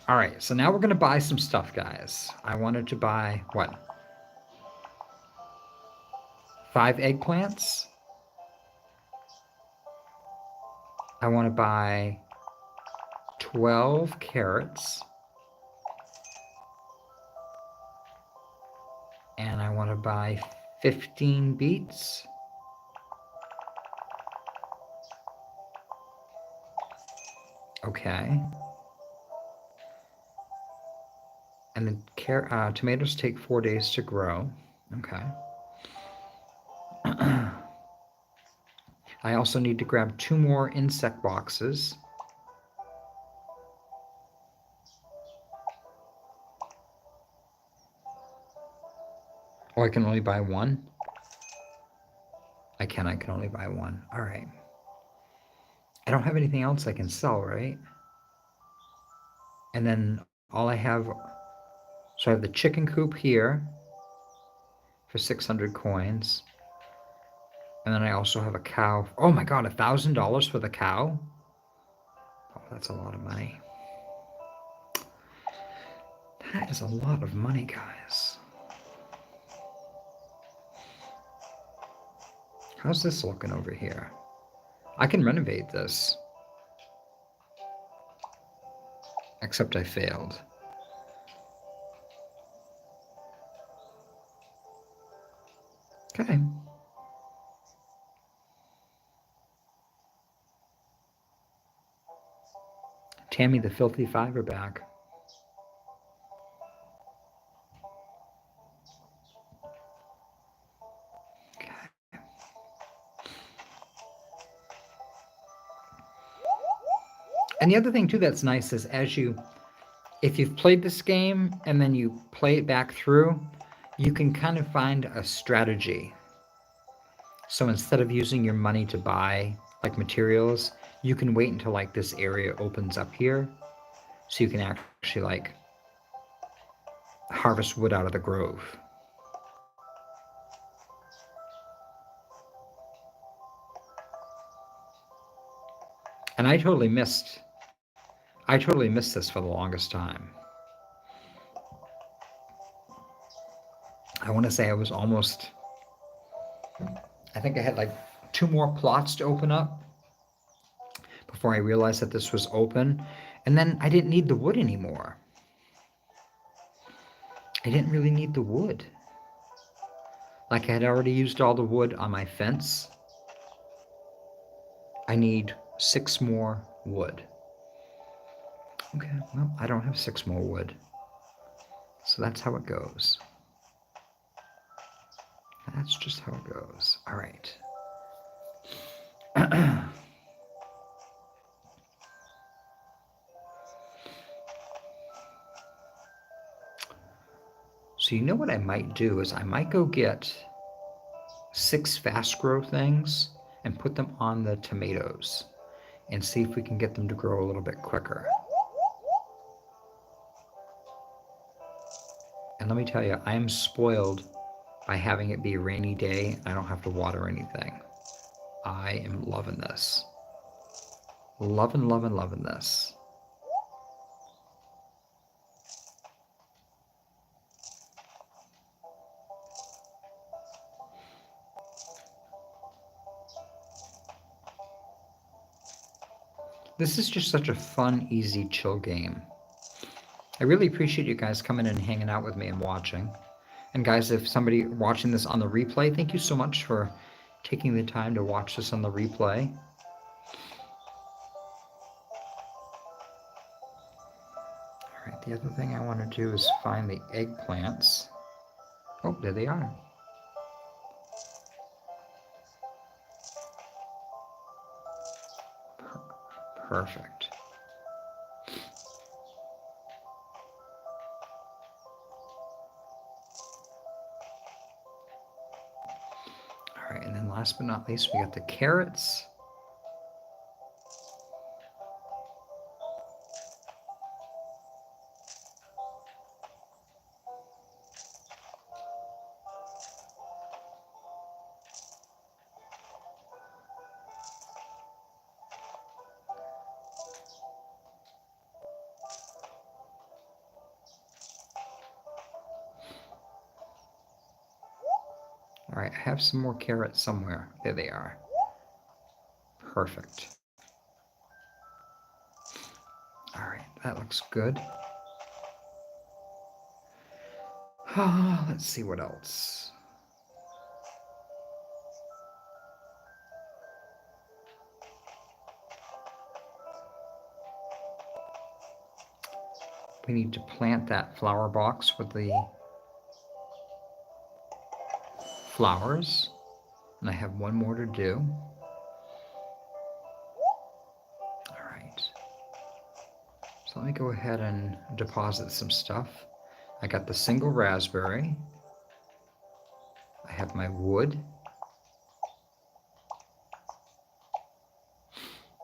All right, so now we're going to buy some stuff, guys. I wanted to buy, what? 5 eggplants. I want to buy 12 carrots. And I want to buy 15 beets. Okay. And the tomatoes take 4 days to grow. Okay. I also need to grab 2 more insect boxes. Oh, I can only buy 1? I can only buy 1. All right. I don't have anything else I can sell, right? And then all I have, so I have the chicken coop here for 600 coins. And then I also have a cow. Oh my God, $1,000 for the cow? Oh, that's a lot of money. That is a lot of money, guys. How's this looking over here? I can renovate this. Except I failed. Okay. Tammy the Filthy Fiver back. Okay. And the other thing too that's nice is if you've played this game and then you play it back through, you can kind of find a strategy. So instead of using your money to buy like materials, you can wait until like this area opens up here, so you can actually like harvest wood out of the grove. And I totally missed this for the longest time. I want to say I was almost, I think I had like 2 more plots to open up before I realized that this was open. And then I didn't need the wood anymore. I didn't really need the wood. Like I had already used all the wood on my fence. I need 6 more wood. Okay, well, I don't have 6 more wood. So that's how it goes. That's just how it goes. All right. So you know what I might do is I might go get 6 fast grow things and put them on the tomatoes and see if we can get them to grow a little bit quicker. And let me tell you, I am spoiled by having it be a rainy day. I don't have to water anything. I am loving this. Loving, loving, loving this. This is just such a fun, easy, chill game. I really appreciate you guys coming in and hanging out with me and watching. And guys, if somebody watching this on the replay, thank you so much for taking the time to watch this on the replay. the other thing I want to do is find the eggplants. Oh, there they are. Perfect. All right, and then last but not least, we got the carrots. All right, I have some more carrots somewhere. There they are. Perfect. All right, that looks good. Let's see what else. We need to plant that flower box with the flowers, and I have one more to do. All right. So let me go ahead and deposit some stuff. I got the single raspberry. I have my wood.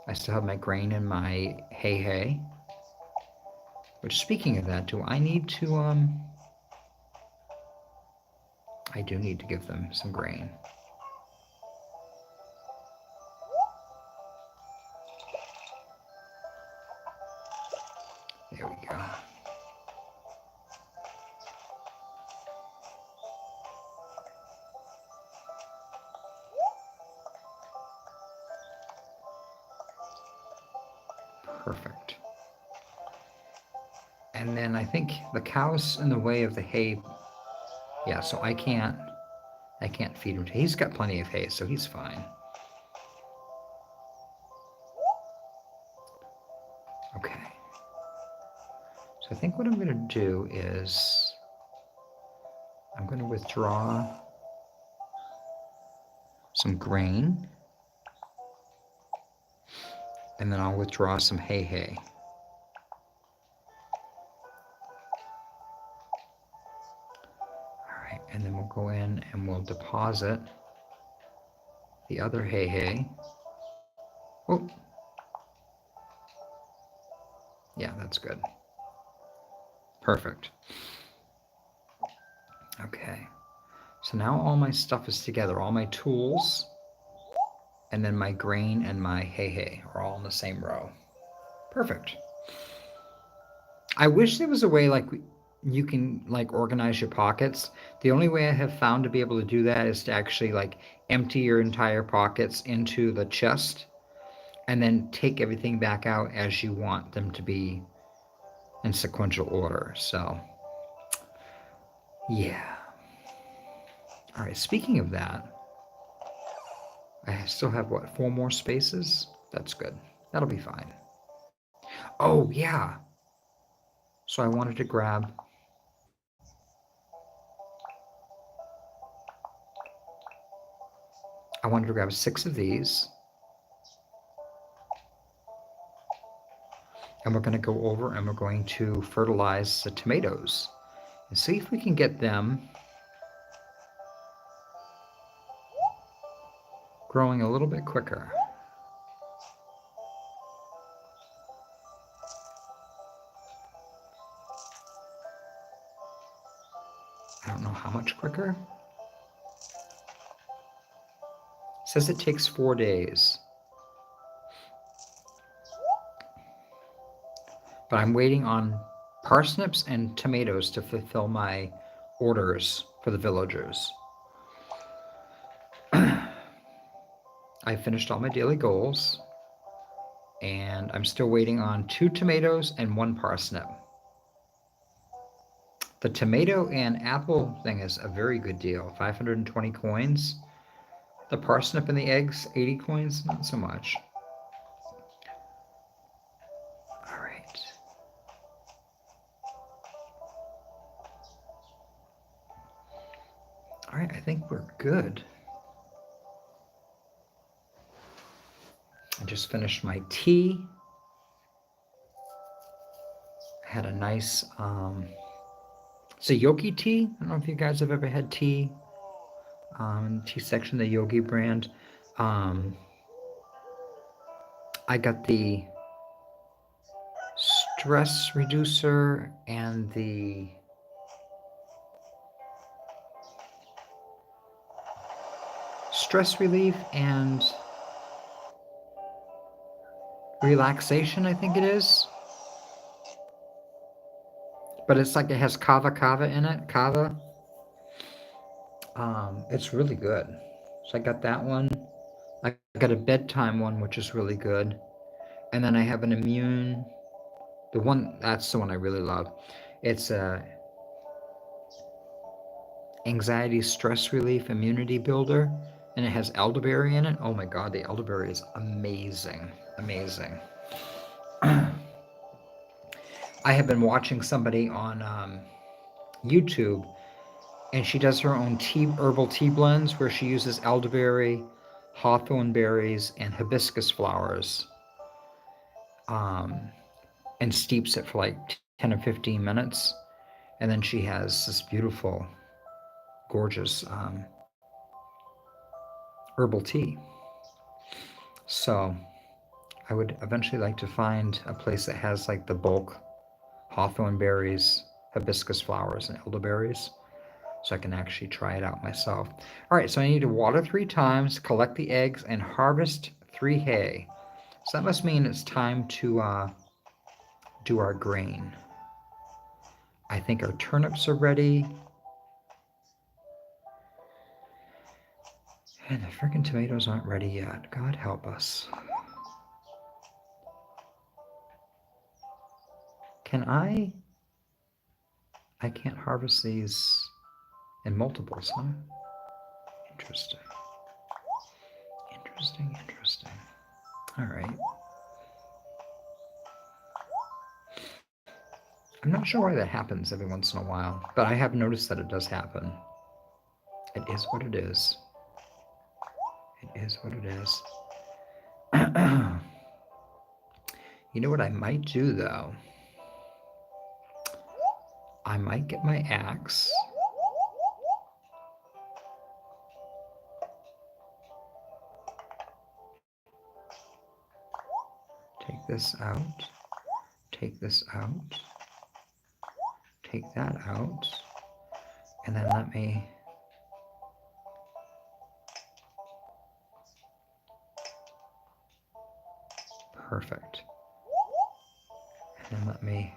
I still have my grain and my hay. Which, speaking of that, do I need to, I do need to give them some grain. There we go. Perfect. And then I think the cow's in the way of the hay. Yeah, so I can't feed him. He's got plenty of hay, so he's fine. Okay. So I think what I'm going to do is I'm going to withdraw some grain, and then I'll withdraw some hay. All right, and then we'll go in and we'll deposit the other hay. Oh, yeah, that's good. Perfect. Okay, so now all my stuff is together, all my tools, and then my grain and my hay are all in the same row. Perfect. I wish there was a way like you can like organize your pockets. The only way I have found to be able to do that is to actually like empty your entire pockets into the chest and then take everything back out as you want them to be in sequential order. So, yeah. All right, speaking of that, I still have what, 4 more spaces? That's good. That'll be fine. Oh, yeah. So I wanted to grab I wanted to grab 6 of these. And we're going to go over and we're going to fertilize the tomatoes and see if we can get them growing a little bit quicker. I don't know how much quicker. It says it takes 4 days. But I'm waiting on parsnips and tomatoes to fulfill my orders for the villagers. I finished all my daily goals, and I'm still waiting on 2 tomatoes and 1 parsnip. The tomato and apple thing is a very good deal, 520 coins. The parsnip and the eggs, 80 coins, not so much. All right. All right, I think we're good. I just finished my tea. I had a nice, it's a yogi tea. I don't know if you guys have ever had tea. Tea section, the Yogi brand. I got the stress reducer and the stress relief and relaxation, I think it is. But it's like it has kava in it. Kava. It's really good. So I got that one. I got a bedtime one, which is really good. And then I have an immune. That's the one I really love. It's a anxiety stress relief immunity builder, and it has elderberry in it. Oh my god, the elderberry is amazing. Amazing. I have been watching somebody on YouTube, and she does her own herbal tea blends where she uses elderberry, hawthorn berries, and hibiscus flowers, and steeps it for like 10 or 15 minutes. And then she has this beautiful, gorgeous herbal tea. So I would eventually like to find a place that has like the bulk hawthorn berries, hibiscus flowers, and elderberries, so I can actually try it out myself. All right, so I need to water 3 times, collect the eggs, and harvest 3 hay. So that must mean it's time to do our grain. I think our turnips are ready. And the freaking tomatoes aren't ready yet. God help us. Can I can't harvest these in multiples, huh? Interesting. Interesting. All right. I'm not sure why that happens every once in a while, but I have noticed that it does happen. It is what it is. It is what it is. You know what I might do, though? I might get my axe. Take this out. Take this out. Take that out. And then let me... Perfect. And then let me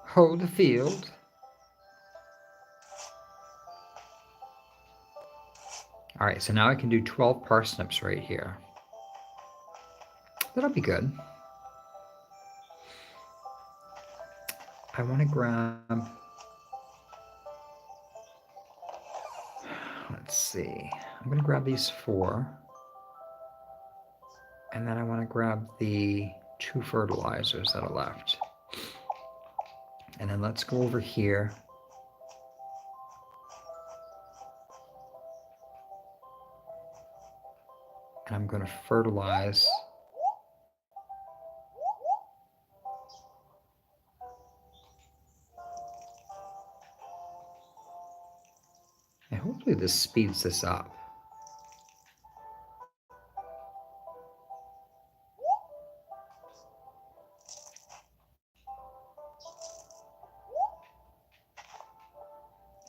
hoe the field. All right, so now I can do 12 parsnips right here. That'll be good. I want to grab... Let's see. I'm going to grab these 4. And then I want to grab the 2 fertilizers that are left. And then let's go over here. And I'm going to fertilize. And hopefully this speeds this up.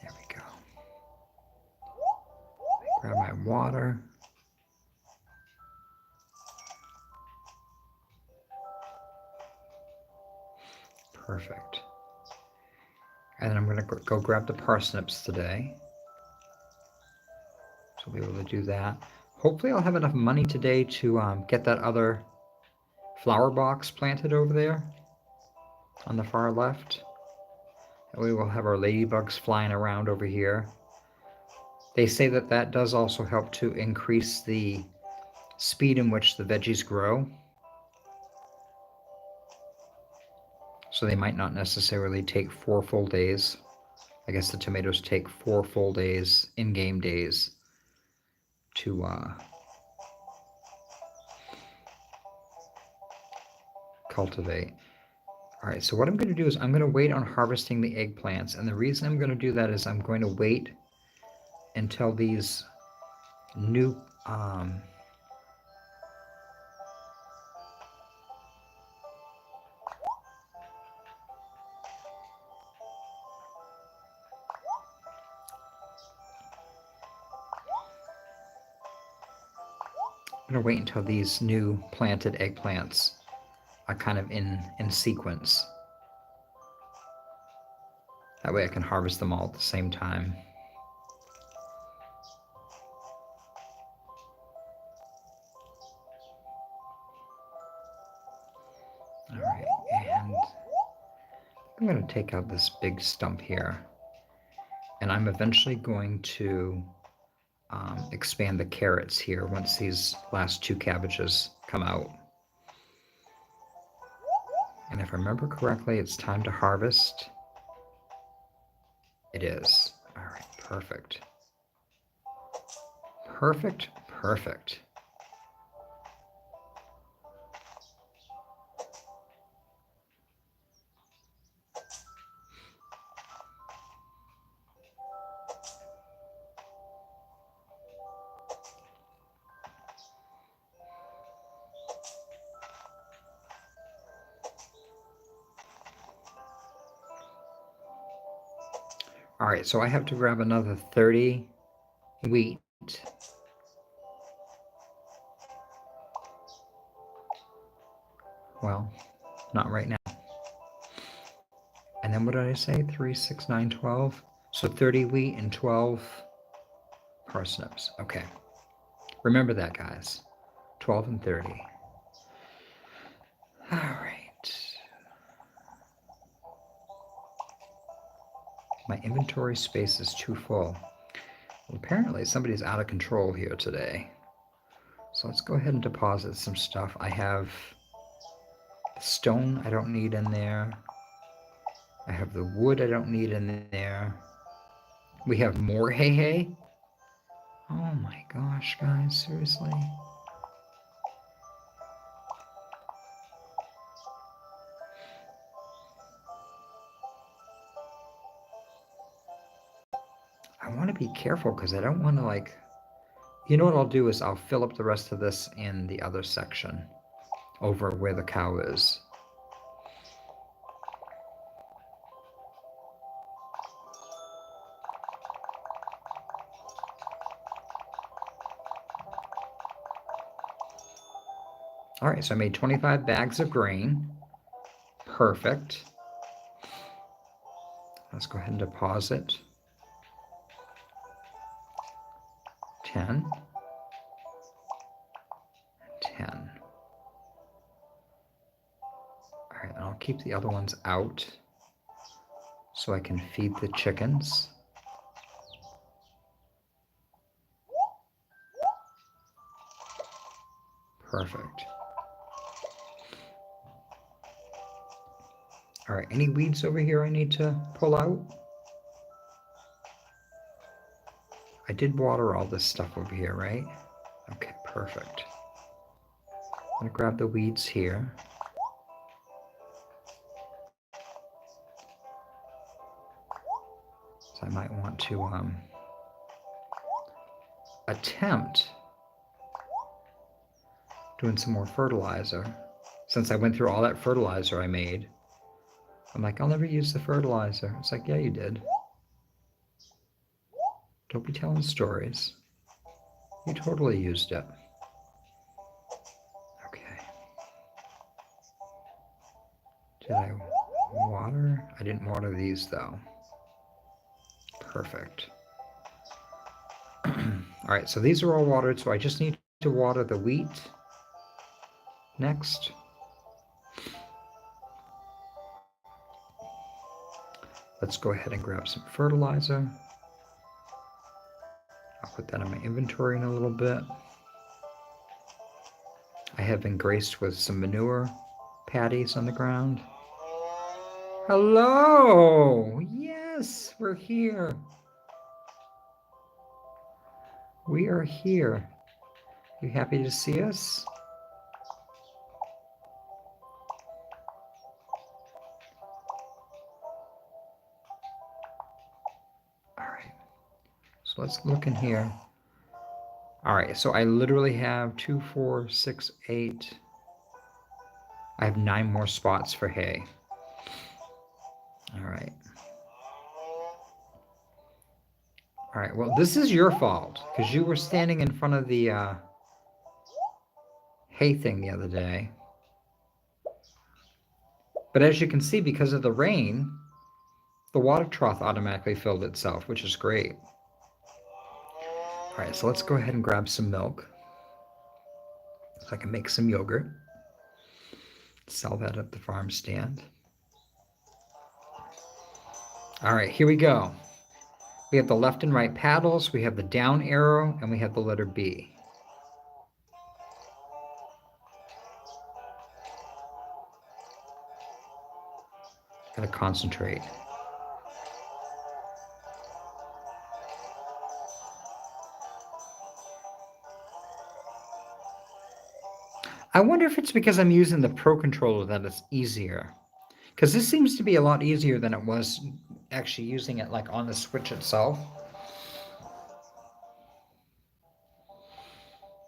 There we go. Grab my water. Perfect. And then I'm going to go grab the parsnips today. So I'll be able to do that. Hopefully I'll have enough money today to get that other flower box planted over there on the far left. And we will have our ladybugs flying around over here. They say that that does also help to increase the speed in which the veggies grow. So they might not necessarily take 4 full days I guess the tomatoes take 4 full days, in-game days, to cultivate. All right, so what I'm going to do is I'm going to wait on harvesting the eggplants. And the reason I'm going to do that is I'm going to wait until these new I'm going to wait until these new planted eggplants are kind of in sequence. That way I can harvest them all at the same time. All right, and I'm going to take out this big stump here. And I'm eventually going to expand the carrots here once these last 2 cabbages come out. And if I remember correctly, it's time to harvest. It is. All right, perfect. Perfect, perfect. All right, so I have to grab another 30 wheat. Well, not right now. And then what did I say? 3, 6, 9, 12. So 30 wheat and 12 parsnips. Okay. Remember that, guys. 12 and 30. All right. My inventory space is too full. Well, apparently somebody's out of control here today. So let's go ahead and deposit some stuff. I have stone I don't need in there. I have the wood I don't need in there. We have more hay. Oh my gosh, guys, seriously? I want to be careful because I don't want to, like, you know what I'll do is I'll fill up the rest of this in the other section over where the cow is. All right, so I made 25 bags of grain. Perfect. Let's go ahead and deposit 10, 10. All right, and I'll keep the other ones out so I can feed the chickens. Perfect. All right, any weeds over here I need to pull out? I did water all this stuff over here, right? Okay, perfect. I'm gonna grab the weeds here. So I might want to attempt doing some more fertilizer. Since I went through all that fertilizer I made, I'm like, I'll never use the fertilizer. It's like, yeah, you did. Don't be telling stories. You totally used it. Okay. Did I water? I didn't water these though. Perfect. All right, so these are all watered, so I just need to water the wheat next. Let's go ahead and grab some fertilizer. I'll put that in my inventory in a little bit. I have been graced with some manure patties on the ground. Hello! Yay! Yes, we're here. We are here. You happy to see us? All right. So let's look in here. All right. So I literally have 2, 4, 6, 8. I have 9 more spots for hay. All right. All right. Well, this is your fault because you were standing in front of the hay thing the other day. But as you can see, because of the rain, the water trough automatically filled itself, which is great. All right, so let's go ahead and grab some milk so I can make some yogurt. Sell that at the farm stand. All right, here we go. We have the left and right paddles, we have the down arrow, and we have the letter B. Gotta concentrate. I wonder if it's because I'm using the Pro Controller that it's easier. Because this seems to be a lot easier than it was actually using it like on the Switch itself.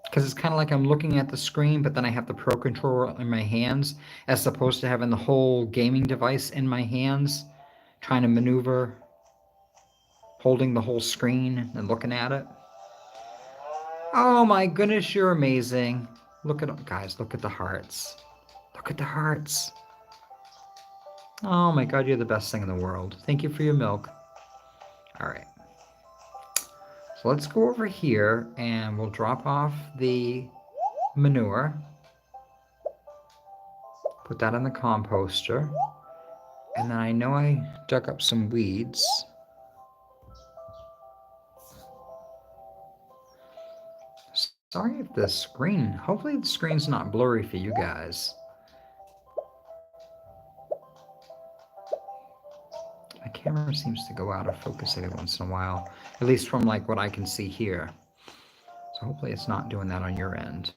Because it's kind of like I'm looking at the screen, but then I have the Pro Controller in my hands, as opposed to having the whole gaming device in my hands, trying to maneuver, holding the whole screen and looking at it. Oh my goodness, you're amazing. Look at, guys, look at the hearts. Look at the hearts. Oh my God, you're the best thing in the world. Thank you for your milk. All right. So let's go over here and we'll drop off the manure. Put that in the composter. And then I know I dug up some weeds. Sorry if the screen, hopefully the screen's not blurry for you guys. My camera seems to go out of focus every once in a while, at least from like what I can see here. So hopefully it's not doing that on your end.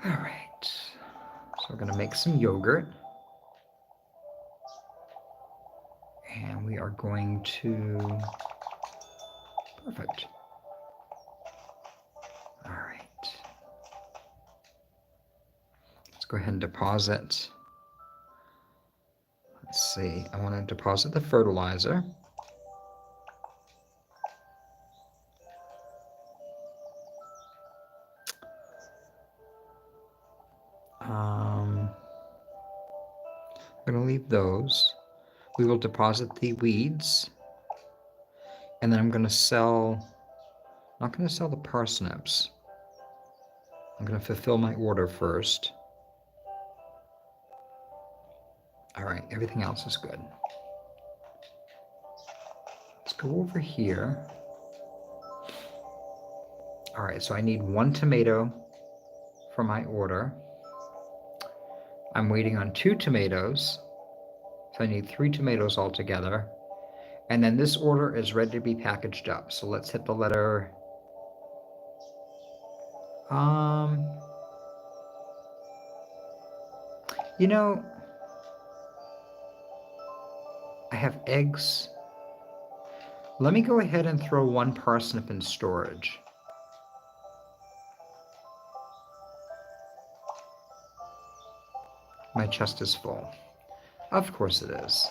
All right, so we're gonna make some yogurt. And we are going to, perfect. All right. Let's go ahead and deposit. Let's see, I want to deposit the fertilizer. I'm going to leave those. We will deposit the weeds. And then I'm going to sell, not going to sell the parsnips. I'm going to fulfill my order first. All right, everything else is good. Let's go over here. All right, so I need 1 tomato for my order. I'm waiting on 2 tomatoes. So I need 3 tomatoes altogether. And then this order is ready to be packaged up. So let's hit the letter. You know, I have eggs. Let me go ahead and throw 1 parsnip in storage. My chest is full. Of course it is.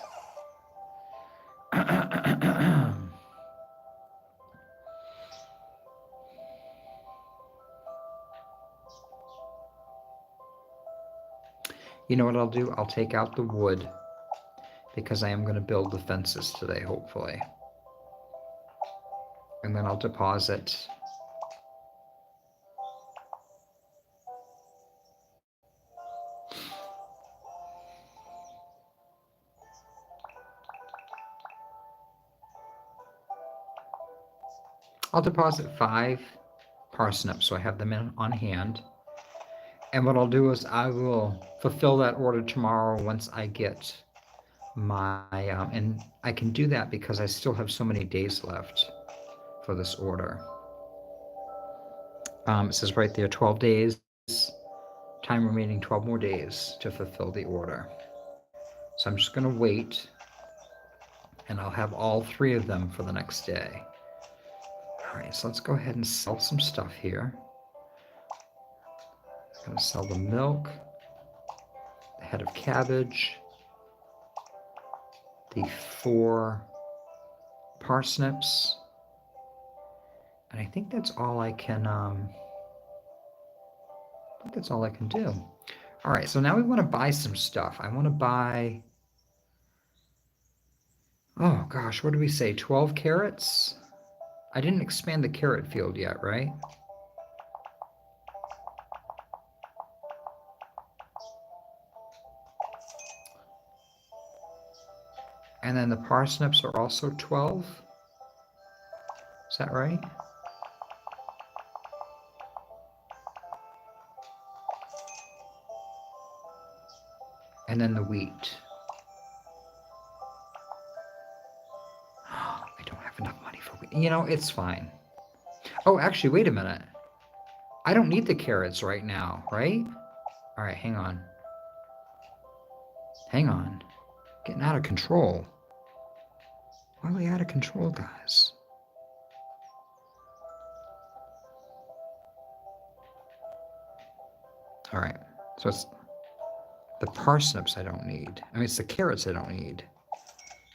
You know what I'll do? I'll take out the wood because I am going to build the fences today, hopefully. And then I'll deposit. I'll deposit 5 parsnips so I have them on hand. And what I'll do is I will fulfill that order tomorrow once I get and I can do that because I still have so many days left for this order. It says right there, 12 days, time remaining 12 more days to fulfill the order. So I'm just going to wait, and I'll have all 3 of them for the next day. All right, so let's go ahead and sell some stuff here. I'm going to sell the milk, the head of cabbage, the 4 parsnips, and I think that's all I can. I think that's all I can do. All right, so now we want to buy some stuff. I want to buy. Oh gosh, what did we say? 12 carrots? I didn't expand the carrot field yet, right? And then the parsnips are also 12. Is that right? And then the wheat. I don't have enough money for wheat. You know, it's fine. Oh, actually, wait a minute. I don't need the carrots right now, right? All right, hang on. Hang on. Getting out of control. Why are we out of control, guys? All right, so it's the parsnips I don't need. I mean, it's the carrots I don't need.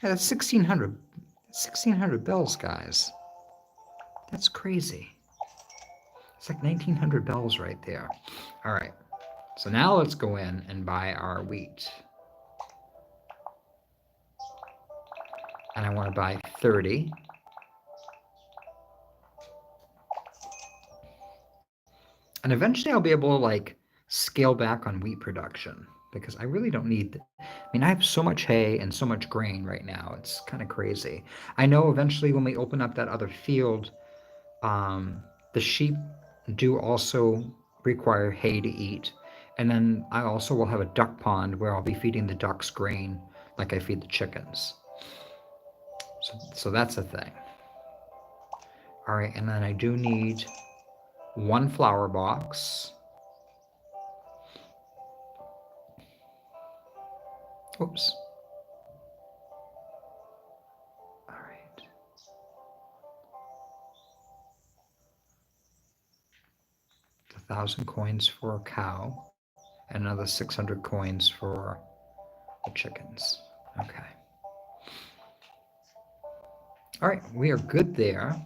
Yeah, that's 1,600. 1,600 bells, guys. That's crazy. It's like 1,900 bells right there. All right, so now let's go in and buy our wheat. And I want to buy 30. And eventually I'll be able to like scale back on wheat production because I really don't need. I mean, I have so much hay and so much grain right now. It's kind of crazy. I know eventually when we open up that other field, the sheep do also require hay to eat. And then I also will have a duck pond where I'll be feeding the ducks grain like I feed the chickens. So that's a thing. All right, and then I do need 1 flower box. Oops. All right. 1,000 coins for a cow, and another 600 coins for the chickens. Okay. All right, we are good there.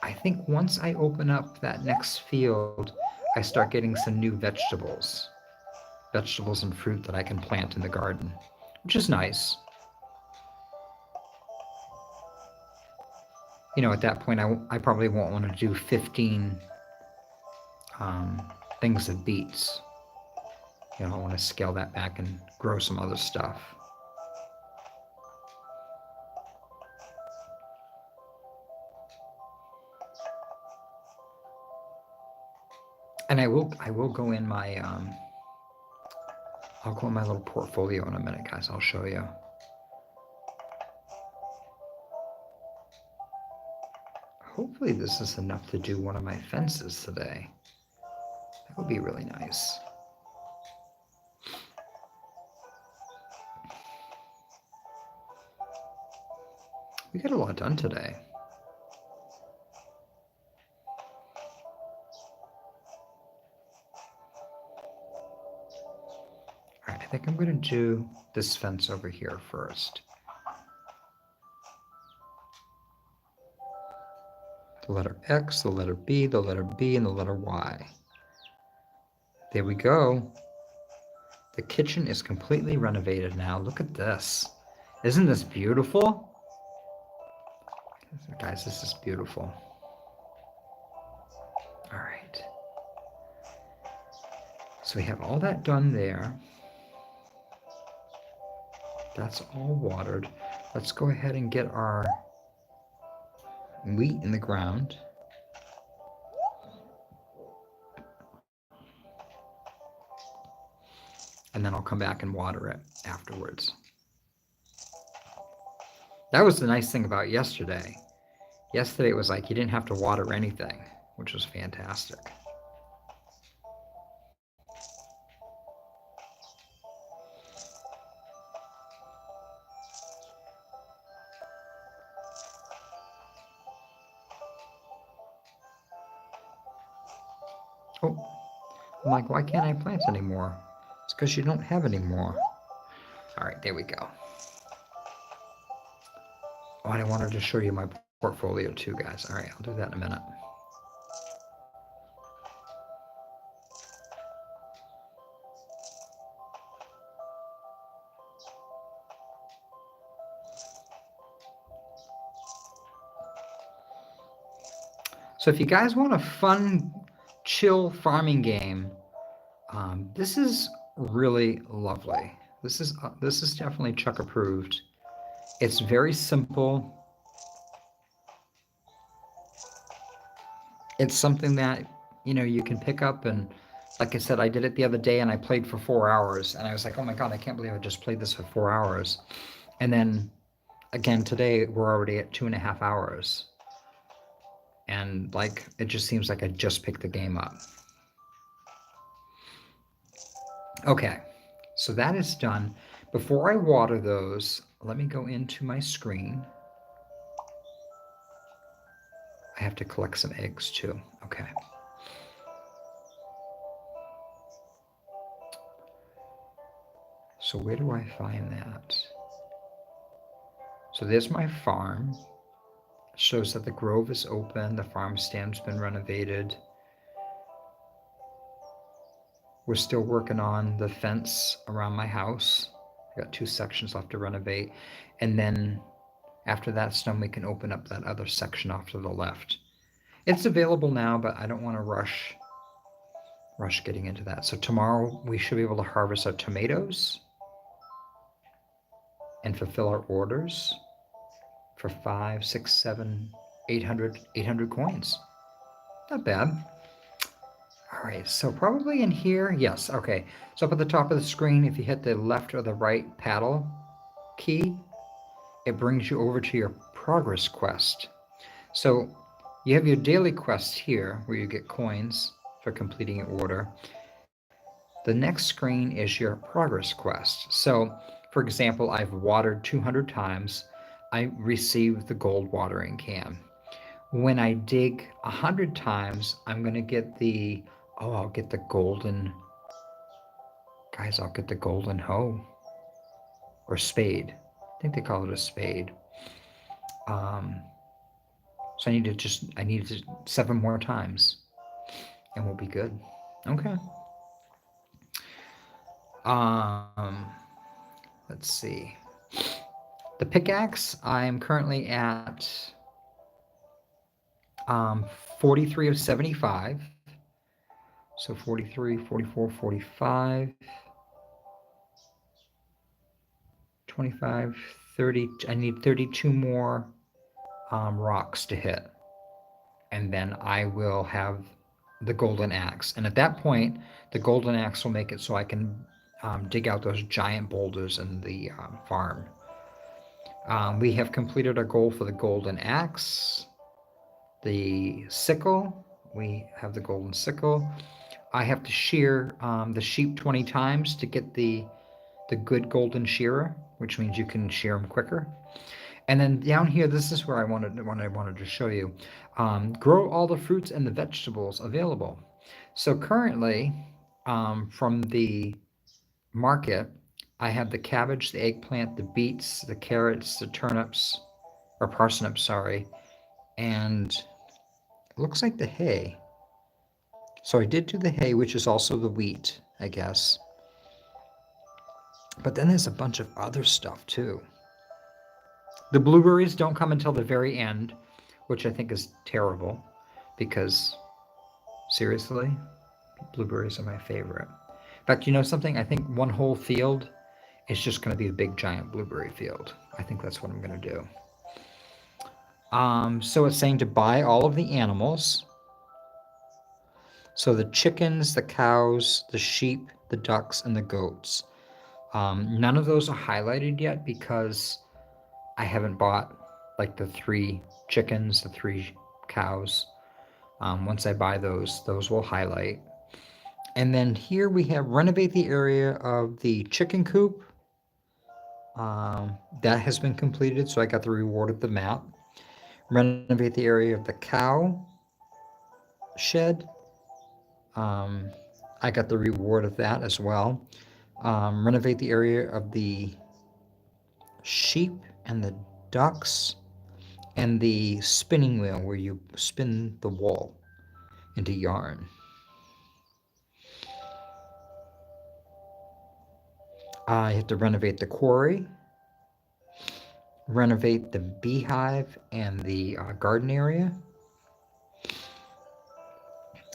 I think once I open up that next field, I start getting some new vegetables and fruit that I can plant in the garden, which is nice. You know, at that point, I probably won't want to do 15 things of beets. You know, I want to scale that back and grow some other stuff. And I will go in my I'll go in my little portfolio in a minute, guys. I'll show you. Hopefully this is enough to do one of my fences today. That would be really nice. We got a lot done today. All right, I think I'm going to do this fence over here first. The letter X, the letter B, the letter B, and the letter Y. There we go. The kitchen is completely renovated now. Look at this. Isn't this beautiful? Guys, this is beautiful. All right. So we have all that done there. That's all watered. Let's go ahead and get our wheat in the ground. and then I'll come back and water it afterwards. That was the nice thing about yesterday. Yesterday it was like you didn't have to water anything, which was fantastic. Oh, I'm like, why can't I plant anymore? It's because you don't have any more. All right, there we go. Oh, and I wanted to show you my portfolio too, guys. All right, I'll do that in a minute. So if you guys want a fun, chill farming game, this is really lovely. This is definitely Chuck approved. It's very simple. It's something that, you know, you can pick up, and like I said, I did it the other day and I played for 4 hours and I was like, oh my God, I can't believe I just played this for 4 hours. And then again, today we're already at 2.5 hours. And like, it just seems like I just picked the game up. Okay, so that is done. Before I water those, let me go into my screen. I have to collect some eggs too. Okay. So where do I find that? So there's my farm. It shows that the grove is open. The farm stand's been renovated. We're still working on the fence around my house. I got 2 sections left to renovate. And then after that's done, we can open up that other section off to the left. It's available now, but I don't want to rush getting into that. So tomorrow we should be able to harvest our tomatoes and fulfill our orders for 5, 6, 7, 800 coins. Not bad. All right, so probably in here, yes, okay. So up at the top of the screen, if you hit the left or the right paddle key, it brings you over to your progress quest. So you have your daily quest here where you get coins for completing your order. The next screen is your progress quest. So for example, I've watered 200 times. I received the gold watering can. When I dig 100 times, I'm going to get the, I'll get the golden, guys, I'll get the golden hoe or spade. I think they call it a spade. So I need to 7 more times and we'll be good. Okay. Let's see. The pickaxe, I'm currently at 43 of 75. So 43, 44, 45, 25, 30. I need 32 more rocks to hit. And then I will have the golden axe. And at that point, the golden axe will make it so I can dig out those giant boulders in the farm. We have completed our goal for the golden axe. The sickle, we have the golden sickle. I have to shear the sheep 20 times to get the good golden shearer, which means you can shear them quicker. And then down here, this is where I wanted to show you. Grow all the fruits and the vegetables available. So currently, from the market, I have the cabbage, the eggplant, the beets, the carrots, the turnips, or parsnips, sorry, and it looks like the hay. So I did do the hay, which is also the wheat, I guess. But then there's a bunch of other stuff too. The blueberries don't come until the very end, which I think is terrible because seriously, blueberries are my favorite. In fact, you know something? I think one whole field is just going to be a big giant blueberry field. I think that's what I'm going to do. So it's saying to buy all of the animals. So the chickens, the cows, the sheep, the ducks, and the goats. None of those are highlighted yet because I haven't bought like the 3 chickens, the 3 cows. Once I buy those will highlight. And then here we have renovate the area of the chicken coop. That has been completed, so I got the reward of the map. Renovate the area of the cow shed. I got the reward of that as well. Renovate the area of the sheep and the ducks and the spinning wheel where you spin the wool into yarn. I have to renovate the quarry, renovate the beehive and the garden area.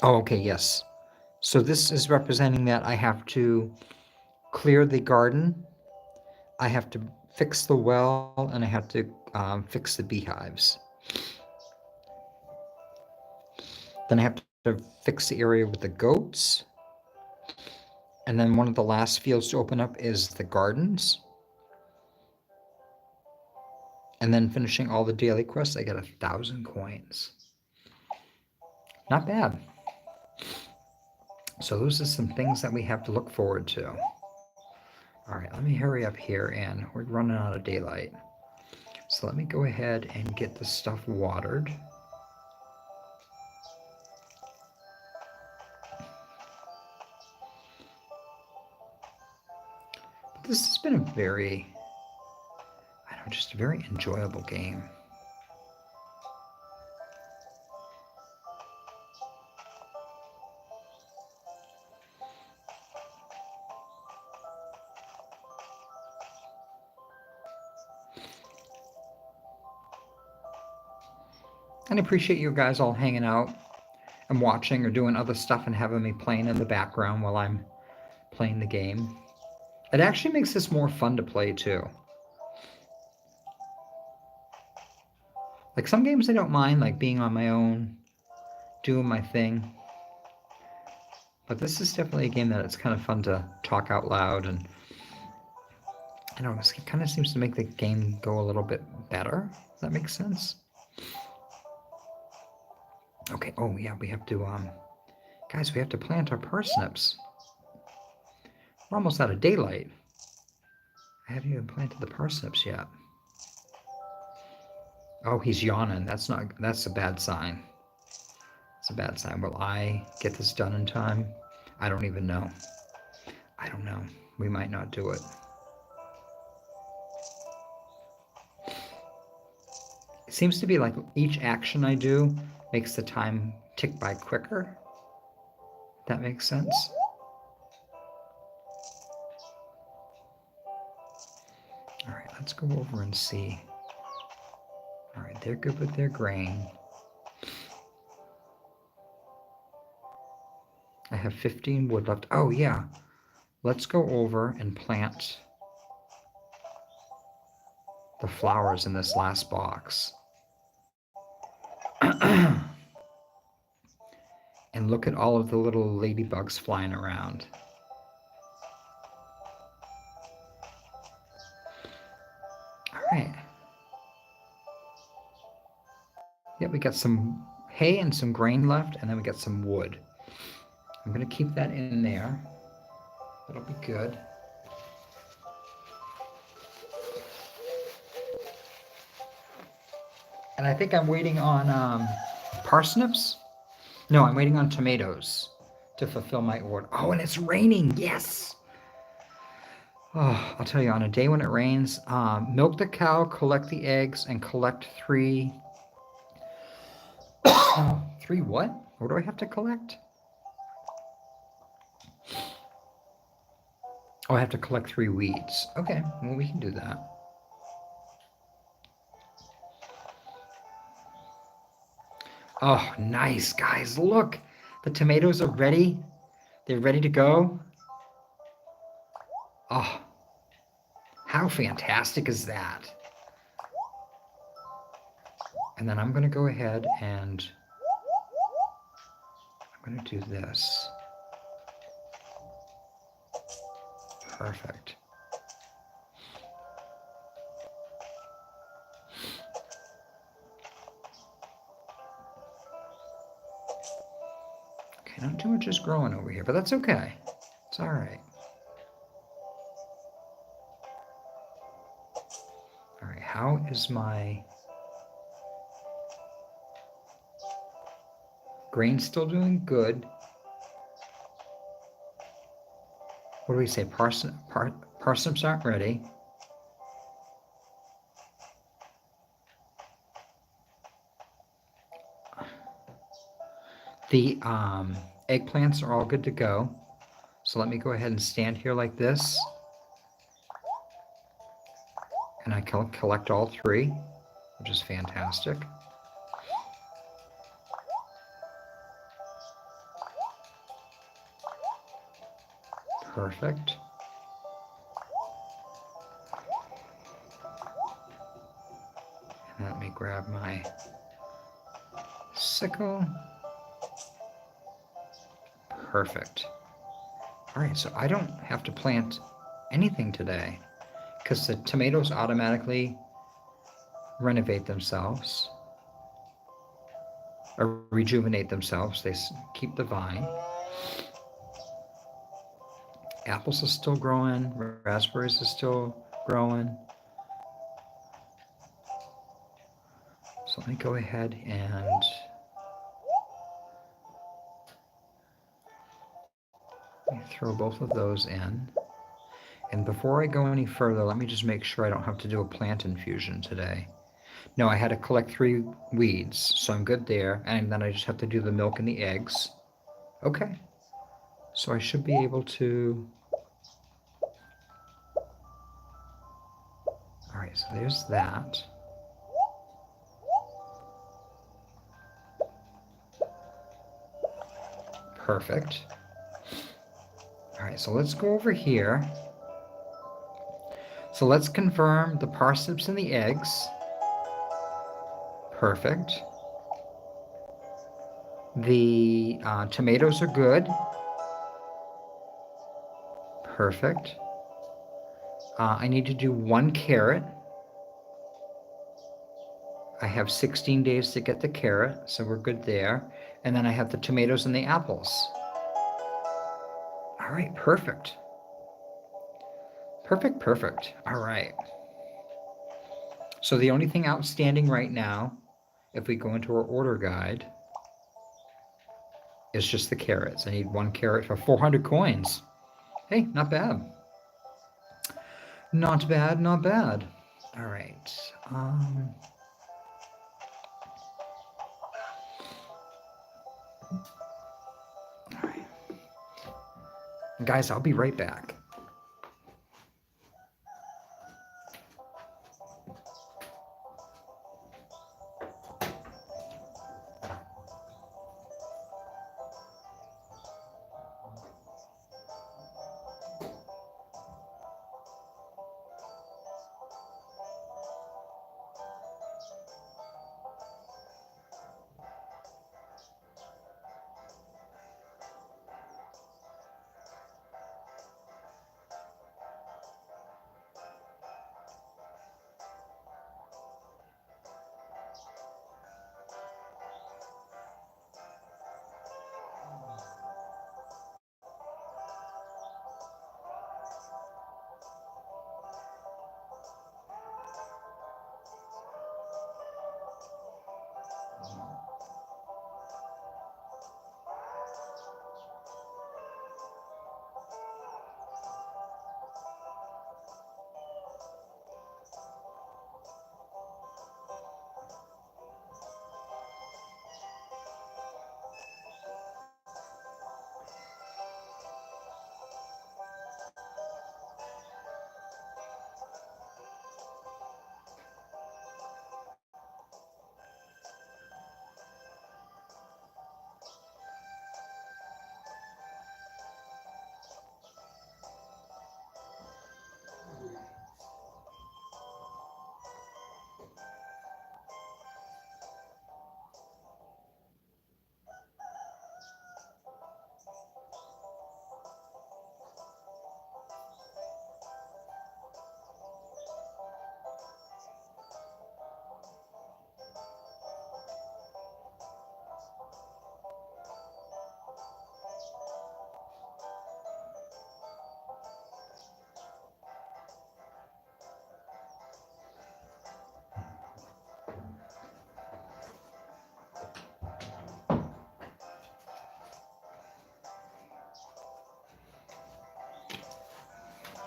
Oh, okay, yes. So this is representing that I have to clear the garden, I have to fix the well, and I have to fix the beehives. Then I have to fix the area with the goats. And then one of the last fields to open up is the gardens. And then finishing all the daily quests, I get 1,000 coins. Not bad. So those are some things that we have to look forward to. All right, let me hurry up here, and we're running out of daylight. So let me go ahead and get this stuff watered. But this has been a very, just a very enjoyable game. And I appreciate you guys all hanging out and watching or doing other stuff and having me playing in the background while I'm playing the game. It actually makes this more fun to play too. Like some games I don't mind, like being on my own, doing my thing. But this is definitely a game that it's kind of fun to talk out loud, and I don't know, it kind of seems to make the game go a little bit better. Does that make sense? Okay, oh yeah, we have to, guys, we have to plant our parsnips. We're almost out of daylight. I haven't even planted the parsnips yet. Oh, he's yawning. That's a bad sign. It's a bad sign. Will I get this done in time? I don't even know. I don't know. We might not do it. It seems to be like each action I do makes the time tick by quicker. If that makes sense. All right, let's go over and see. All right, they're good with their grain. I have 15 wood left. Oh, yeah. Let's go over and plant the flowers in this last box. And look at all of the little ladybugs flying around. All right. Yeah, we got some hay and some grain left, and then we got some wood. I'm going to keep that in there. That'll be good. And I think I'm waiting on parsnips. No, I'm waiting on tomatoes to fulfill my order. Oh, and it's raining. Yes. Oh, I'll tell you, on a day when it rains, milk the cow, collect the eggs, and collect 3... 3 what? What do I have to collect? Oh, I have to collect 3 weeds. Okay, well, we can do that. Oh, nice, guys. Look, the tomatoes are ready. They're ready to go. Oh, how fantastic is that? And then I'm going to go ahead and I'm going to do this. Perfect. Okay, not too much is growing over here, but that's okay. It's all right. All right, how is my grain still doing good? What do we say? Parsnips aren't ready. The eggplants are all good to go. So let me go ahead and stand here like this. And I can collect all three, which is fantastic. Perfect. And let me grab my sickle. Perfect. All right, so I don't have to plant anything today because the tomatoes automatically renovate themselves or rejuvenate themselves. They keep the vine. Apples are still growing. Raspberries are still growing. So let me go ahead and throw both of those in. And before I go any further, let me just make sure I don't have to do a plant infusion today. No, I had to collect 3 weeds, so I'm good there. And then I just have to do the milk and the eggs. Okay. So I should be able to... All right, so there's that. Perfect. All right, so let's go over here. So let's confirm the parsnips and the eggs. Perfect. The tomatoes are good. Perfect. I need to do 1 carrot. I have 16 days to get the carrot, so we're good there. And then I have the tomatoes and the apples. All right, perfect. Perfect. All right. So the only thing outstanding right now, if we go into our order guide, is just the carrots. I need 1 carrot for 400 coins. Hey, not bad. Not bad, not bad. All right. All right. Guys, I'll be right back.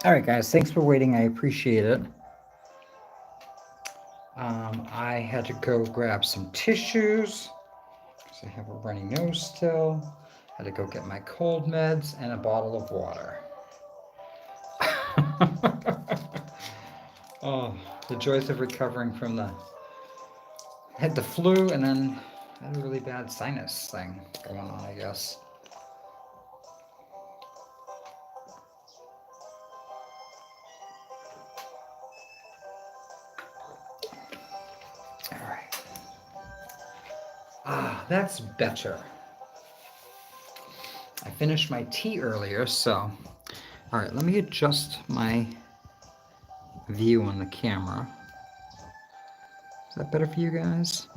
All right, guys, thanks for waiting. I appreciate it. I had to go grab some tissues because I have a runny nose still. Had to go get my cold meds and a bottle of water. Oh, the joys of recovering from had the flu and then had a really bad sinus thing going on, I guess. All right. Ah, that's better. I finished my tea earlier, so all right, let me adjust my view on the camera. Is that better for you guys?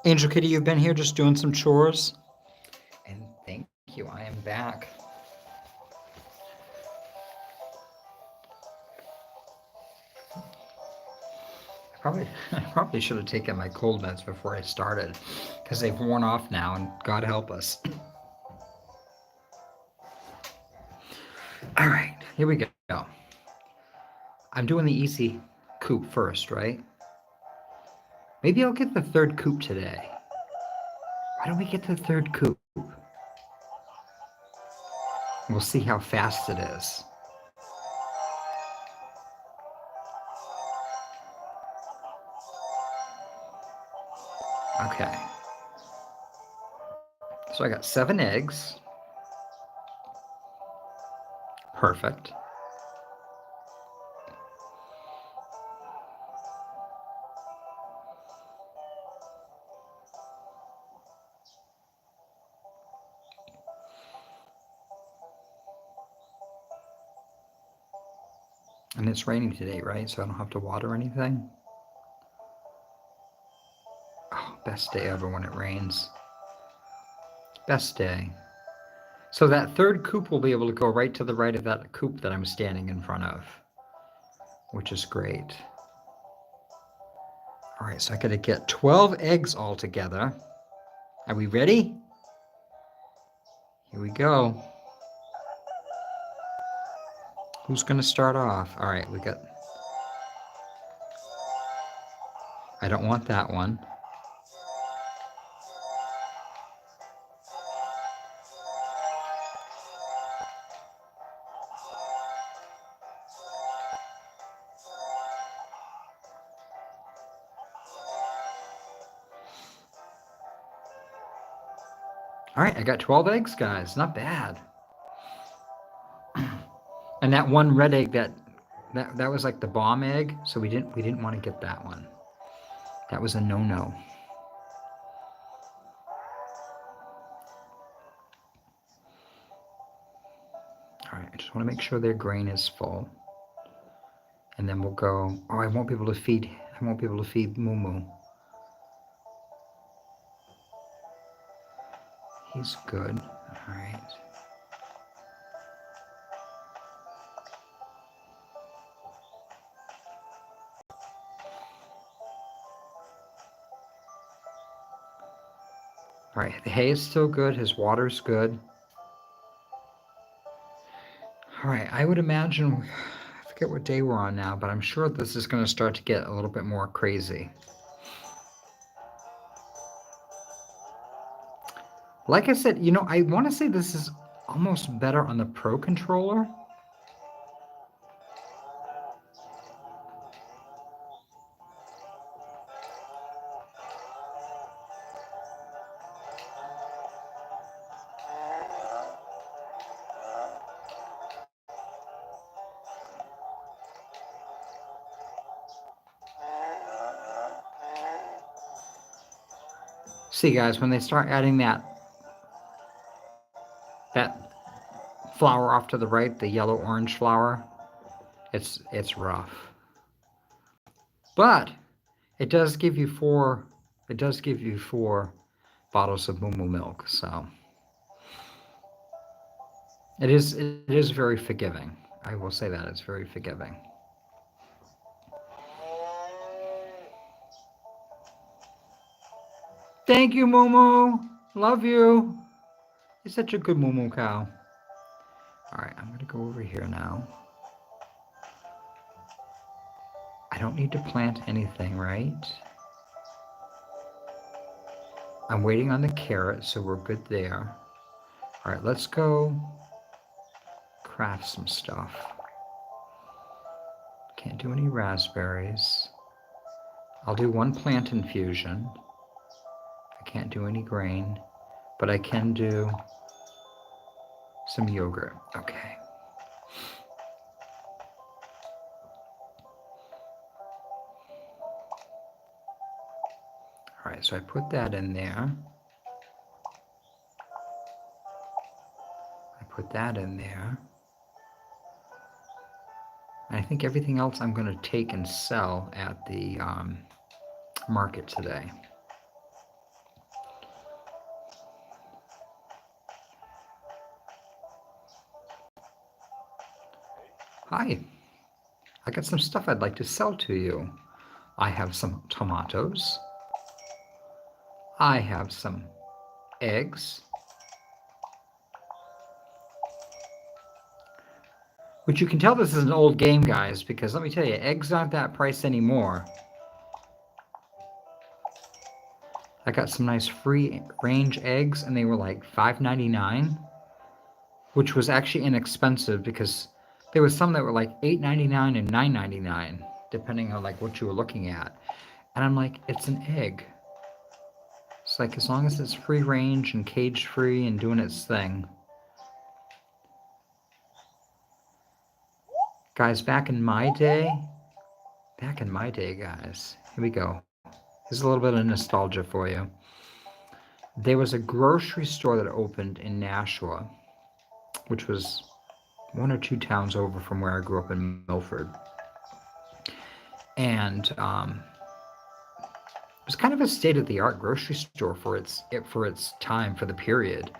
Angel Kitty, you've been here just doing some chores? And thank you, I am back. I probably should have taken my cold meds before I started, because they've worn off now, and God help us. All right, here we go. I'm doing the easy coop first, right? Maybe I'll get the third coop today. Why don't we get the third coop? We'll see how fast it is. Okay. So I got 7 eggs. Perfect. And it's raining today, right? So I don't have to water anything. Oh, best day ever when it rains. Best day. So that third coop will be able to go right to the right of that coop that I'm standing in front of, which is great. All right, so I got to get 12 eggs all together. Are we ready? Here we go. Who's going to start off? All right, we got... I don't want that one. All right, I got 12 eggs, guys. Not bad. And that one red egg, that was like the bomb egg, so we didn't want to get that one. That was a no-no. All right, I just want to make sure their grain is full. And then we'll go, oh, I won't be able to feed Moo Moo. He's good. All right. All right, the hay is still good. His water's good. All right, I would imagine, I forget what day we're on now, but I'm sure this is going to start to get a little bit more crazy. Like I said, you know, I want to say this is almost better on the Pro controller. See, guys, when they start adding that flower off to the right, the yellow-orange flower, it's rough. But it does give you 4 bottles of Moo Moo milk, so it is very forgiving. I will say that it's very forgiving. Thank you, Momo. Love you. You're such a good Momo cow. All right, I'm going to go over here now. I don't need to plant anything, right? I'm waiting on the carrot, so we're good there. All right, let's go craft some stuff. Can't do any raspberries. I'll do one plant infusion. I can't do any grain, but I can do some yogurt. Okay. All right, so I put that in there. I put that in there. And I think everything else I'm going to take and sell at the market today. Hi, I got some stuff I'd like to sell to you. I have some tomatoes. I have some eggs. Which you can tell this is an old game, guys, because let me tell you, eggs aren't that price anymore. I got some nice free range eggs, and they were like $5.99, which was actually inexpensive because there was some that were like $8.99 and $9.99, depending on like what you were looking at. And I'm like, it's an egg. It's like as long as it's free range and cage free and doing its thing. Guys, back in my day, guys, here we go. Here's a little bit of nostalgia for you. There was a grocery store that opened in Nashua, which was 1 or 2 towns over from where I grew up in Milford. And it was kind of a state-of-the-art grocery store for its time, for the period.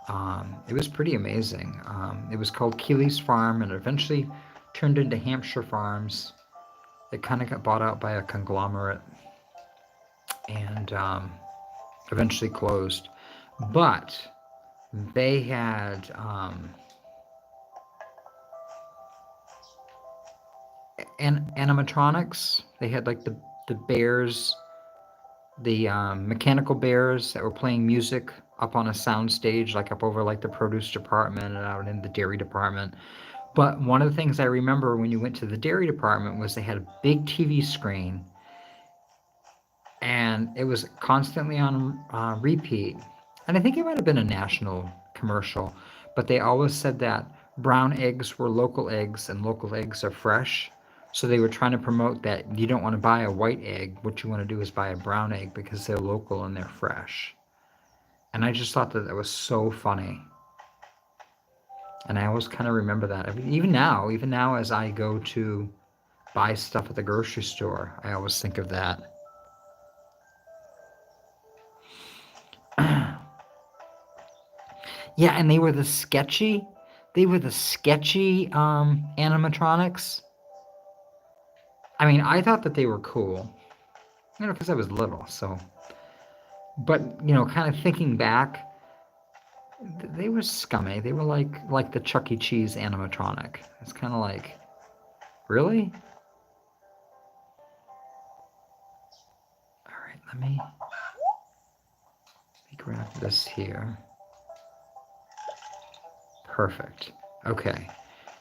It was pretty amazing. It was called Keeley's Farm, and eventually turned into Hampshire Farms. It kind of got bought out by a conglomerate and eventually closed. But they had animatronics. They had like the bears, the mechanical bears that were playing music up on a sound stage, like up over like the produce department and out in the dairy department. But one of the things I remember when you went to the dairy department was they had a big TV screen, and it was constantly on repeat. And I think it might have been a national commercial, but they always said that brown eggs were local eggs and local eggs are fresh. So they were trying to promote that you don't want to buy a white egg. What you want to do is buy a brown egg because they're local and they're fresh. And I just thought that was so funny. And I always kind of remember that. I mean, even now as I go to buy stuff at the grocery store, I always think of that. Yeah, and they were the sketchy animatronics. I mean, I thought that they were cool, because I was little, so. But, kind of thinking back, they were scummy. They were like the Chuck E. Cheese animatronic. It's kind of like, really? All right, let me grab this here. Perfect. Okay,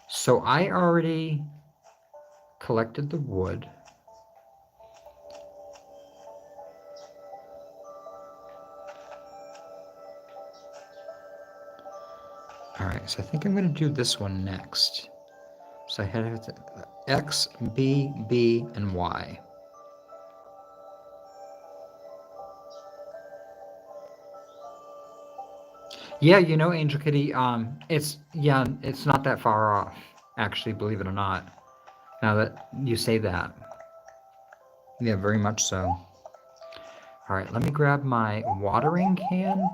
so I already collected the wood. All right, so I think I'm going to do this one next. So I had X, B, B, and Y. Yeah, Angel Kitty, it's not that far off, actually, believe it or not. Now that you say that. Yeah, very much so. All right, let me grab my watering can.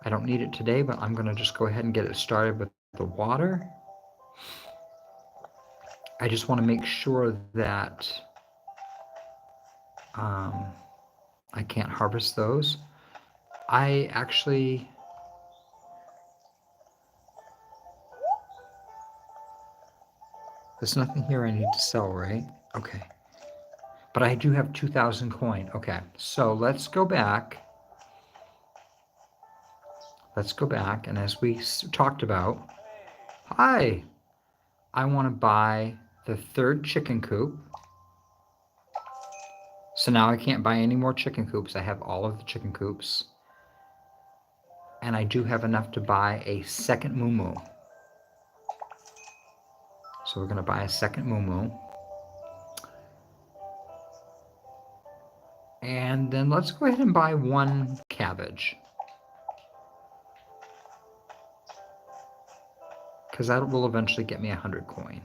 I don't need it today, but I'm going to just go ahead and get it started with the water. I just want to make sure that I can't harvest those. I actually... There's nothing here I need to sell, right? Okay. But I do have 2,000 coin. Okay, so let's go back. Let's go back, and as we talked about... Hi! I want to buy the 3rd chicken coop. So now I can't buy any more chicken coops. I have all of the chicken coops. And I do have enough to buy a 2nd moo. So we're going to buy a 2nd moo. And then let's go ahead and buy 1 cabbage. Because that will eventually get me 100 coin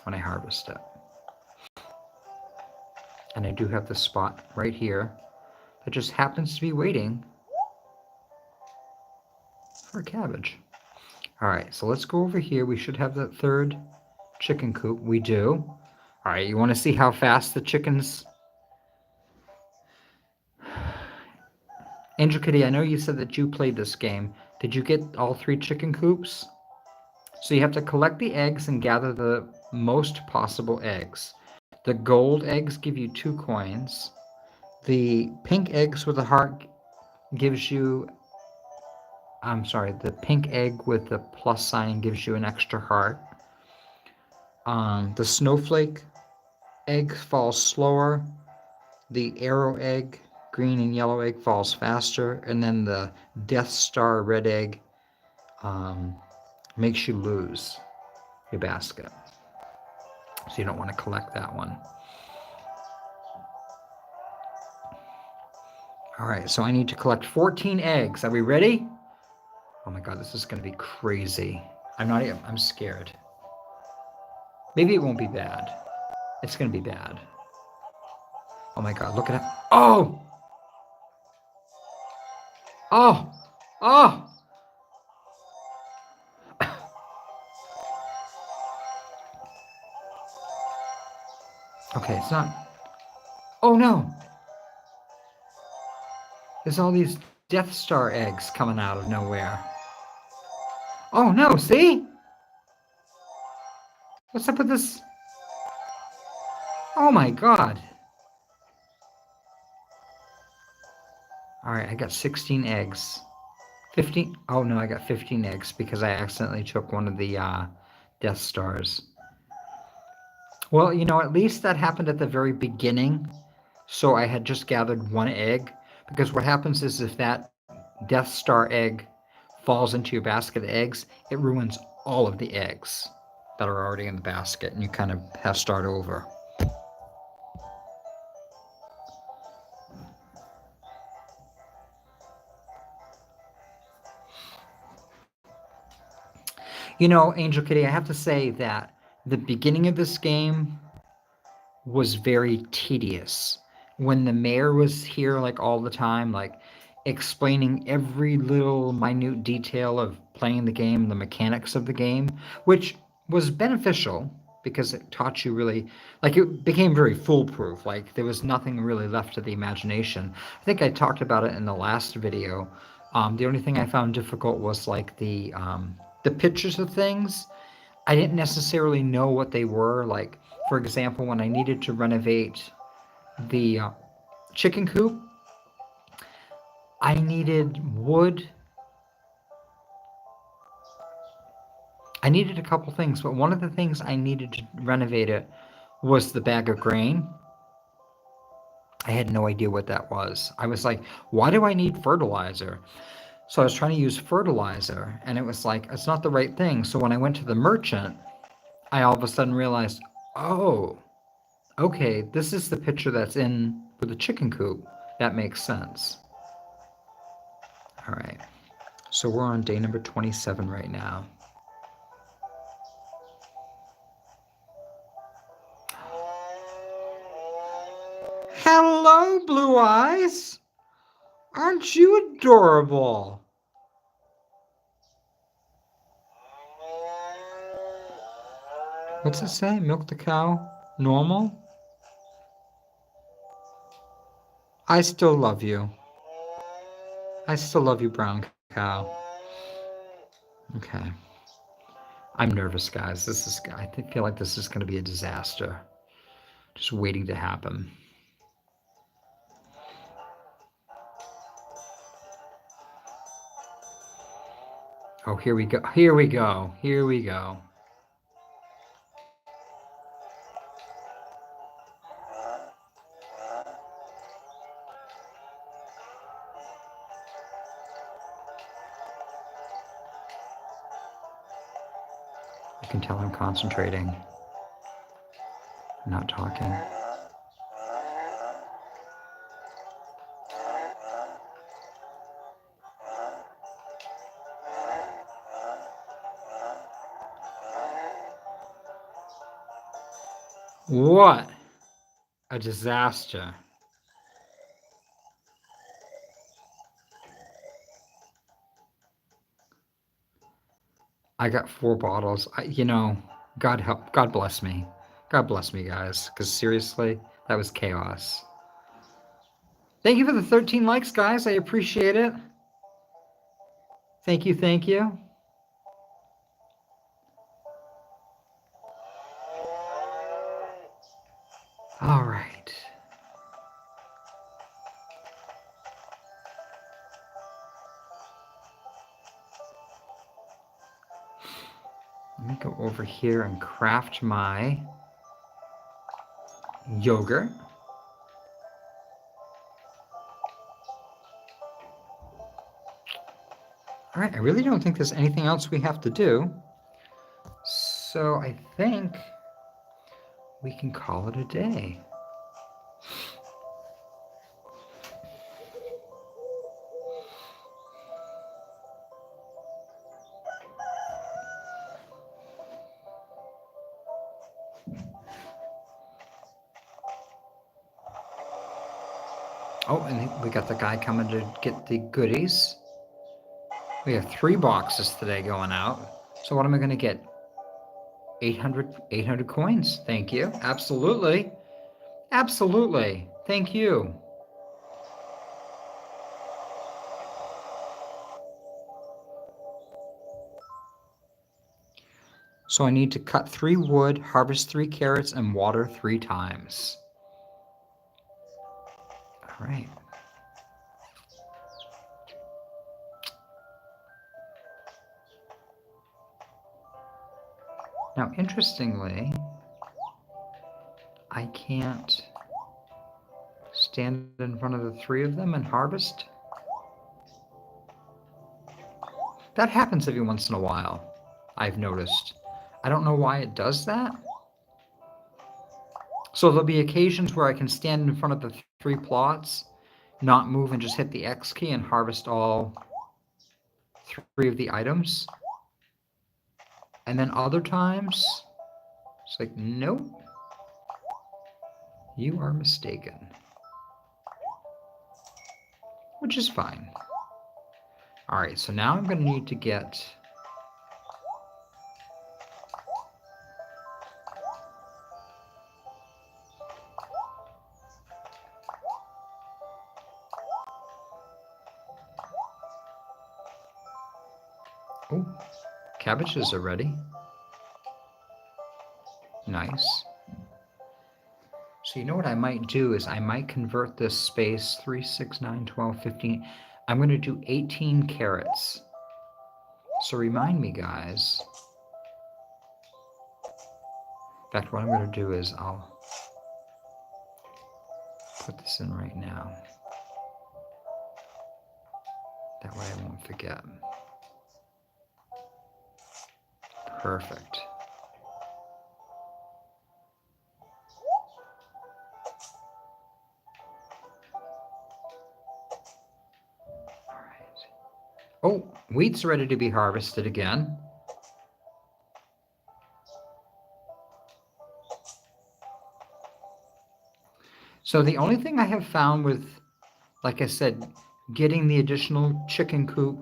when I harvest it. And I do have this spot right here that just happens to be waiting for a cabbage. All right, so let's go over here. We should have that 3rd chicken coop. We do. All right, you want to see how fast the chickens... Angel Kitty, I know you said that you played this game. Did you get all 3 chicken coops? So you have to collect the eggs and gather the most possible eggs. The gold eggs give you 2 coins. The pink eggs with a heart gives you... I'm sorry, the pink egg with the plus sign gives you an extra heart. The snowflake egg falls slower. The arrow egg, green and yellow egg, falls faster. And then the Death Star red egg makes you lose your basket. So you don't want to collect that one. All right, so I need to collect 14 eggs. Are we ready? Oh my God, this is going to be crazy. I'm scared. Maybe it won't be bad. It's going to be bad. Oh my God, look at it. Oh! Oh! Oh! Okay, it's not... Oh no! There's all these Death Star eggs coming out of nowhere. Oh no, see? What's up with this? Oh my God. All right, I got 16 eggs. 15... Oh no, I got 15 eggs because I accidentally took one of the Death Stars. Well, you know, at least that happened at the very beginning. So I had just gathered 1 egg. Because what happens is if that Death Star egg falls into your basket of eggs, it ruins all of the eggs that are already in the basket, and you kind of have to start over. You know, Angel Kitty, I have to say that the beginning of this game was very tedious. When the mayor was here, like, all the time, like, explaining every little minute detail of playing the game, the mechanics of the game, which was beneficial because it taught you really, like, it became very foolproof. Like, there was nothing really left to the imagination. I think I talked about it in the last video. The only thing I found difficult was, like, the pictures of things. I didn't necessarily know what they were. Like, for example, when I needed to renovate the chicken coop, I needed wood. I needed a couple things, but one of the things I needed to renovate it was the bag of grain. I had no idea what that was. I was like, why do I need fertilizer? So I was trying to use fertilizer, and it was like, it's not the right thing. So when I went to the merchant, I all of a sudden realized, oh, okay, this is the picture that's in for the chicken coop. That makes sense. All right, so we're on day number 27 right now. Hello, Blue Eyes. Aren't you adorable? What's it say? Milk the cow? Normal? I still love you. I still love you, brown cow. Okay. I'm nervous, guys. I feel like this is going to be a disaster. Just waiting to happen. Oh, here we go. Here we go. Here we go. I can tell I'm concentrating. I'm not talking. What a disaster. I got 4 bottles. God help, God bless me. God bless me, guys, because seriously, that was chaos. Thank you for the 13 likes, guys. I appreciate it. Thank you, thank you. All right. Let me go over here and craft my yogurt. All right, I really don't think there's anything else we have to do. So I think we can call it a day. Oh, and we got the guy coming to get the goodies. We have 3 boxes today going out. So what am I going to get? 800 coins. Thank you. Absolutely. Absolutely. Thank you. So I need to cut 3 wood, harvest 3 carrots, and water 3 times. All right. Now, interestingly, I can't stand in front of the 3 of them and harvest. That happens every once in a while, I've noticed. I don't know why it does that. So there'll be occasions where I can stand in front of the 3 plots, not move, and just hit the X key and harvest all 3 of the items. And then other times, it's like, nope, you are mistaken. Which is fine. All right, so now I'm going to need to get oh, cabbages are ready. Nice. So you know what I might do is I might convert this space 3, 6, 9, 12, 15. I'm going to do 18 carrots. So remind me, guys. In fact, what I'm going to do is I'll put this in right now. That way I won't forget. Perfect. All right. Oh, wheat's ready to be harvested again. So the only thing I have found with, like I said, getting the additional chicken coop,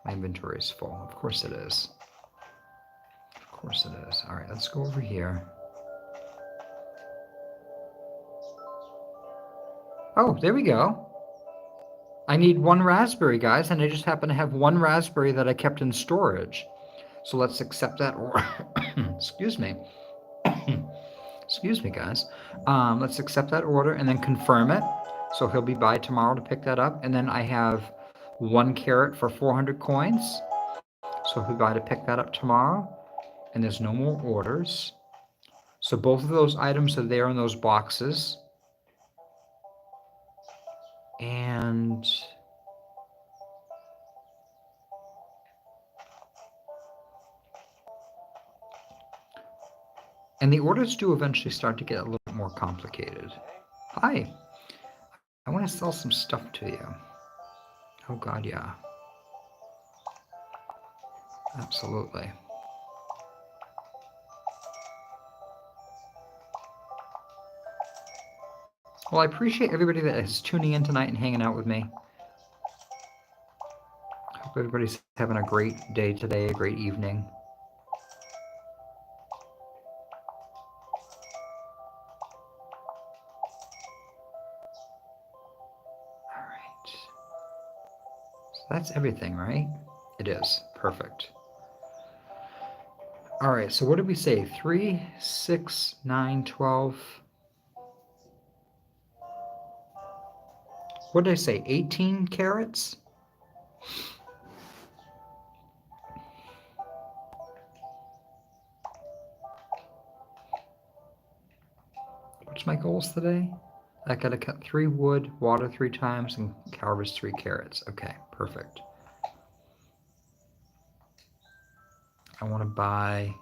my inventory is full. Of course it is. Of course it is. All right, let's go over here. Oh, there we go. I need one raspberry, guys, and I just happen to have one raspberry that I kept in storage. So let's accept that order. Excuse me. Excuse me, guys. Let's accept that order and then confirm it. So he'll be by tomorrow to pick that up. And then I have 1 carrot for 400 coins. So he'll be by to pick that up tomorrow. And there's no more orders. So both of those items are there in those boxes. And the orders do eventually start to get a little bit more complicated. Hi. I want to sell some stuff to you. Oh God, yeah. Absolutely. Well, I appreciate everybody that is tuning in tonight and hanging out with me. Hope everybody's having a great day today, a great evening. All right. So that's everything, right? It is. Perfect. All right, so what did we say? 3, 6, 9, 12. What did I say? 18 carrots? What's my goals today? I gotta cut 3 wood, water 3 times, and harvest 3 carrots. Okay, perfect. I want to buy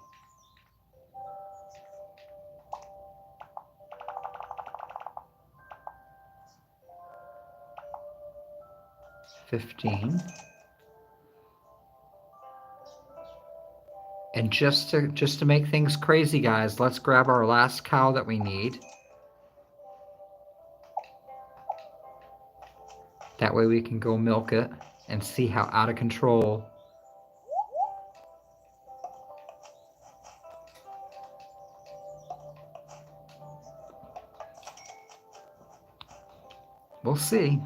15. And just to make things crazy, guys, let's grab our last cow that we need. That way we can go milk it and see how out of control. We'll see.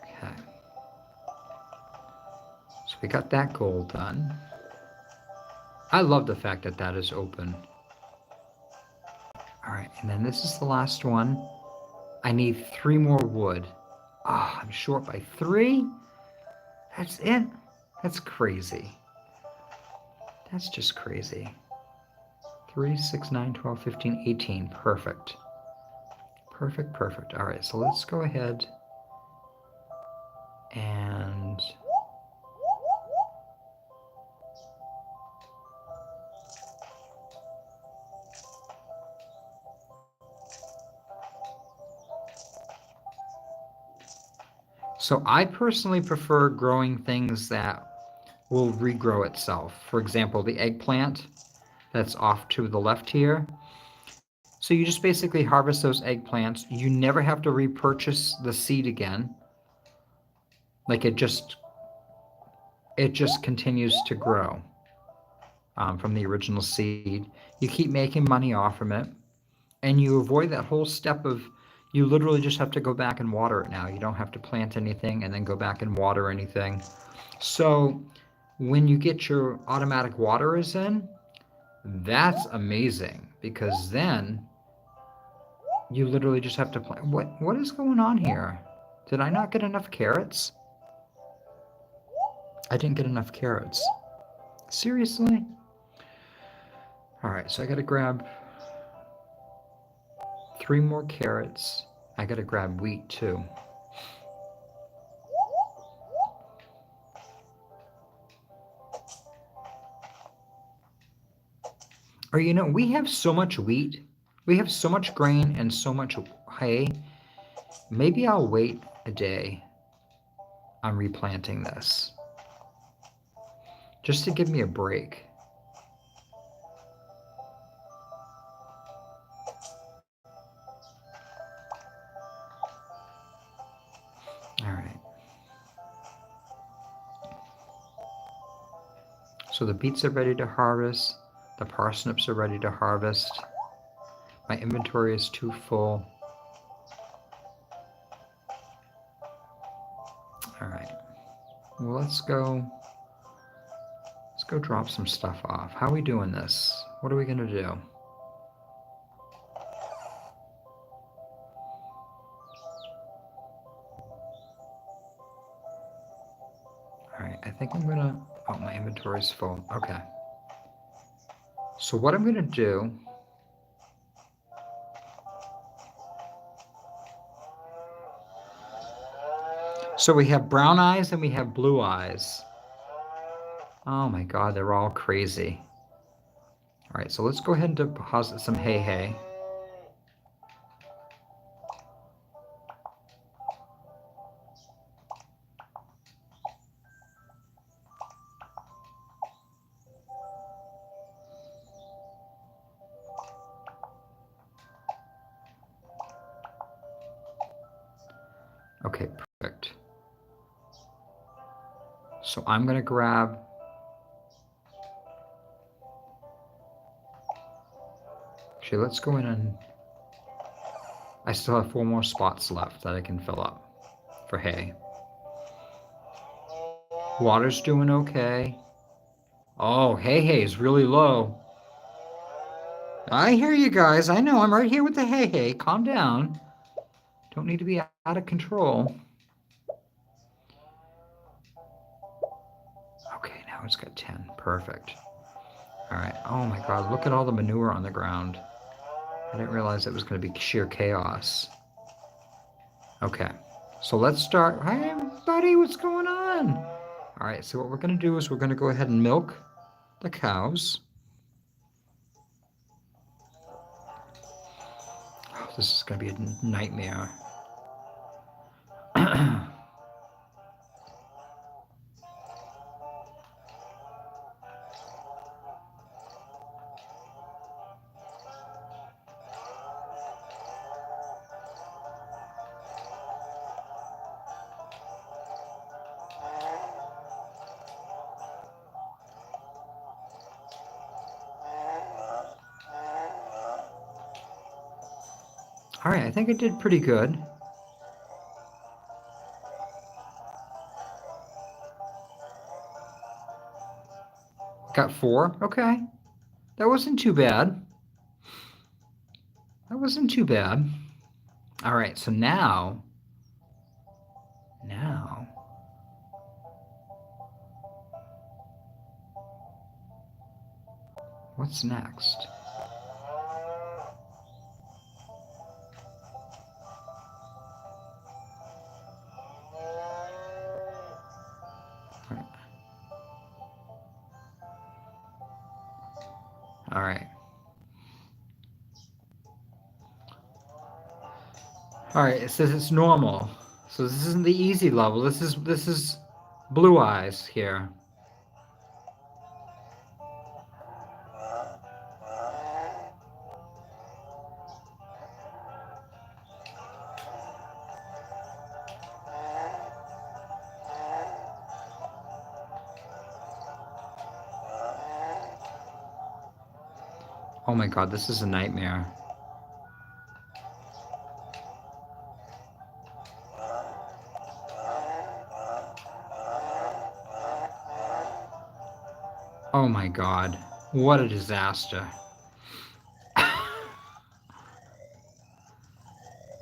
Okay. So we got that goal done. I love the fact that that is open. All right, and then this is the last one. I need 3 more wood. Ah, I'm short by 3? That's it? That's crazy. That's just crazy. 3, 6, 9, 12, 15, 18. Perfect. Perfect, perfect. All right, so let's go ahead and so I personally prefer growing things that will regrow itself. For example, the eggplant that's off to the left here. So you just basically harvest those eggplants. You never have to repurchase the seed again. Like it just continues to grow from the original seed. You keep making money off from it, and you avoid that whole step of you literally just have to go back and water it now. You don't have to plant anything and then go back and water anything. So when you get your automatic waterers in, that's amazing, because then you literally just have to plant. What is going on here? Did I not get enough carrots? I didn't get enough carrots. Seriously? All right, so I got to grab 3 more carrots. I got to grab wheat too. Or we have so much wheat. We have so much grain and so much hay. Maybe I'll wait a day on replanting this, just to give me a break. So the beets are ready to harvest. The parsnips are ready to harvest. My inventory is too full. All right. Well, let's go drop some stuff off. How are we doing this? What are we gonna do? All right, I think I'm gonna, oh, my inventory's full. Okay. So what I'm gonna do, so we have brown eyes and we have blue eyes. Oh my God, they're all crazy. All right, so let's go ahead and deposit some hay. Okay, perfect. So I'm gonna grab, actually, let's go in and, I still have 4 more spots left that I can fill up for hay. Water's doing okay. Oh, hay is really low. I hear you guys. I know, I'm right here with the hay. Calm down. Don't need to be out of control. Okay, now it's got 10. Perfect. All right. Oh my God, look at all the manure on the ground. I didn't realize it was going to be sheer chaos. Okay, so let's start. Hey, buddy, what's going on? All right, so what we're going to do is we're going to go ahead and milk the cows. Oh, this is going to be a nightmare. All right, I think I did pretty good. Got 4. Okay, that wasn't too bad. That wasn't too bad. All right, so now, what's next? All right. All right, it says it's normal. So this isn't the easy level. This is blue eyes here. Oh my God, this is a nightmare. Oh my God, what a disaster.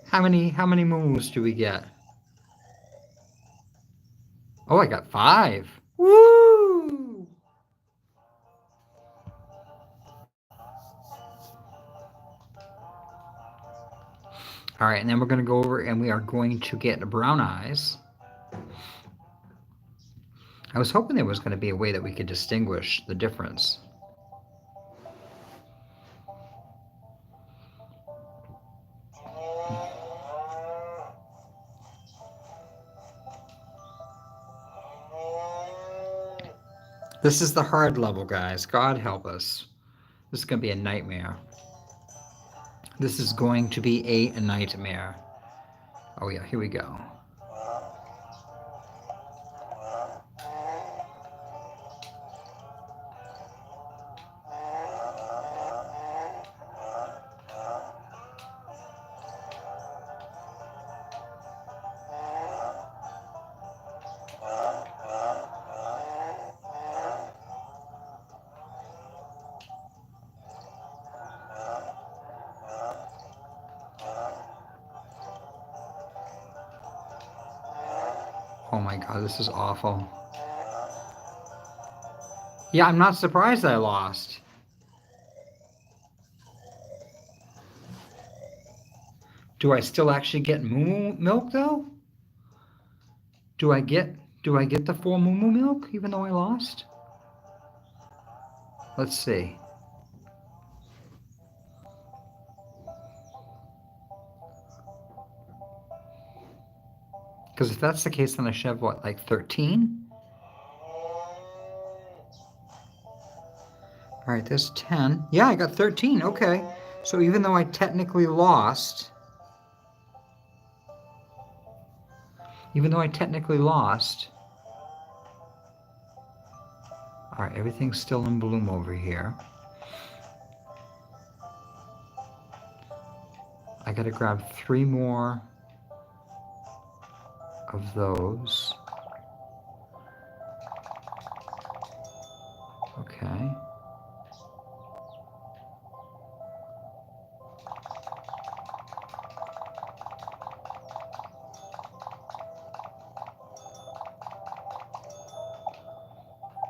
How many moves do we get? Oh, I got 5. Woo! All right, and then we're going to go over and we are going to get brown eyes. I was hoping there was going to be a way that we could distinguish the difference. This is the hard level, guys. God help us. This is going to be a nightmare. This is going to be a nightmare. Oh yeah, here we go. my god, this is awful. Yeah, I'm not surprised I lost. Do I still actually get moo milk though? Do I get the full moo milk even though I lost? Let's see. Because if that's the case, then I should have what, like 13? All right, there's 10. Yeah, I got 13. Okay. So even though I technically lost, all right, everything's still in bloom over here. I gotta grab 3 more of those. Okay.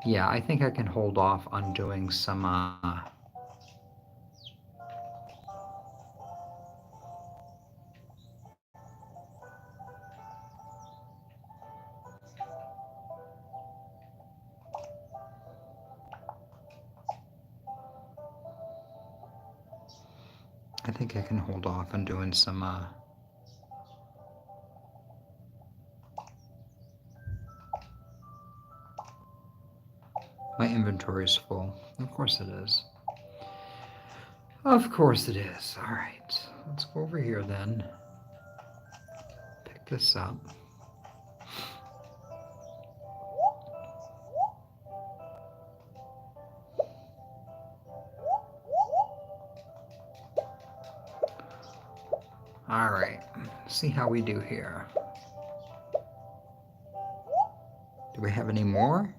Yeah, I think I can hold off on doing some I think I can hold off on doing some my inventory's full. Of course it is. Of course it is. All right, let's go over here then. Pick this up. All right, see how we do here. Do we have any more?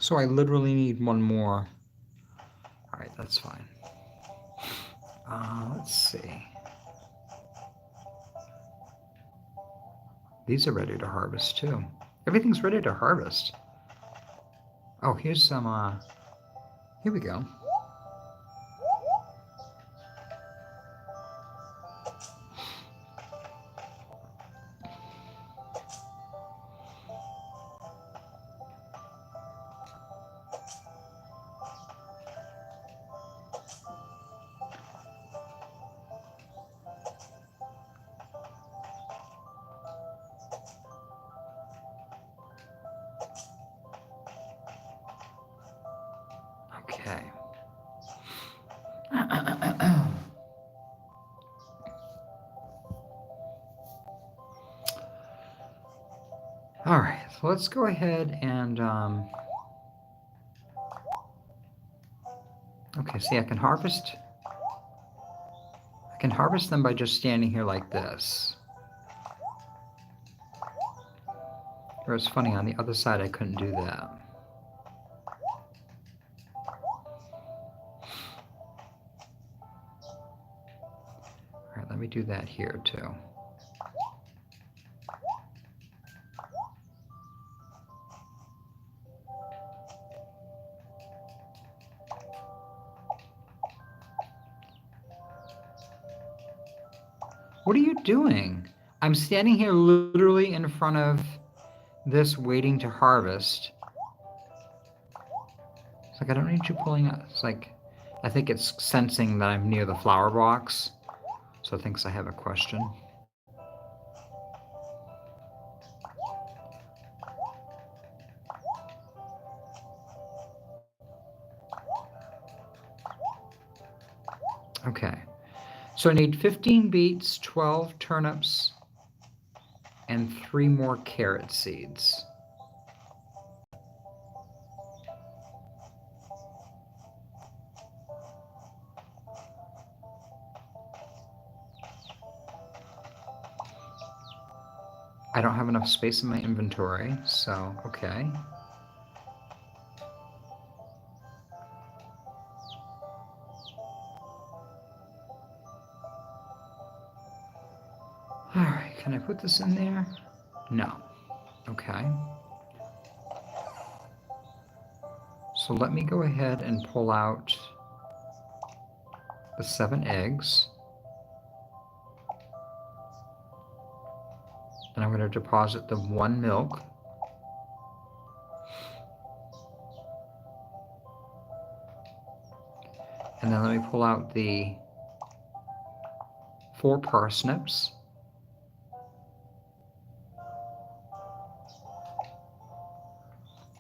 So I literally need 1 more. All right, that's fine. Let's see. These are ready to harvest too. Everything's ready to harvest. Oh, here's some, here we go. Okay. All right, so let's go ahead and, okay, see, I can harvest them by just standing here like this. Or it's funny, on the other side I couldn't do that. All right, let me do that here too. What are you doing? I'm standing here literally in front of this waiting to harvest. It's like, I don't need you pulling up. It's like, I think it's sensing that I'm near the flower box. So it thinks I have a question. Okay. So I need 15 beets, 12 turnips, and 3 more carrot seeds. I don't have enough space in my inventory, so okay. Alright, can I put this in there? No. Okay. So let me go ahead and pull out the 7 eggs. And I'm going to deposit the 1 milk. And then let me pull out the 4 parsnips.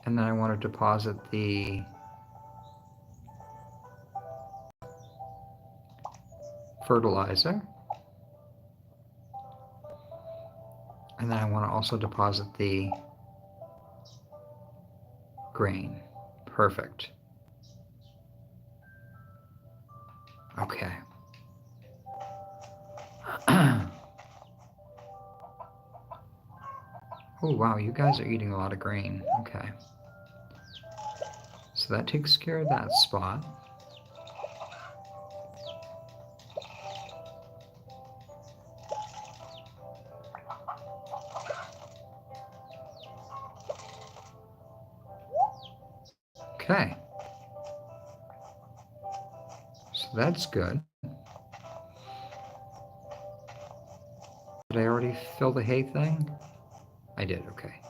And then I want to deposit the fertilizer. And then I want to also deposit the grain. Perfect. Okay. Oh, wow, you guys are eating a lot of grain. Okay. So that takes care of that spot. Okay. So that's good. Did I already fill the hay thing? I did, okay.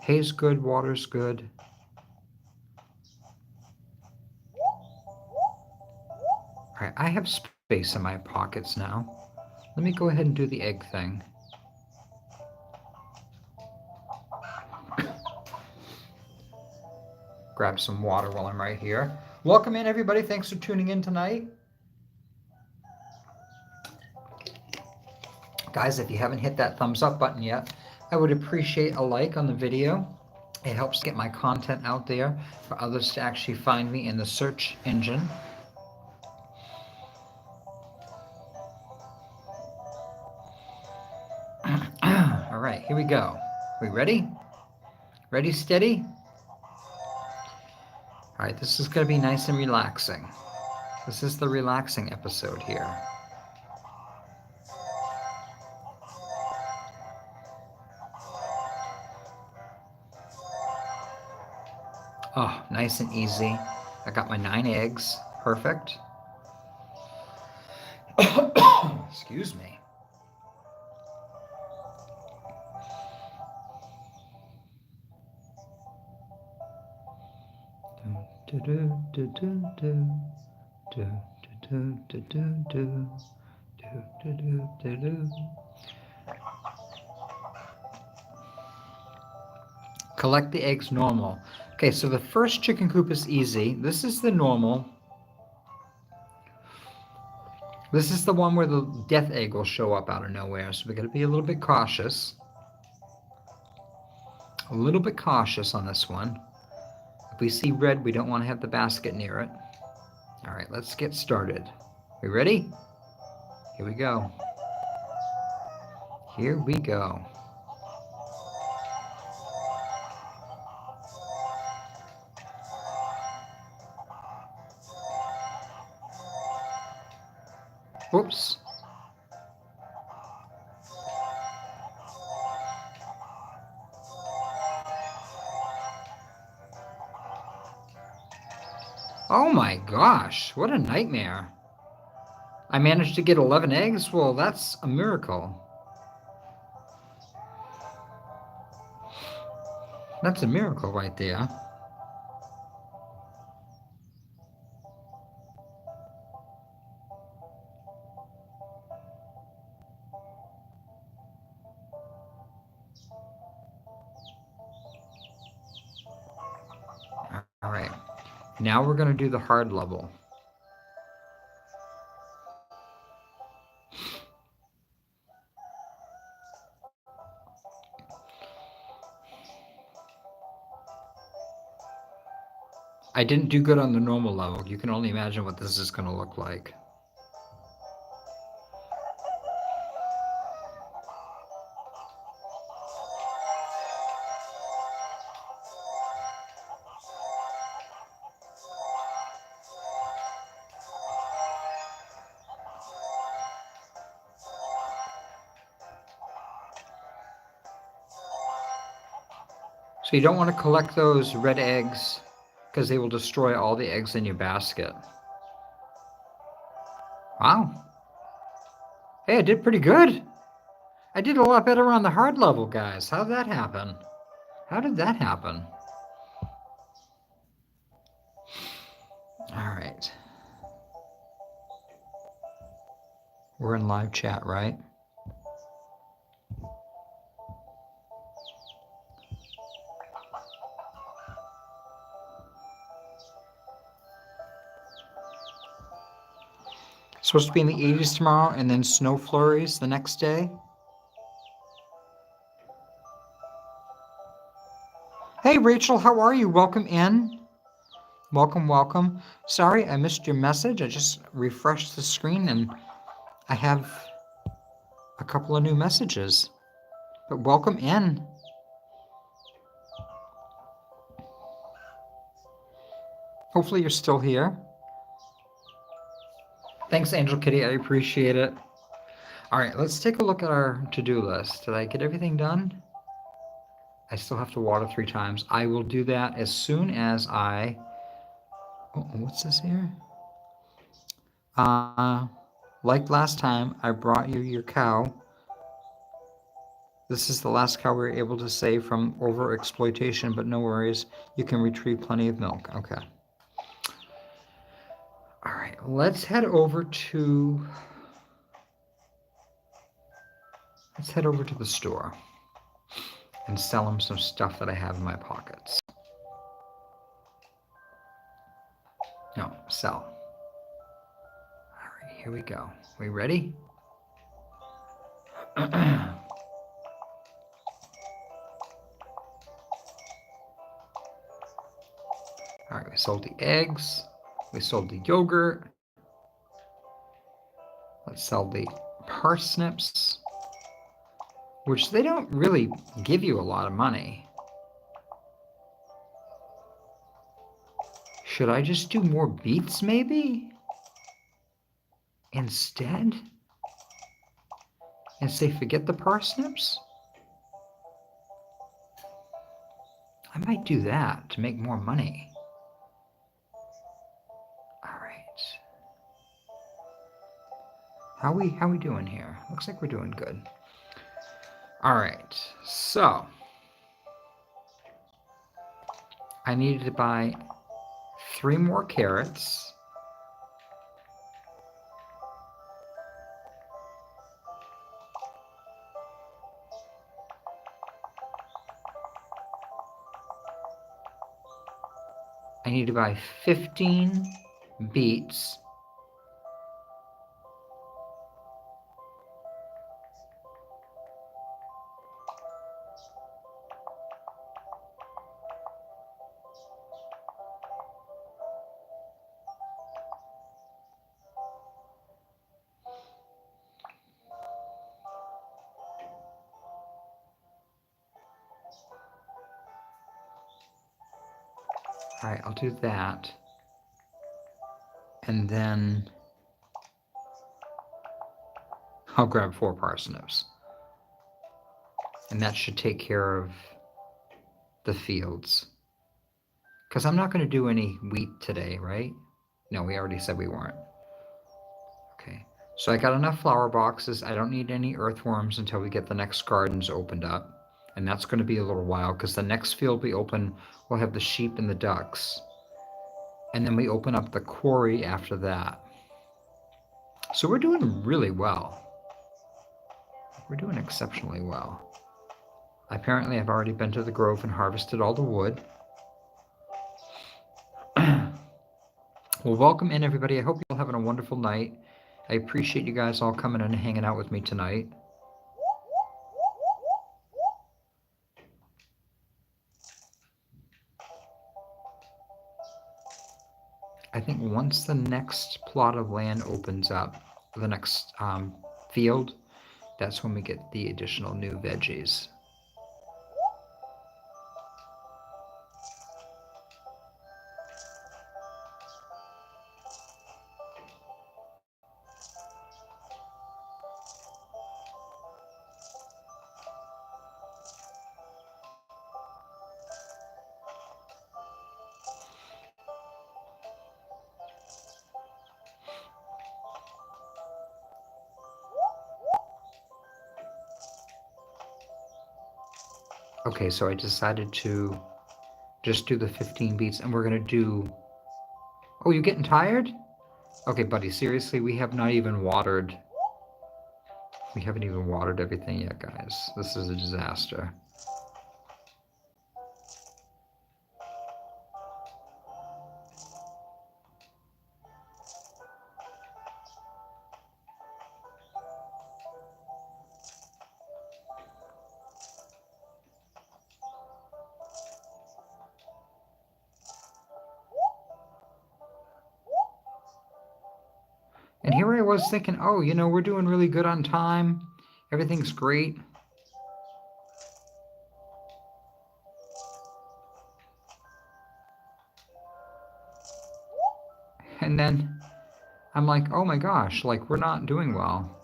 Hay's good, water's good. All right, I have space in my pockets now. Let me go ahead and do the egg thing. Grab some water while I'm right here. Welcome in, everybody. Thanks for tuning in tonight. Guys, if you haven't hit that thumbs up button yet, I would appreciate a like on the video. It helps get my content out there for others to actually find me in the search engine. All right, here we go. We ready? Ready, steady? All right, this is going to be nice and relaxing. This is the relaxing episode here. Oh, nice and easy. I got my 9 eggs. Perfect. Excuse me. Collect the eggs normal. Okay, so the first chicken coop is easy. This is the normal. This is the one where the death egg will show up out of nowhere, so we got to be a little bit cautious. A little bit cautious on this one. If we see red, we don't want to have the basket near it. All right, let's get started. We ready? Here we go. Here we go. Whoops. Oh my gosh, what a nightmare. I managed to get 11 eggs? Well, that's a miracle. That's a miracle right there. All right, now we're going to do the hard level. I didn't do good on the normal level. You can only imagine what this is going to look like. So you don't want to collect those red eggs because they will destroy all the eggs in your basket. Wow. Hey, I did pretty good. I did a lot better on the hard level, guys. How did that happen? How did that happen? All right. We're in live chat, right? Supposed to be in the 80s tomorrow and then snow flurries the next day. Hey, Rachel, how are you? Welcome in. Welcome, welcome. Sorry, I missed your message. I just refreshed the screen and I have a couple of new messages. But welcome in. Hopefully you're still here. Thanks, Angel Kitty. I appreciate it. All right, let's take a look at our to-do list. Did I get everything done? I still have to water 3 times. I will do that as soon as I... Oh, what's this here? Like last time, I brought you your cow. This is the last cow we were able to save from overexploitation, but no worries. You can retrieve plenty of milk. Okay. All right, let's head over to... Let's head over to the store and sell him some stuff that I have in my pockets. No, sell. All right, here we go. We ready? All right, we sold the eggs. We sold the yogurt. Let's sell the parsnips, which they don't really give you a lot of money. Should I just do more beets maybe? Instead? And say forget the parsnips? I might do that to make more money. All right. How we doing here? Looks like we're doing good. All right. So I needed to buy 3 more carrots. I need to buy 15 beets. All right, I'll do that. And then I'll grab 4 parsnips. And that should take care of the fields. Because I'm not going to do any wheat today, right? No, we already said we weren't. Okay, so I got enough flower boxes. I don't need any earthworms until we get the next gardens opened up. And that's going to be a little while because the next field we open, we'll have the sheep and the ducks. And then we open up the quarry after that. So we're doing really well. We're doing exceptionally well. Apparently, I've already been to the grove and harvested all the wood. Well, welcome in, everybody. I hope you're all having a wonderful night. I appreciate you guys all coming in and hanging out with me tonight. I think once the next plot of land opens up, the next field, that's when we get the additional new veggies. Okay, so I decided to just do the 15 beats, and we're gonna do... Oh, you getting tired? Okay, buddy, seriously, we have not even watered... We haven't even watered everything yet, guys. This is a disaster. And here I was thinking, oh, you know, we're doing really good on time. Everything's great. And then I'm like, oh my gosh, like we're not doing well.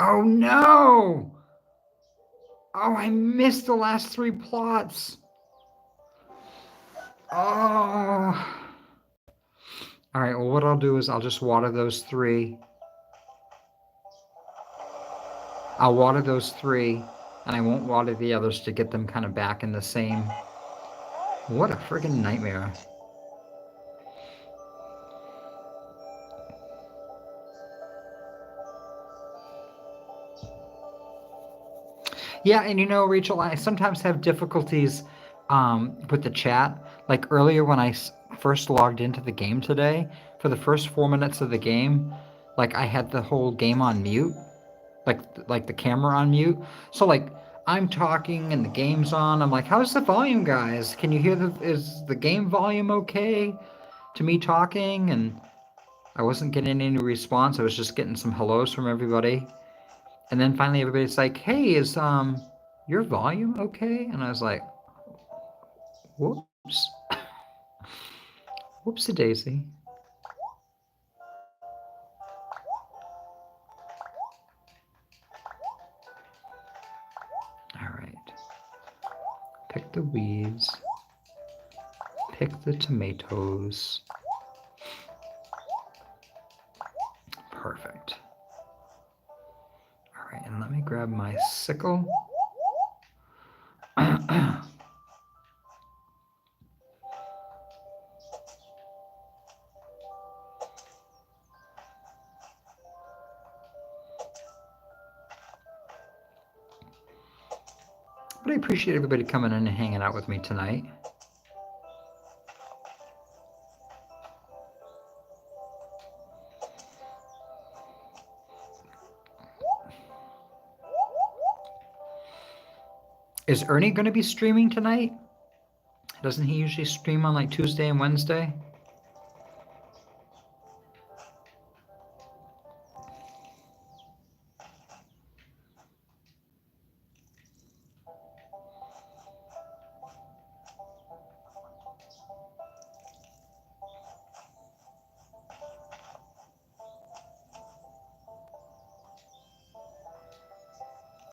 Oh no! Oh, I missed the last 3 plots. Oh. All right, well, what I'll do is I'll just water those 3. I'll water those 3, and I won't water the others to get them kind of back in the same... What a friggin' nightmare. Yeah, and you know, Rachel, I sometimes have difficulties with the chat. Like earlier when I first logged into the game today, for the first 4 minutes of the game, like I had the whole game on mute, like the camera on mute. So like I'm talking and the game's on. I'm like, how's the volume, guys? Can you hear is the game volume okay to me talking? And I wasn't getting any response. I was just getting some hellos from everybody. And then finally everybody's like, hey, is your volume okay? And I was like, whoops. Whoopsie daisy. All right. Pick the weeds. Pick the tomatoes. Perfect. All right, and let me grab my sickle. But I appreciate everybody coming in and hanging out with me tonight. Is Ernie going to be streaming tonight? Doesn't he usually stream on like Tuesday and Wednesday?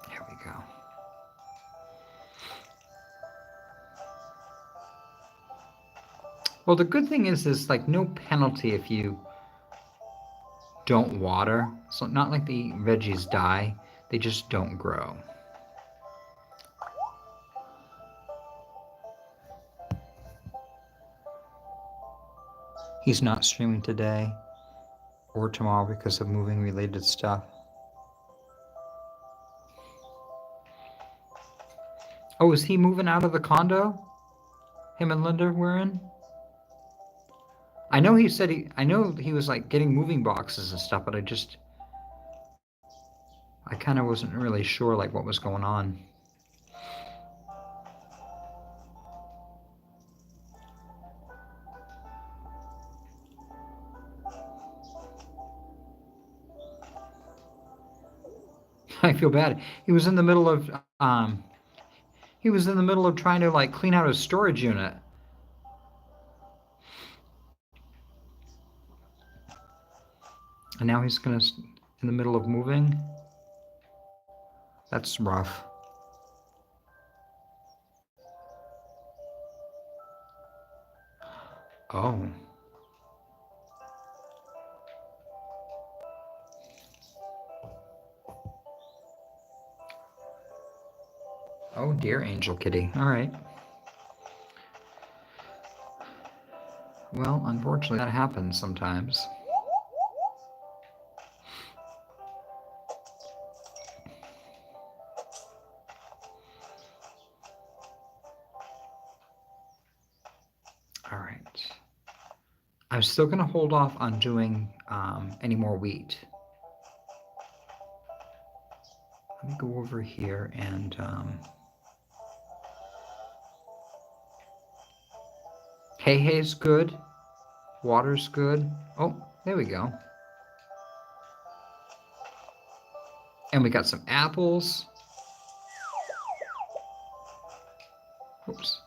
There we go. Well, the good thing is like no penalty if you don't water. So not like the veggies die, they just don't grow. He's not streaming today or tomorrow because of moving related stuff. Oh, is he moving out of the condo? Him and Linda were in? I know he said I know he was like getting moving boxes and stuff, but I kind of wasn't really sure like what was going on. I feel bad. He was in the middle of trying to like clean out his storage unit. And now he's in the middle of moving. That's rough. Oh. Oh dear, Angel Kitty. All right. Well, unfortunately, that happens sometimes. All right. I'm still going to hold off on doing any more wheat. Let me go over here and hay's good. Water's good. Oh, there we go. And we got some apples. Oops.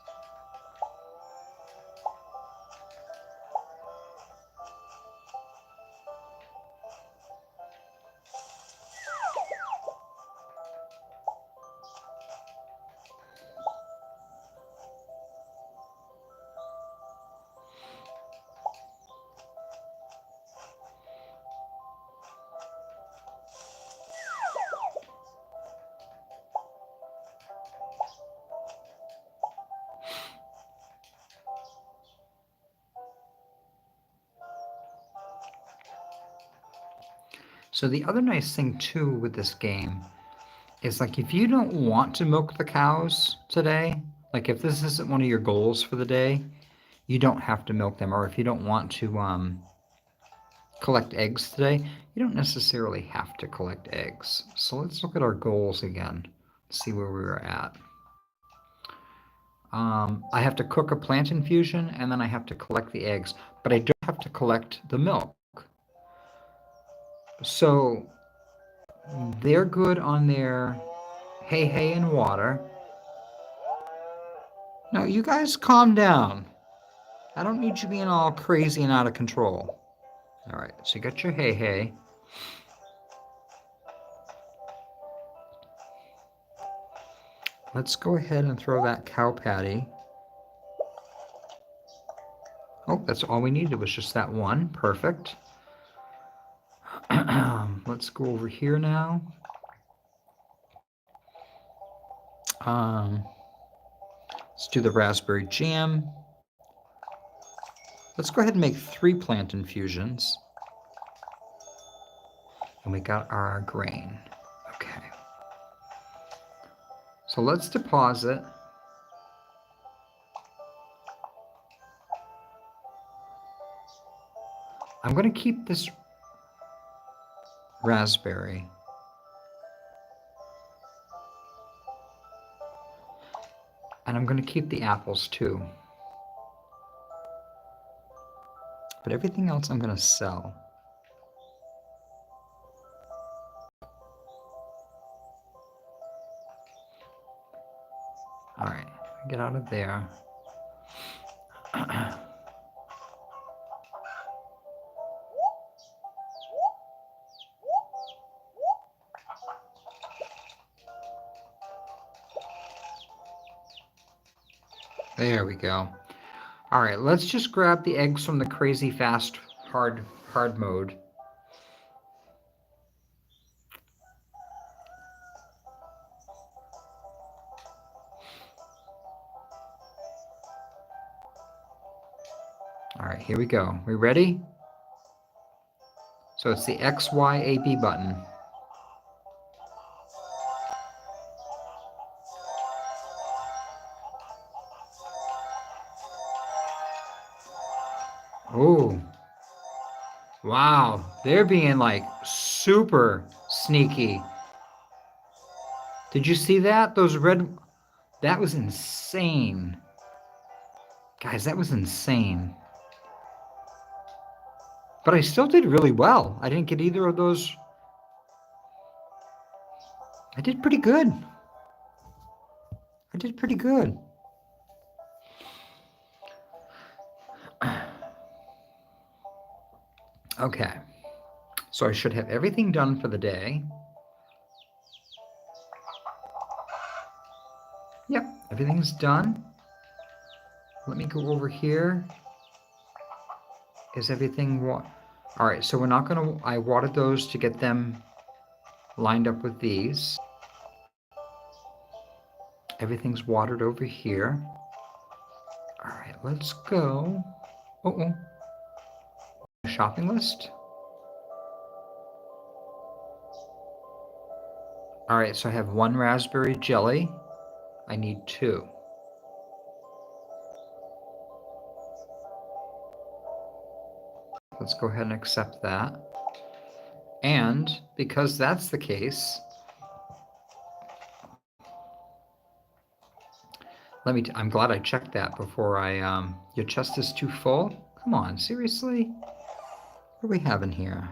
So the other nice thing too with this game is like if you don't want to milk the cows today, like if this isn't one of your goals for the day, you don't have to milk them. Or if you don't want to collect eggs today, you don't necessarily have to collect eggs. So let's look at our goals again, see where we were at. I have to cook a plant infusion and then I have to collect the eggs, but I don't have to collect the milk. So they're good on their hay and water. Now you guys calm down. I don't need you being all crazy and out of control. All right, so you got your hay. Let's go ahead and throw that cow patty. Oh, that's all we needed was just that one. Perfect. Let's go over here now. Let's do the raspberry jam. Let's go ahead and make 3 plant infusions. And we got our grain. Okay. So let's deposit. I'm going to keep this raspberry. And I'm going to keep the apples too. But everything else I'm going to sell. All right, get out of there. There we go. All right, let's just grab the eggs from the crazy fast hard mode. All right, here we go. We ready? So it's the XYAB button. Oh, wow. They're being like super sneaky. Did you see that? Those red, that was insane. Guys, that was insane. But I still did really well. I didn't get either of those. I did pretty good. I did pretty good. Okay. So I should have everything done for the day. Yep, everything's done. Let me go over here. Is everything All right, so we're not gonna, I watered those to get them lined up with these. Everything's watered over here. All right, let's go. Uh-oh. Shopping list. All right, so I have 1 raspberry jelly. I need 2. Let's go ahead and accept that. And because that's the case, I'm glad I checked that before your chest is too full? Come on, seriously? What do we have in here?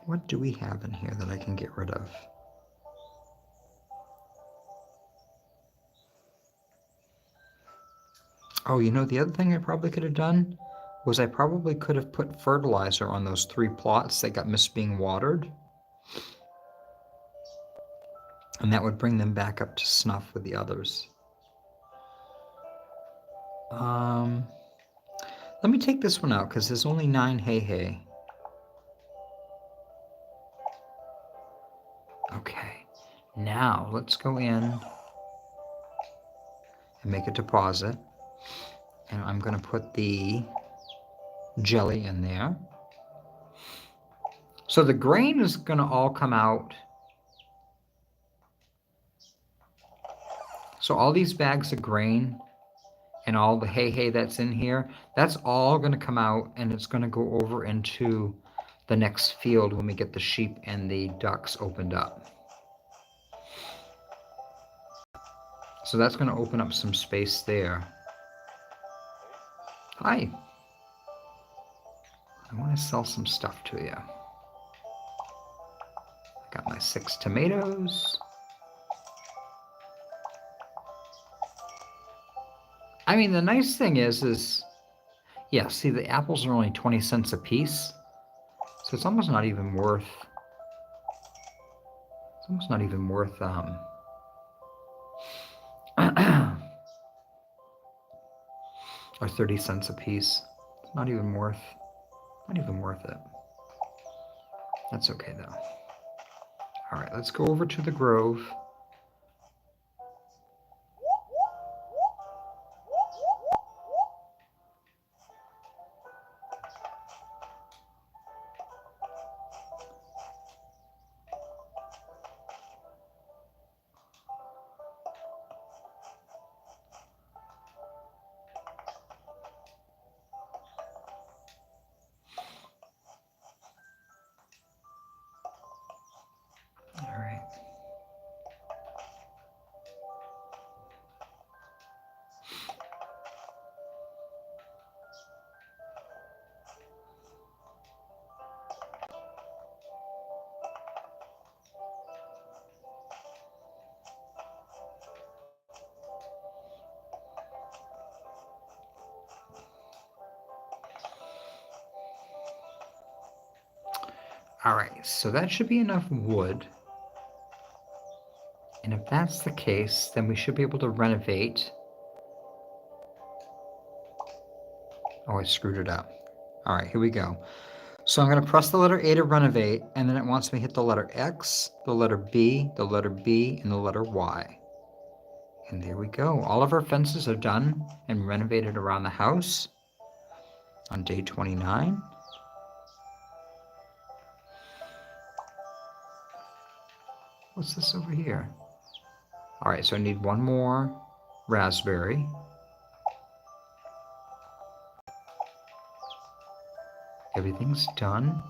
What do we have in here that I can get rid of? Oh, you know, the other thing I probably could have done was I probably could have put fertilizer on those 3 plots that got missed being watered. And that would bring them back up to snuff with the others. Let me take this one out because there's only 9 hay. Okay, now let's go in and make a deposit. And I'm going to put the jelly in there. So the grain is going to all come out. So all these bags of grain and all the hay that's in here, that's all going to come out and it's going to go over into the next field when we get the sheep and the ducks opened up. So that's going to open up some space there. Hi. I want to sell some stuff to you. I got my 6 tomatoes. I mean, the nice thing is, yeah, see, the apples are only 20 cents a piece. So it's almost not even worth, or 30 cents a piece. It's not even worth it. That's okay though. All right, let's go over to the grove. All right, so that should be enough wood. And if that's the case, then we should be able to renovate. Oh, I screwed it up. All right, here we go. So I'm going to press the letter A to renovate, and then it wants me to hit the letter X, the letter B, the letter B, and the letter Y. And there we go. All of our fences are done and renovated around the house on day 29. What's this over here? All right, so I need 1 more raspberry. Everything's done.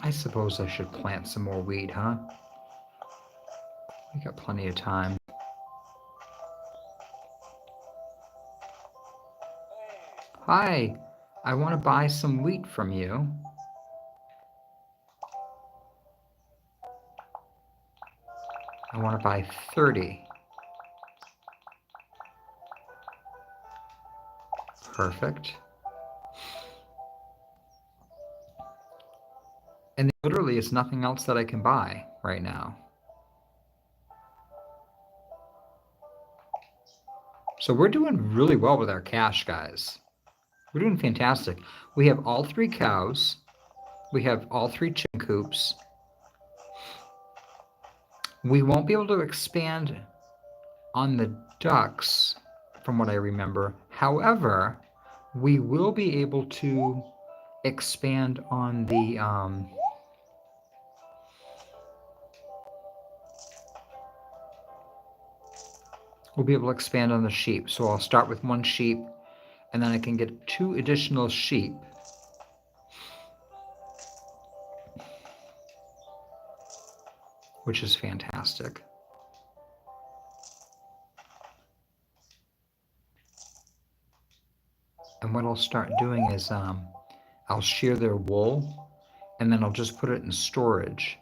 I suppose I should plant some more wheat, huh? We got plenty of time. Hi, I want to buy some wheat from you. I want to buy 30. Perfect. And there literally is nothing else that I can buy right now. So we're doing really well with our cash, guys. We're doing fantastic. We have all 3 cows. We have all 3 chicken coops. We won't be able to expand on the ducks, from what I remember. However, we will be able to expand on the we'll be able to expand on the sheep. So I'll start with 1 sheep, and then I can get 2 additional sheep. Which is fantastic. And what I'll start doing is I'll shear their wool, and then I'll just put it in storage.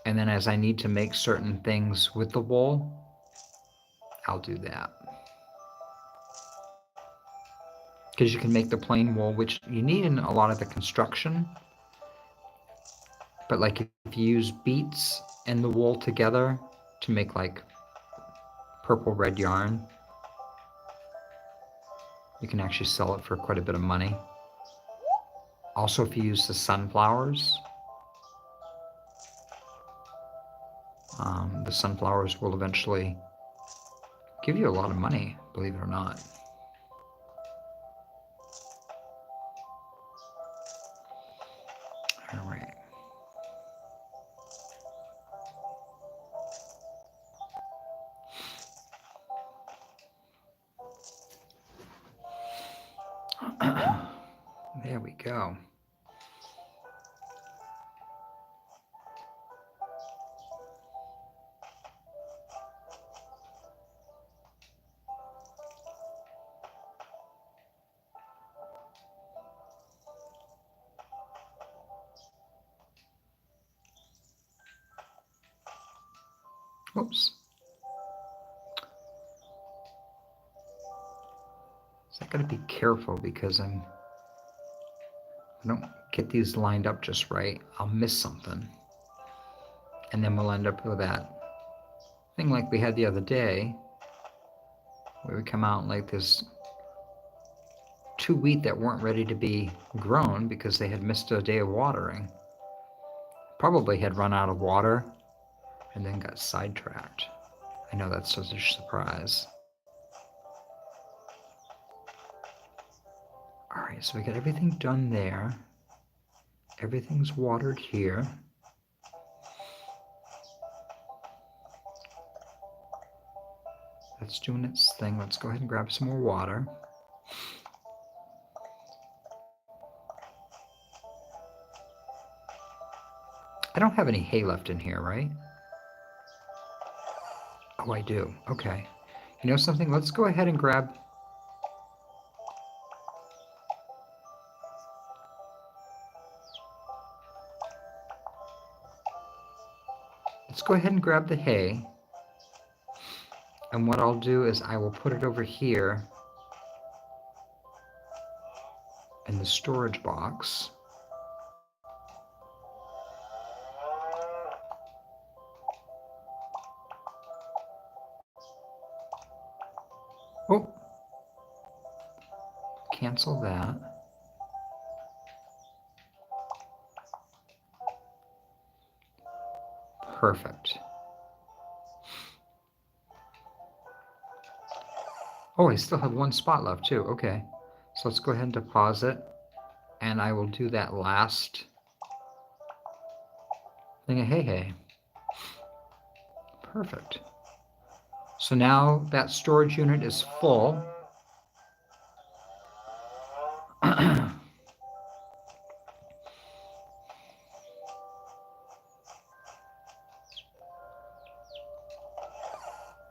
And then as I need to make certain things with the wool, I'll do that. Because you can make the plain wool, which you need in a lot of the construction. But like if you use beets and the wool together to make like purple red yarn, you can actually sell it for quite a bit of money. Also, if you use the sunflowers will eventually give you a lot of money, believe it or not. All right. There we go. Whoops. So I gotta be careful because I don't get these lined up just right. I'll miss something. And then we'll end up with that thing like we had the other day, where we come out like there's 2 wheat that weren't ready to be grown because they had missed a day of watering. Probably had run out of water and then got sidetracked. I know that's such a surprise. All right, so we got everything done there. Everything's watered here. That's doing its thing. Let's go ahead and grab some more water. I don't have any hay left in here, right? Oh, I do. Okay. You know something? Let's go ahead and grab... Let's go ahead and grab the hay. And what I'll do is I will put it over here in the storage box. Oh, cancel that. Perfect. Oh, I still have 1 spot left too. Okay. So let's go ahead and deposit. And I will do that last thing of hay. Perfect. So now that storage unit is full.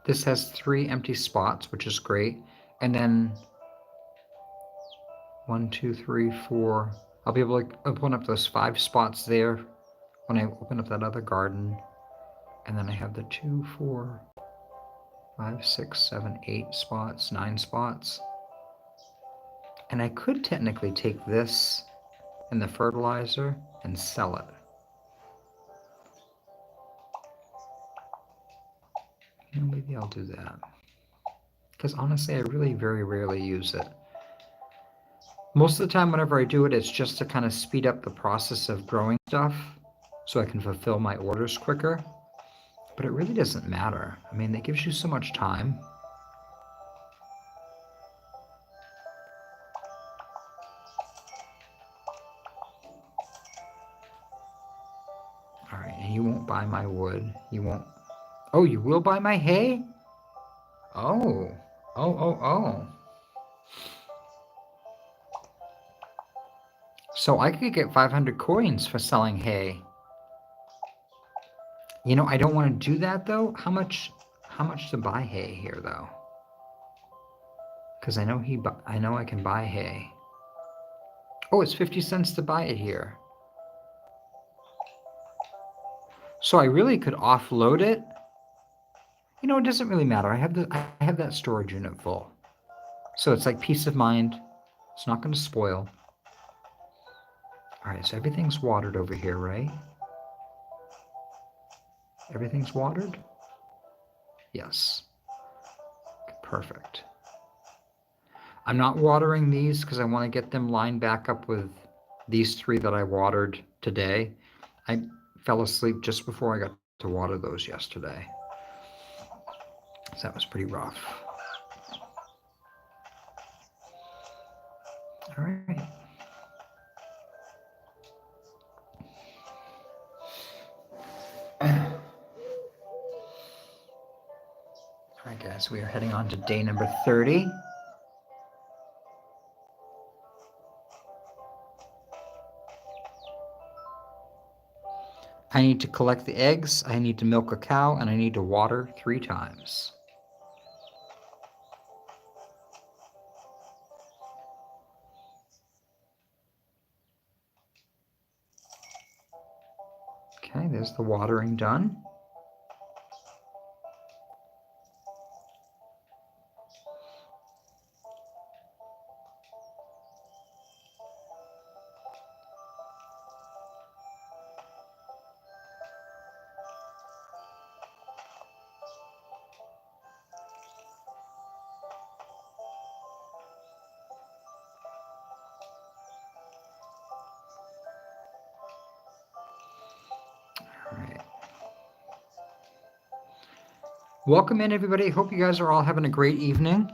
This has 3 empty spots, which is great. And then 1, 2, 3, 4. I'll be able to open up those 5 spots there when I open up that other garden. And then I have the 2, 4, 5, 6, 7, 8 spots, 9 spots. And I could technically take this and the fertilizer and sell it. You know, maybe I'll do that. Because honestly, I really very rarely use it. Most of the time, whenever I do it, it's just to kind of speed up the process of growing stuff so I can fulfill my orders quicker. But it really doesn't matter. I mean, it gives you so much time. All right, and you won't buy my wood. You won't. Oh, you will buy my hay? Oh. Oh. So I could get 500 coins for selling hay. You know, I don't want to do that though. How much to buy hay here though? Because I know I can buy hay. Oh, it's 50 cents to buy it here. So I really could offload it. You know, it doesn't really matter. I have that storage unit full. So it's like peace of mind. It's not going to spoil. All right, so everything's watered over here, right? Everything's watered? Yes. Perfect. I'm not watering these because I want to get them lined back up with these 3 that I watered today. I fell asleep just before I got to water those yesterday. So that was pretty rough. All right. All right, guys, we are heading on to day number 30. I need to collect the eggs, I need to milk a cow, and I need to water 3 times. Okay, there's the watering done. Welcome in, everybody. Hope you guys are all having a great evening.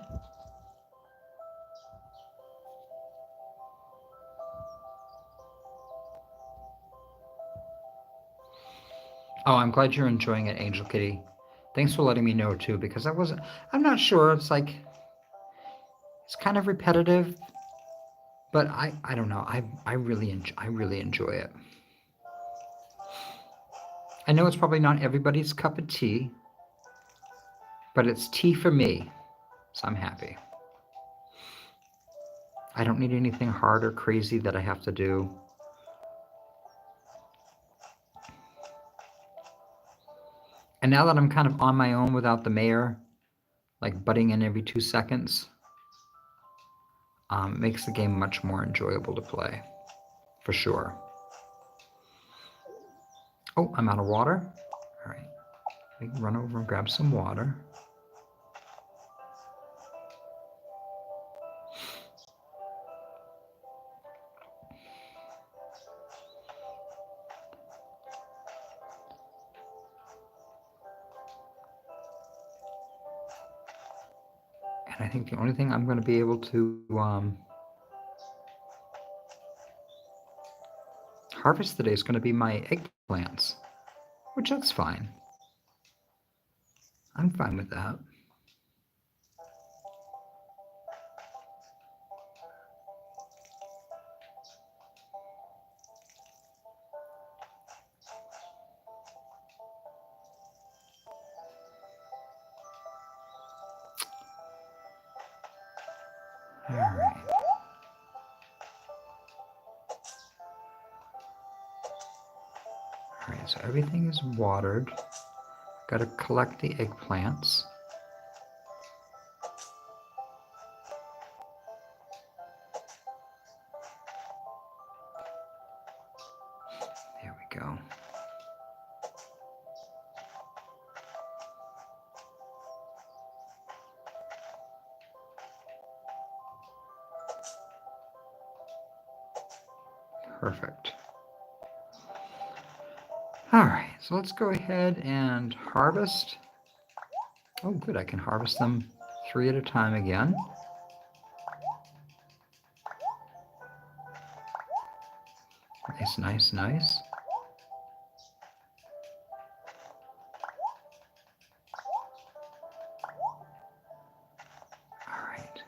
Oh, I'm glad you're enjoying it, Angel Kitty. Thanks for letting me know too, because I'm not sure. It's like, it's kind of repetitive, but I don't know. I really enjoy it. I know it's probably not everybody's cup of tea, but it's tea for me, so I'm happy. I don't need anything hard or crazy that I have to do. And now that I'm kind of on my own without the mayor, like butting in every 2 seconds, it makes the game much more enjoyable to play, for sure. Oh, I'm out of water. All right, we can run over and grab some water. And I think the only thing I'm going to be able to harvest today is going to be my eggplants, which that's fine. I'm fine with that. All right. All right, so everything is watered. Got to collect the eggplants. go. Perfect. All right, so let's go ahead and harvest. Oh, good, I can harvest them 3 at a time again. Nice, nice, nice. All right.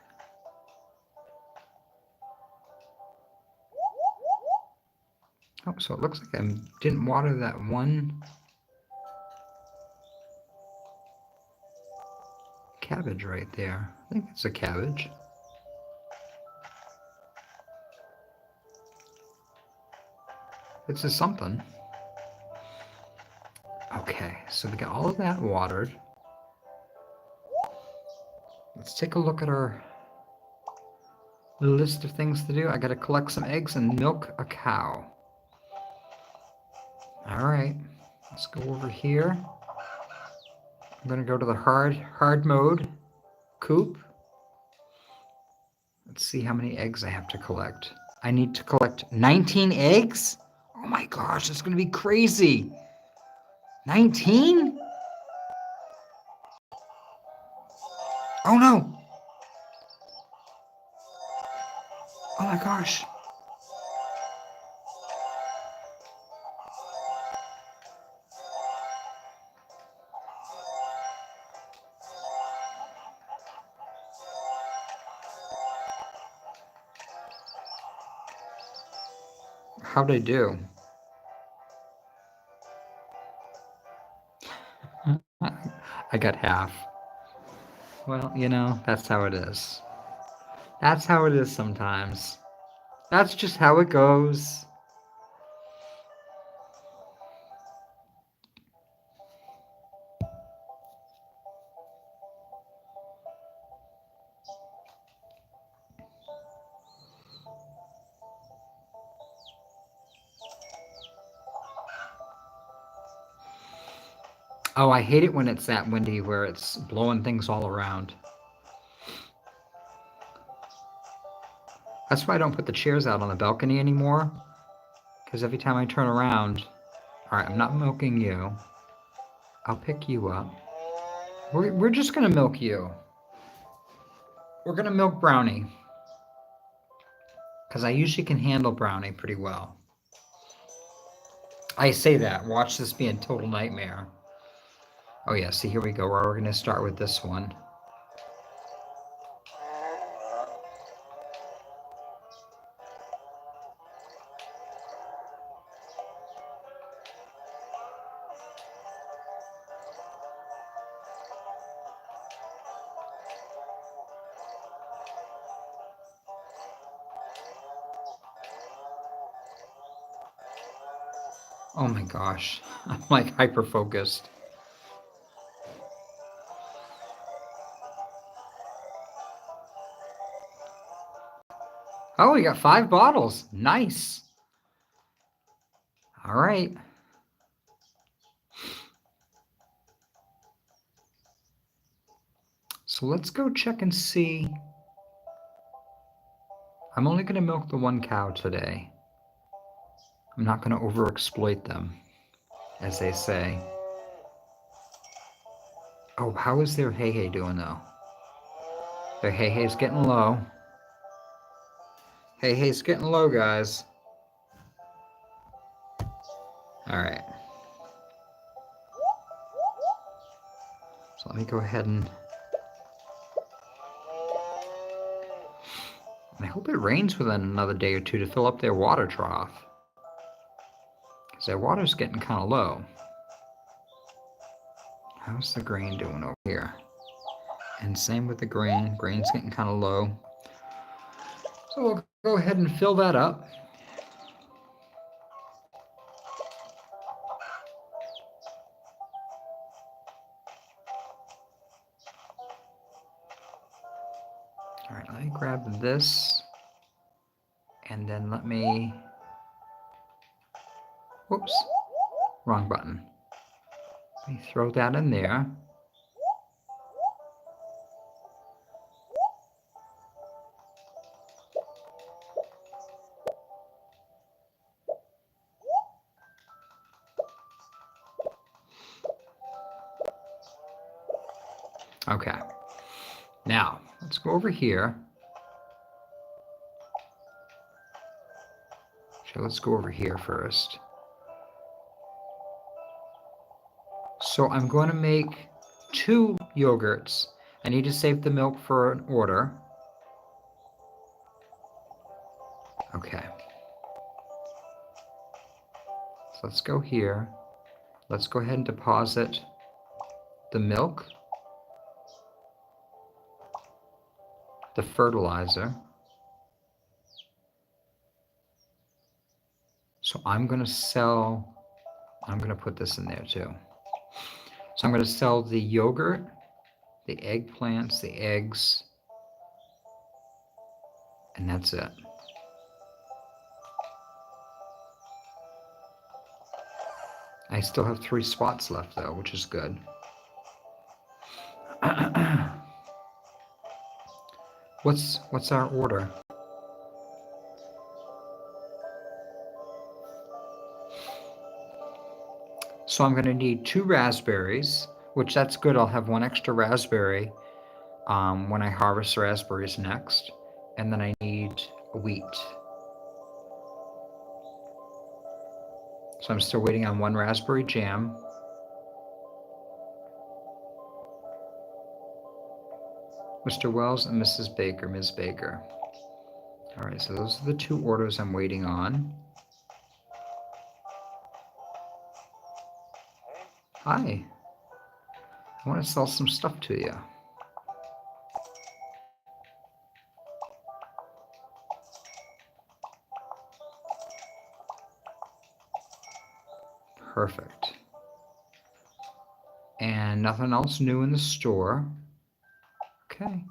Oh, so it looks like I didn't water that one cabbage right there. I think it's a cabbage. This is something. Okay, so we got all of that watered. Let's take a look at our list of things to do. I gotta collect some eggs and milk a cow. All right, let's go over here. I'm gonna go to the hard mode, coop. Let's see how many eggs I have to collect. I need to collect 19 eggs? Oh my gosh, that's gonna be crazy. 19? Oh no. Oh my gosh. How'd I do? I got half. Well, you know, that's how it is. That's how it is sometimes. That's just how it goes. Oh, I hate it when it's that windy where it's blowing things all around. That's why I don't put the chairs out on the balcony anymore. Because every time I turn around, all right, I'm not milking you. I'll pick you up. We're just gonna milk you. We're gonna milk Brownie. Because I usually can handle Brownie pretty well. I say that. Watch this be a total nightmare. Oh yeah, see, here we go. We're gonna start with this one. Oh my gosh, I'm like hyper focused. Oh, we got 5 bottles. Nice. All right. So let's go check and see. I'm only going to milk the one cow today. I'm not going to overexploit them, as they say. Oh, how is their hay doing though? Their hay's getting low. Hay's getting low, guys. All right. So let me go ahead and I hope it rains within another day or 2 to fill up their water trough. Because their water's getting kind of low. How's the grain doing over here? And same with the grain. Grain's getting kind of low. So we'll go ahead and fill that up. All right, let me grab this. And then let me, whoops, Wrong button. Let me throw that in there. Okay. Now, let's go over here. So let's go over here first. So I'm going to make 2 yogurts. I need to save the milk for an order. Okay. So let's go here. Let's go ahead and deposit the milk, the fertilizer. So I'm going to put this in there too. So I'm going to sell the yogurt, the eggplants, the eggs, and that's it. I still have 3 spots left though, which is good. What's our order? So I'm going to need 2 raspberries, which that's good. I'll have 1 extra raspberry when I harvest raspberries next. And then I need wheat. So I'm still waiting on 1 raspberry jam. Mr. Wells and Mrs. Baker, Ms. Baker. All right, so those are the 2 orders I'm waiting on. Hi. I want to sell some stuff to you. Perfect. And nothing else new in the store. Okay.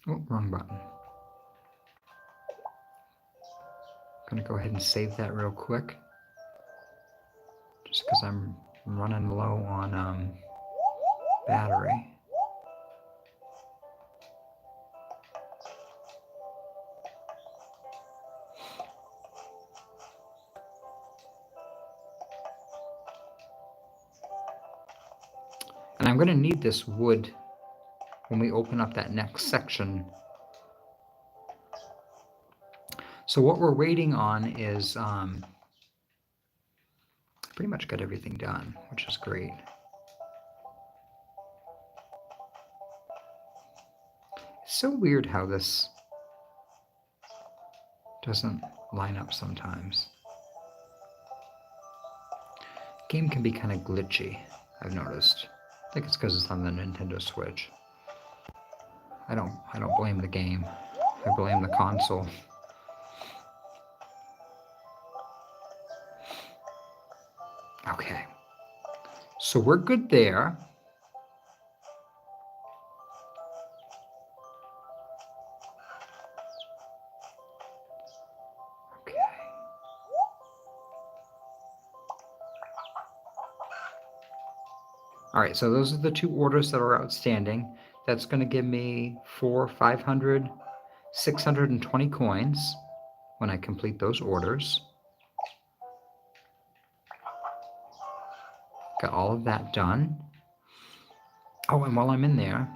Oh, wrong button. I'm going to go ahead and save that real quick. Just because I'm running low on battery. And I'm going to need this wood when we open up that next section. So what we're waiting on is pretty much got everything done, which is great. It's so weird how this doesn't line up sometimes. Game can be kind of glitchy, I've noticed. I think it's because it's on the Nintendo Switch. I don't blame the game. I blame the console. Okay. So we're good there. Okay. All right, so those are the 2 orders that are outstanding. That's going to give me 500, 620 coins when I complete those orders. Got all of that done. Oh, and while I'm in there,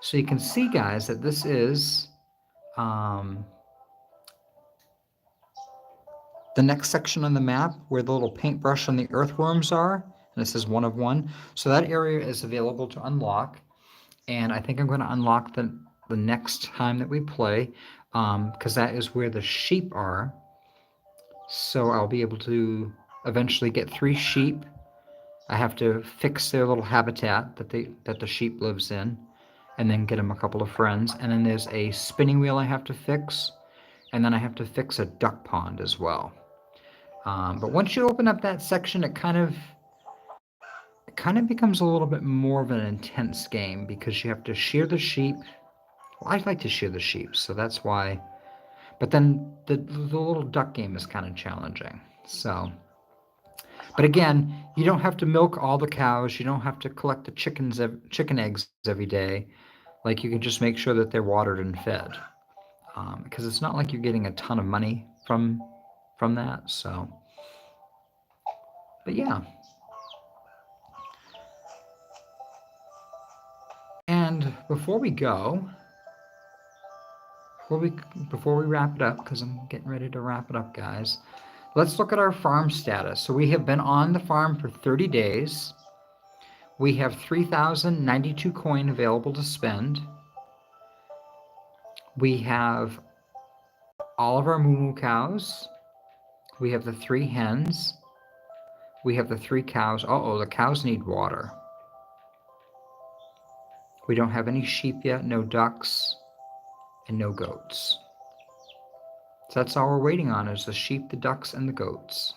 so you can see, guys, that this is the next section on the map where the little paintbrush and the earthworms are, and it says 1 of 1. So that area is available to unlock, and I think I'm going to unlock the next time that we play, because that is where the sheep are. So I'll be able to eventually get 3 sheep. I have to fix their little habitat that the sheep lives in, and then get them a couple of friends. And then there's a spinning wheel I have to fix, and then I have to fix a duck pond as well. But once you open up that section, it kind of becomes a little bit more of an intense game, because you have to shear the sheep, Well, I like to shear the sheep, so that's why. But then the little duck game is kind of challenging. So, but again, you don't have to milk all the cows. You don't have to collect the chicken eggs every day. Like, you can just make sure that they're watered and fed, because it's not like you're getting a ton of money from that. So, but yeah. And before we go, before we wrap it up, because I'm getting ready to wrap it up, guys, let's look at our farm status. So we have been on the farm for 30 days. We have 3,092 coin available to spend. We have all of our moo cows. We have the 3 hens. We have the 3 cows. Uh-oh, the cows need water. We don't have any sheep yet, no ducks, and no goats. So that's all we're waiting on, is the sheep, the ducks, and the goats.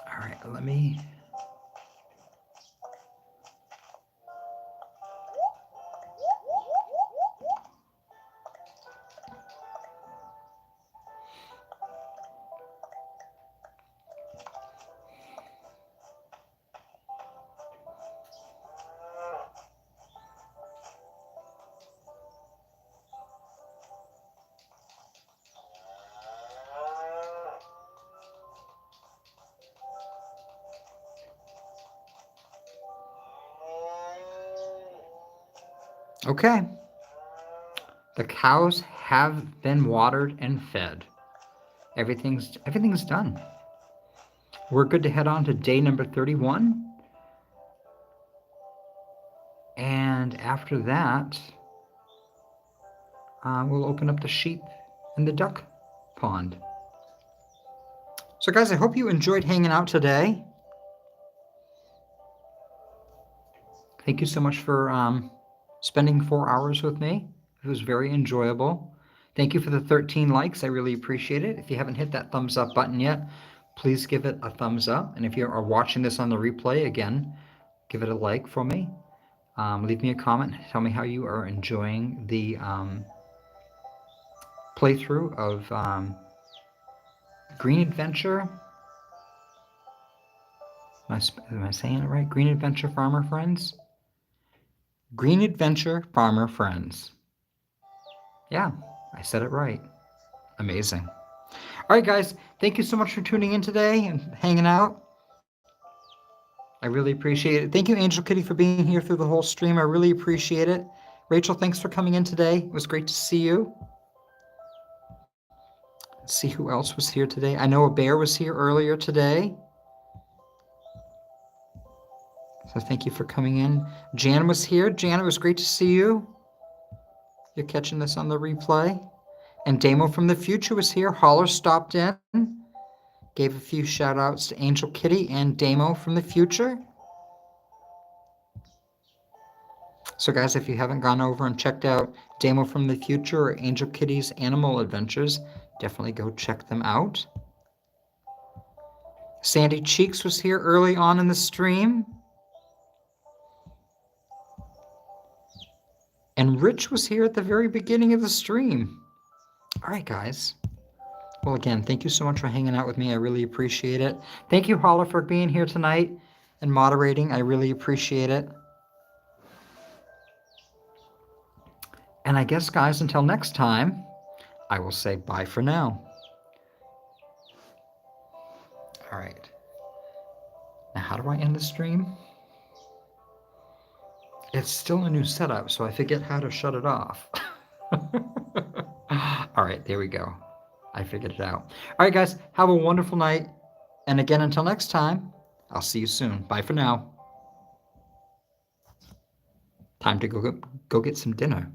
All right, let me... Okay. The cows have been watered and fed. Everything's done. We're good to head on to day number 31. And after that, we'll open up the sheep and the duck pond. So guys, I hope you enjoyed hanging out today. Thank you so much for spending 4 hours with me. It was very enjoyable. Thank you for the 13 likes. I really appreciate it. If you haven't hit that thumbs up button yet, please give it a thumbs up. And if you are watching this on the replay, again, give it a like for me. Leave me a comment. Tell me how you are enjoying the playthrough of Green Adventure. Am I saying it right? Green Adventure Farmer Friends? Green Adventure Farmer Friends. Yeah, I said it right. Amazing. All right, guys, thank you so much for tuning in today and hanging out. I really appreciate it. Thank you, Angel Kitty, for being here through the whole stream. I really appreciate it. Rachel, thanks for coming in today. It was great to see you. Let's see who else was here today. I know a bear was here earlier today. So thank you for coming in. Jan was here. Jan, it was great to see you. You're catching this on the replay. And Damo from the future was here. Holler stopped in. Gave a few shout outs to Angel Kitty and Damo from the future. So guys, if you haven't gone over and checked out Damo from the future or Angel Kitty's Animal Adventures, definitely go check them out. Sandy Cheeks was here early on in the stream. And Rich was here at the very beginning of the stream. All right, guys. Well, again, thank you so much for hanging out with me. I really appreciate it. Thank you, Holler, for being here tonight and moderating. I really appreciate it. And I guess, guys, until next time, I will say bye for now. All right. Now, how do I end the stream? It's still a new setup, so I forget how to shut it off. All right, there we go. I figured it out. All right, guys, have a wonderful night. And again, until next time, I'll see you soon. Bye for now. Time to go get some dinner.